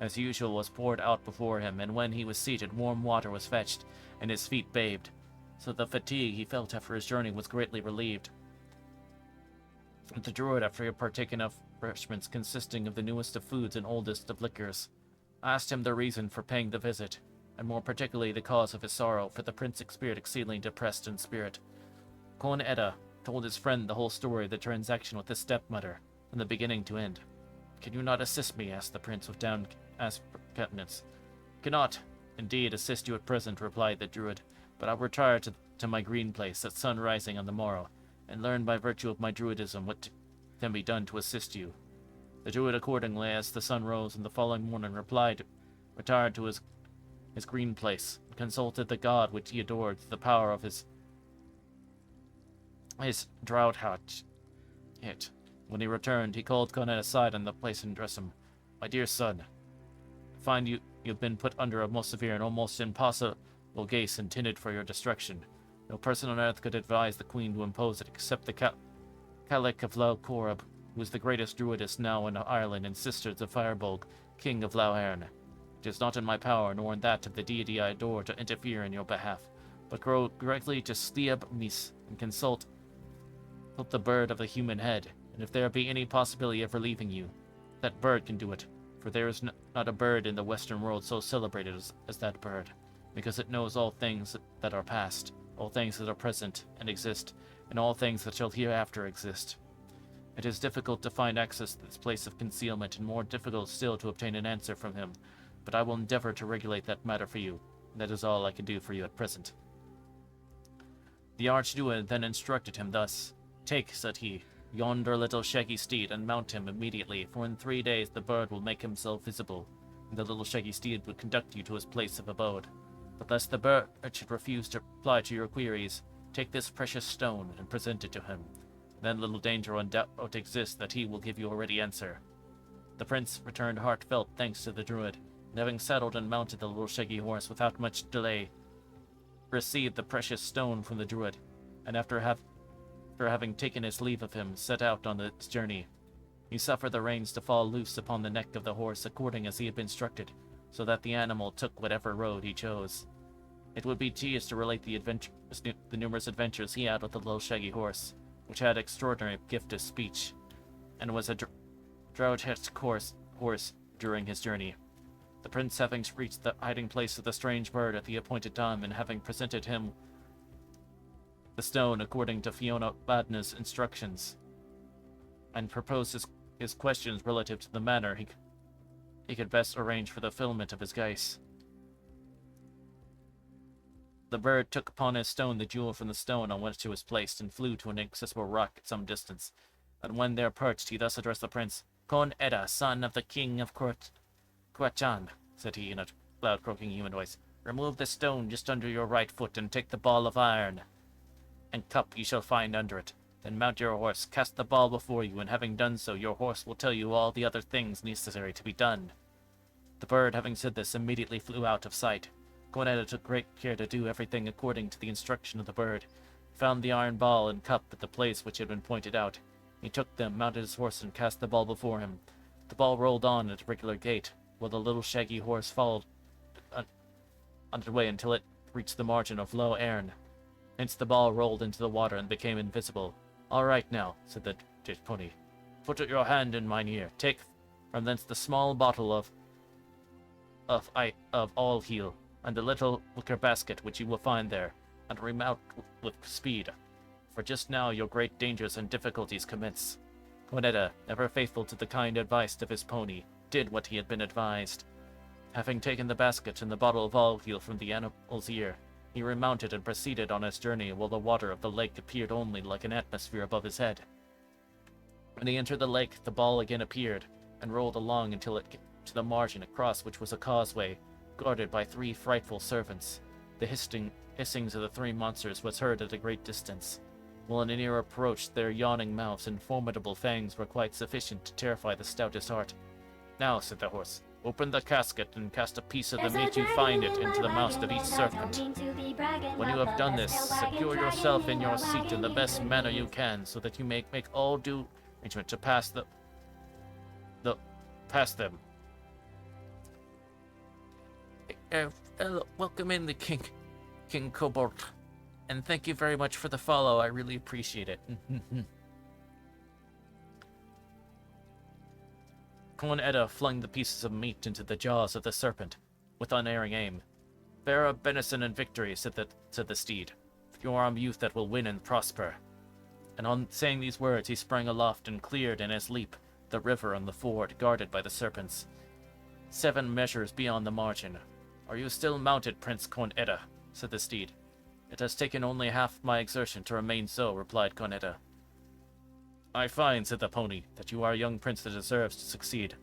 [SPEAKER 1] As usual was poured out before him, and when he was seated, warm water was fetched, and his feet bathed, so the fatigue he felt after his journey was greatly relieved. The druid, after partaking of refreshments consisting of the newest of foods and oldest of liquors, asked him the reason for paying the visit, and more particularly the cause of his sorrow, for the prince appeared exceedingly depressed in spirit. Cornetta told his friend the whole story of the transaction with his stepmother, from the beginning to end. "Can you not assist me?" asked the prince with downcast countenance. "Cannot, indeed, assist you at present," replied the druid, "but I'll retire to my green place at sun rising on the morrow, and learn by virtue of my druidism what can be done to assist you." The druid accordingly, as the sun rose on the following morning, retired to his his green place, and consulted the god which he adored through the power of his drought hatch. When he returned, he called Conan aside on the place and addressed him. My dear son, I find you've been put under a most severe and almost impossible case intended for your destruction. No person on earth could advise the queen to impose it except the Cailleach of Lough Corrib, who is the greatest druidess now in Ireland and sister to Firebolg, king of Lough Erne. It is not in my power, nor in that of the deity I adore, to interfere in your behalf, but go directly to Stiab Mis and consult the bird of the human head, and if there be any possibility of relieving you, that bird can do it, for there is not a bird in the Western world so celebrated as that bird, because it knows all things that are past, all things that are present and exist, and all things that shall hereafter exist. It is difficult to find access to this place of concealment, and more difficult still to obtain an answer from him, but I will endeavor to regulate that matter for you, and that is all I can do for you at present. The Archdruid then instructed him thus. Take, said he, yonder little shaggy steed, and mount him immediately, for in 3 days the bird will make himself visible, and the little shaggy steed will conduct you to his place of abode. But lest the bird should refuse to reply to your queries, take this precious stone and present it to him. Then little danger on doubt exists that he will give you a ready answer. The prince returned heartfelt thanks to the druid, and having saddled and mounted the little shaggy horse without much delay, received the precious stone from the druid, and after having taken his leave of him, set out on his journey. He suffered the reins to fall loose upon the neck of the horse according as he had been instructed, so that the animal took whatever road he chose. It would be tedious to relate the numerous adventures he had with the little shaggy horse, which had extraordinary gift of speech, and was a drought-hatched horse during his journey. The prince having reached the hiding place of the strange bird at the appointed time, and having presented him the stone according to Fiona Badna's instructions, and proposed his questions relative to the manner he could best arrange for the fulfillment of his geis. The bird took upon his stone the jewel from the stone on which it was placed, and flew to an inaccessible rock at some distance. And when there perched, he thus addressed the prince. Con Edda, son of the king of Quachan, said he in a loud croaking human voice, remove the stone just under your right foot, and take the ball of iron and cup you shall find under it. Then mount your horse, cast the ball before you, and having done so, your horse will tell you all the other things necessary to be done. The bird, having said this, immediately flew out of sight. Cornetta took great care to do everything according to the instruction of the bird. He found the iron ball and cup at the place which had been pointed out. He took them, mounted his horse, and cast the ball before him. The ball rolled on at a regular gait, while the little shaggy horse followed on its way until it reached the margin of Lough Erne. Hence the ball rolled into the water and became invisible. All right now, said the pony. Put your hand in mine ear. Take from thence the small bottle of all heal, and the little wicker basket which you will find there, and remount with speed. For just now your great dangers and difficulties commence. Cornetta, ever faithful to the kind advice of his pony, did what he had been advised. Having taken the basket and the bottle of all heal from the animal's ear, he remounted and proceeded on his journey, while the water of the lake appeared only like an atmosphere above his head. When he entered the lake, the ball again appeared, and rolled along until it came to the margin, across which was a causeway, guarded by 3 frightful servants. The hissings of the 3 monsters was heard at a great distance, while in a near approach their yawning mouths and formidable fangs were quite sufficient to terrify the stoutest heart. Now, said the horse, open the casket and cast a piece of the meat you find it into the mouth of each serpent. When you have done this, secure yourself in your seat in the best manner you can, so that you may make all due arrangement to pass them. Welcome in the King Kobold, and thank you very much for the follow. I really appreciate it. Corn Edda flung the pieces of meat into the jaws of the serpent, with unerring aim. Bear a benison and victory, said the steed. You are a youth that will win and prosper. And on saying these words, he sprang aloft and cleared in his leap the river and the ford, guarded by the serpents. 7 measures beyond the margin. Are you still mounted, Prince Corn Edda? Said the steed. It has taken only half my exertion to remain so, replied Corn Edda. I find, said the pony, that you are a young prince that deserves to succeed.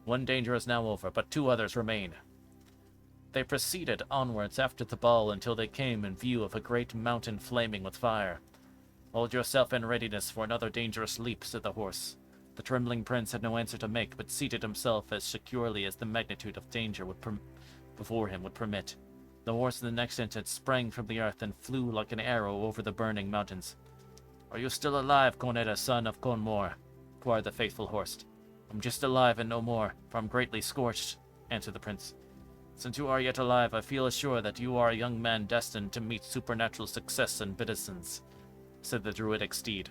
[SPEAKER 1] 1 danger is now over, but 2 others remain. They proceeded onwards after the ball until they came in view of a great mountain flaming with fire. "Hold yourself in readiness for another dangerous leap," said the horse. The trembling prince had no answer to make, but seated himself as securely as the magnitude of danger before him would permit. The horse in the next instant sprang from the earth and flew like an arrow over the burning mountains. "Are you still alive, Conetta, son of Conmore?" inquired the faithful horse. "I'm just alive and no more, for I'm greatly scorched," answered the prince. "Since you are yet alive, I feel assured that you are a young man destined to meet supernatural success and beneficence," said the druidic steed.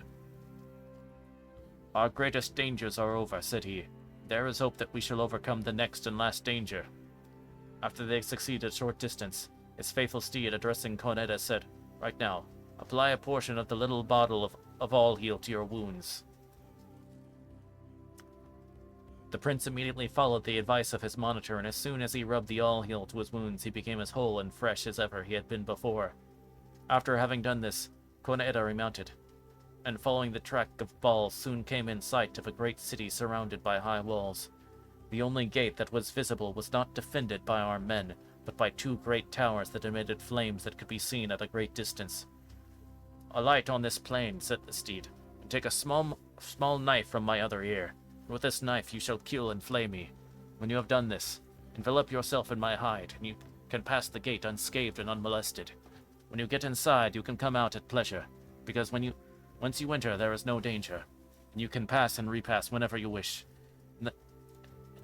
[SPEAKER 1] "Our greatest dangers are over," said he. "There is hope that we shall overcome the next and last danger." After they succeeded a short distance, his faithful steed, addressing Conetta, said, "Right now, apply a portion of the little bottle of all heal to your wounds." The prince immediately followed the advice of his monitor, and as soon as he rubbed the all heal to his wounds, he became as whole and fresh as ever he had been before. After having done this, Conetta remounted, and following the track of Ball, soon came in sight of a great city surrounded by high walls. The only gate that was visible was not defended by armed men, but by two great towers that emitted flames that could be seen at a great distance. "Alight on this plain," said the steed, "and take a small knife from my other ear. With this knife you shall kill and flay me. When you have done this, envelop yourself in my hide, and you can pass the gate unscathed and unmolested. When you get inside, you can come out at pleasure, because once you enter, there is no danger, and you can pass and repass whenever you wish.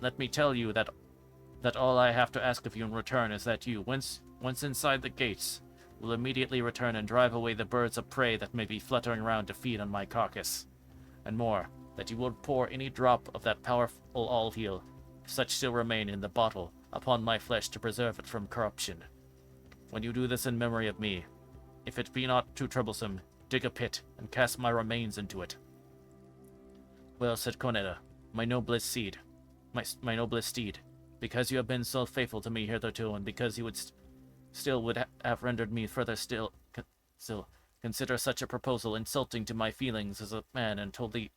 [SPEAKER 1] Let me tell you that all I have to ask of you in return is that you, once inside the gates, will immediately return and drive away the birds of prey that may be fluttering around to feed on my carcass. And more, that you will pour any drop of that powerful all-heal, if such still remain in the bottle, upon my flesh to preserve it from corruption. When you do this in memory of me, if it be not too troublesome, dig a pit and cast my remains into it." "Well," said Conetta, my noblest steed, because you have been so faithful to me hitherto, and because you would have rendered me further still, consider such a proposal insulting to my feelings as a man and totally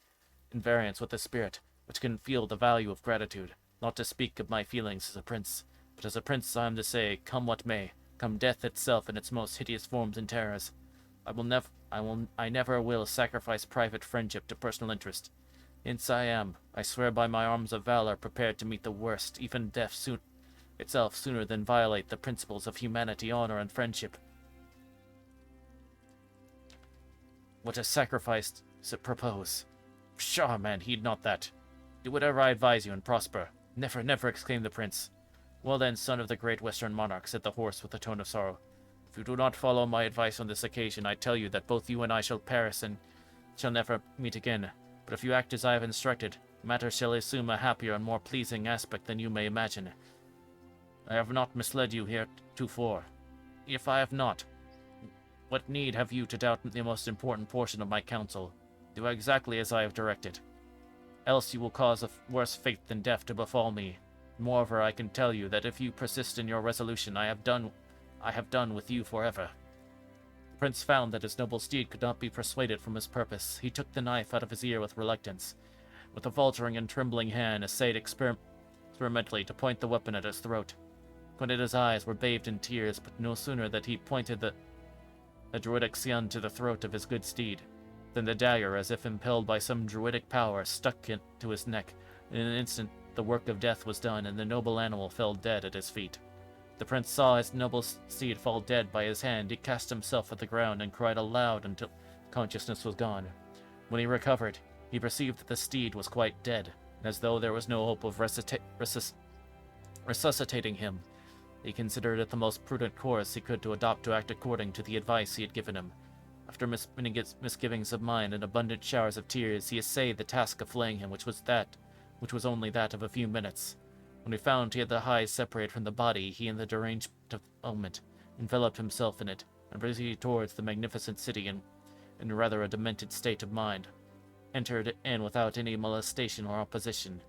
[SPEAKER 1] in variance with the spirit, which can feel the value of gratitude, not to speak of my feelings as a prince. But as a prince I am to say, come what may, come death itself in its most hideous forms and terrors, I never will sacrifice private friendship to personal interest. Hence I swear by my arms of valor, prepared to meet the worst, even death itself, sooner than violate the principles of humanity, honor, and friendship." "What a sacrifice to propose! Pshaw, man, heed not that. Do whatever I advise you, and prosper." "Never, never," exclaimed the prince. "Well then, son of the great western monarch," said the horse with a tone of sorrow, "if you do not follow my advice on this occasion, I tell you that both you and I shall perish and shall never meet again. But if you act as I have instructed, matters shall assume a happier and more pleasing aspect than you may imagine. I have not misled you heretofore. If I have not, what need have you to doubt the most important portion of my counsel? Do exactly as I have directed. Else you will cause a worse fate than death to befall me. Moreover, I can tell you that if you persist in your resolution, I have done with you forever." The prince found that his noble steed could not be persuaded from his purpose. He took the knife out of his ear with reluctance. With a faltering and trembling hand, essayed experimentally to point the weapon at his throat. Conetta's eyes were bathed in tears, but no sooner that he pointed the druidic scion to the throat of his good steed, than the dagger, as if impelled by some druidic power, stuck into his neck. In an instant the work of death was done, and the noble animal fell dead at his feet. The prince saw his noble steed fall dead by his hand. He cast himself at the ground and cried aloud until consciousness was gone. When he recovered, he perceived that the steed was quite dead, and as though there was no hope of resuscitating him, he considered it the most prudent course he could to adopt to act according to the advice he had given him. After misgivings of mind and abundant showers of tears, he essayed the task of flaying him, which was only that of a few minutes. When he found he had the hide separated from the body, he, in the deranged moment, enveloped himself in it, and proceeded towards the magnificent city in rather a demented state of mind. Entered in without any molestation or opposition.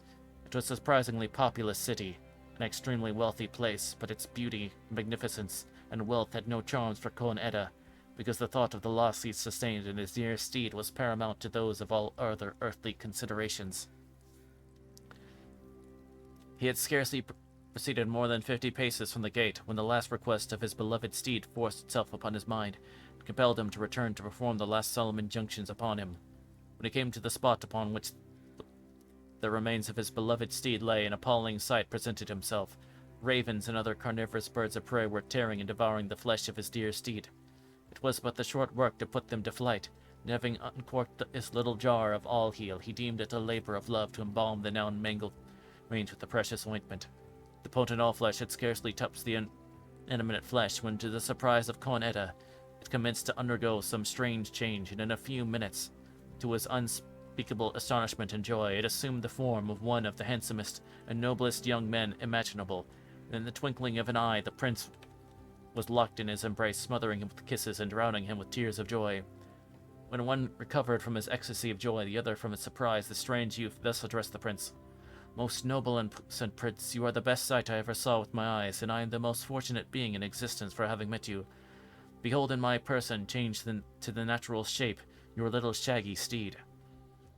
[SPEAKER 1] It was a surprisingly populous city, an extremely wealthy place, but its beauty, magnificence, and wealth had no charms for Conn-Eda, because the thought of the loss he sustained in his dear steed was paramount to those of all other earthly considerations. He had scarcely proceeded more than 50 paces from the gate when the last request of his beloved steed forced itself upon his mind, and compelled him to return to perform the last solemn injunctions upon him. When he came to the spot upon which the remains of his beloved steed lay, an appalling sight presented himself. Ravens and other carnivorous birds of prey were tearing and devouring the flesh of his dear steed. It was but the short work to put them to flight, and having uncorked his little jar of all heal, he deemed it a labor of love to embalm the now mangled remains with the precious ointment. The potent all-flesh had scarcely touched the inanimate flesh when, to the surprise of Con Eda, it commenced to undergo some strange change, and in a few minutes, to his unspeakable astonishment and joy, it assumed the form of one of the handsomest and noblest young men imaginable, and in the twinkling of an eye the prince was locked in his embrace, smothering him with kisses and drowning him with tears of joy. When one recovered from his ecstasy of joy, the other from his surprise, the strange youth thus addressed the prince. "Most noble and puissant prince, you are the best sight I ever saw with my eyes, and I am the most fortunate being in existence for having met you. Behold in my person, changed to the natural shape, your little shaggy steed.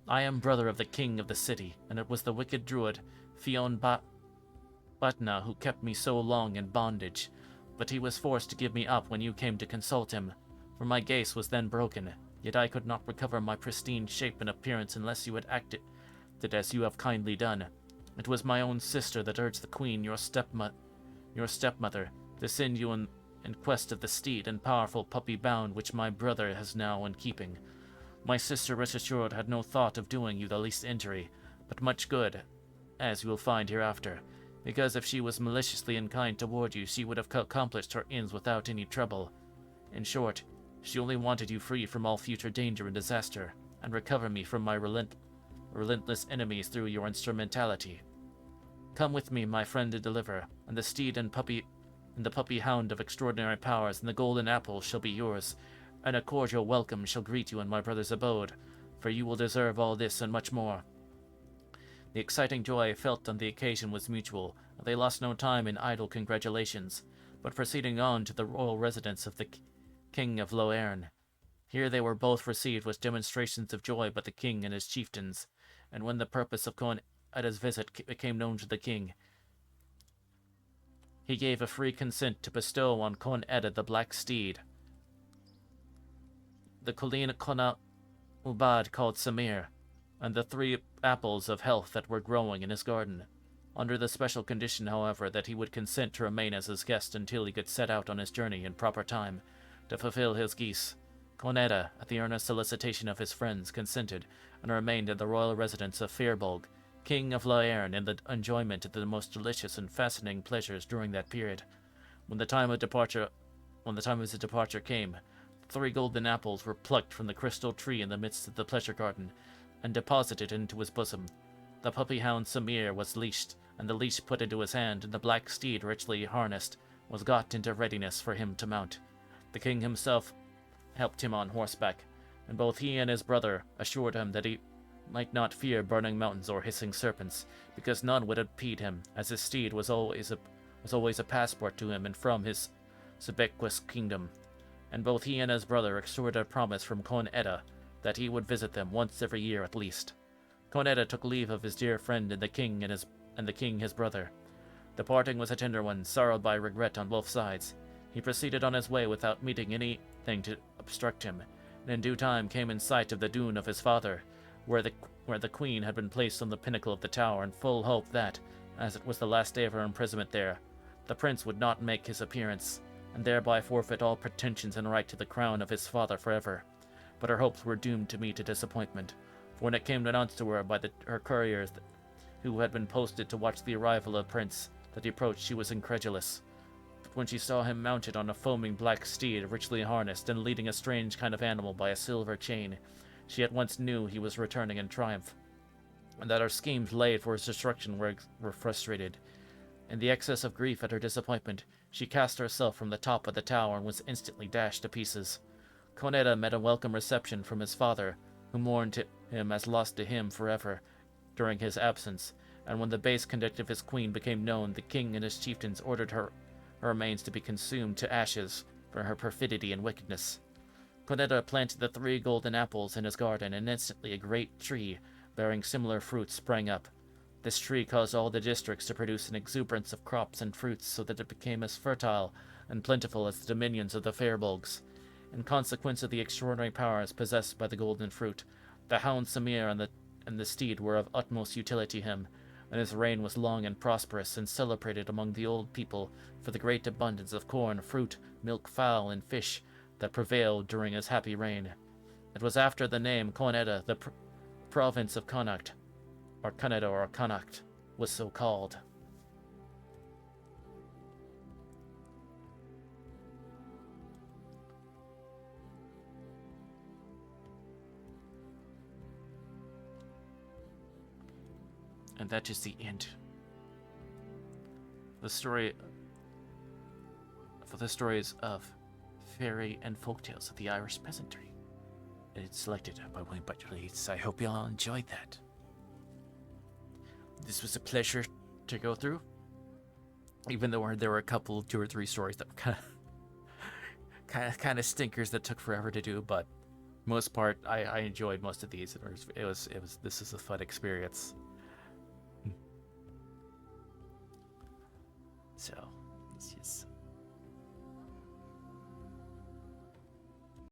[SPEAKER 1] I am brother of the king of the city, and it was the wicked druid Fionn Batna who kept me so long in bondage, but he was forced to give me up when you came to consult him, for my gaze was then broken, yet I could not recover my pristine shape and appearance unless you had acted as you have kindly done. It was my own sister that urged the queen, your stepmother, to send you in quest of the steed and powerful puppy bound which my brother has now in keeping. My sister, rest assured, had no thought of doing you the least injury, but much good, as you will find hereafter, because if she was maliciously unkind toward you, she would have accomplished her ends without any trouble. In short, she only wanted you free from all future danger and disaster, and recover me from my relentless enemies through your instrumentality. Come with me, my friend, to deliver, and the steed and the puppy hound of extraordinary powers, and the golden apple shall be yours, and a cordial welcome shall greet you in my brother's abode, for you will deserve all this and much more." The exciting joy felt on the occasion was mutual, and they lost no time in idle congratulations, but proceeding on to the royal residence of the King of Loearn. Here they were both received with demonstrations of joy by the king and his chieftains, and when the purpose of Con Eda's visit became known to the king, he gave a free consent to bestow on Con Eda the black steed, the Colleen Cona Ubad called Samir, and the 3 apples of health that were growing in his garden, under the special condition, however, that he would consent to remain as his guest until he could set out on his journey in proper time to fulfill his geese. Con Eda, at the earnest solicitation of his friends, consented, and remained in the royal residence of Firbolg, King of Loearn, in the enjoyment of the most delicious and fascinating pleasures during that period. When the time of his departure came, 3 golden apples were plucked from the crystal tree in the midst of the pleasure garden, and deposited into his bosom. The puppy hound Samir was leashed, and the leash put into his hand, and the black steed, richly harnessed, was got into readiness for him to mount. The king himself helped him on horseback, and both he and his brother assured him that he might not fear burning mountains or hissing serpents, because none would impede him, as his steed was always a passport to him and from his subequous kingdom. And both he and his brother extorted a promise from Con Eda that he would visit them once every year at least. Con Eda took leave of his dear friend and the king his brother. The parting was a tender one, sorrowed by regret on both sides. He proceeded on his way without meeting anything to obstruct him, and in due time came in sight of the dune of his father, where the queen had been placed on the pinnacle of the tower, in full hope that, as it was the last day of her imprisonment there, the prince would not make his appearance, and thereby forfeit all pretensions and right to the crown of his father forever. But her hopes were doomed to meet a disappointment, for when it came announced to her by her couriers who had been posted to watch the arrival of the prince that he approached, she was incredulous. But when she saw him mounted on a foaming black steed, richly harnessed, and leading a strange kind of animal by a silver chain, she at once knew he was returning in triumph, and that her schemes laid for his destruction were frustrated. In the excess of grief at her disappointment, she cast herself from the top of the tower and was instantly dashed to pieces. Con Eda met a welcome reception from his father, who mourned him as lost to him forever during his absence, and when the base conduct of his queen became known, the king and his chieftains ordered her remains to be consumed to ashes for her perfidy and wickedness. Con Eda planted the 3 golden apples in his garden, and instantly a great tree, bearing similar fruits, sprang up. This tree caused all the districts to produce an exuberance of crops and fruits so that it became as fertile and plentiful as the dominions of the Firbolgs. In consequence of the extraordinary powers possessed by the golden fruit, the hound Samir and the steed were of utmost utility to him, and his reign was long and prosperous, and celebrated among the old people for the great abundance of corn, fruit, milk, fowl, and fish that prevailed during his happy reign. It was after the name Coneda, the province of Connacht, or Canada or Connacht, was so called. And that is the end. The story for the stories of fairy and folktales of the Irish Peasantry. It's selected by William Butler Yeats. I hope you all enjoyed that. This was a pleasure to go through, even though there were a couple, 2 or 3 stories that were kind of stinkers that took forever to do. But most part, I enjoyed most of these. This is a fun experience. So, it's just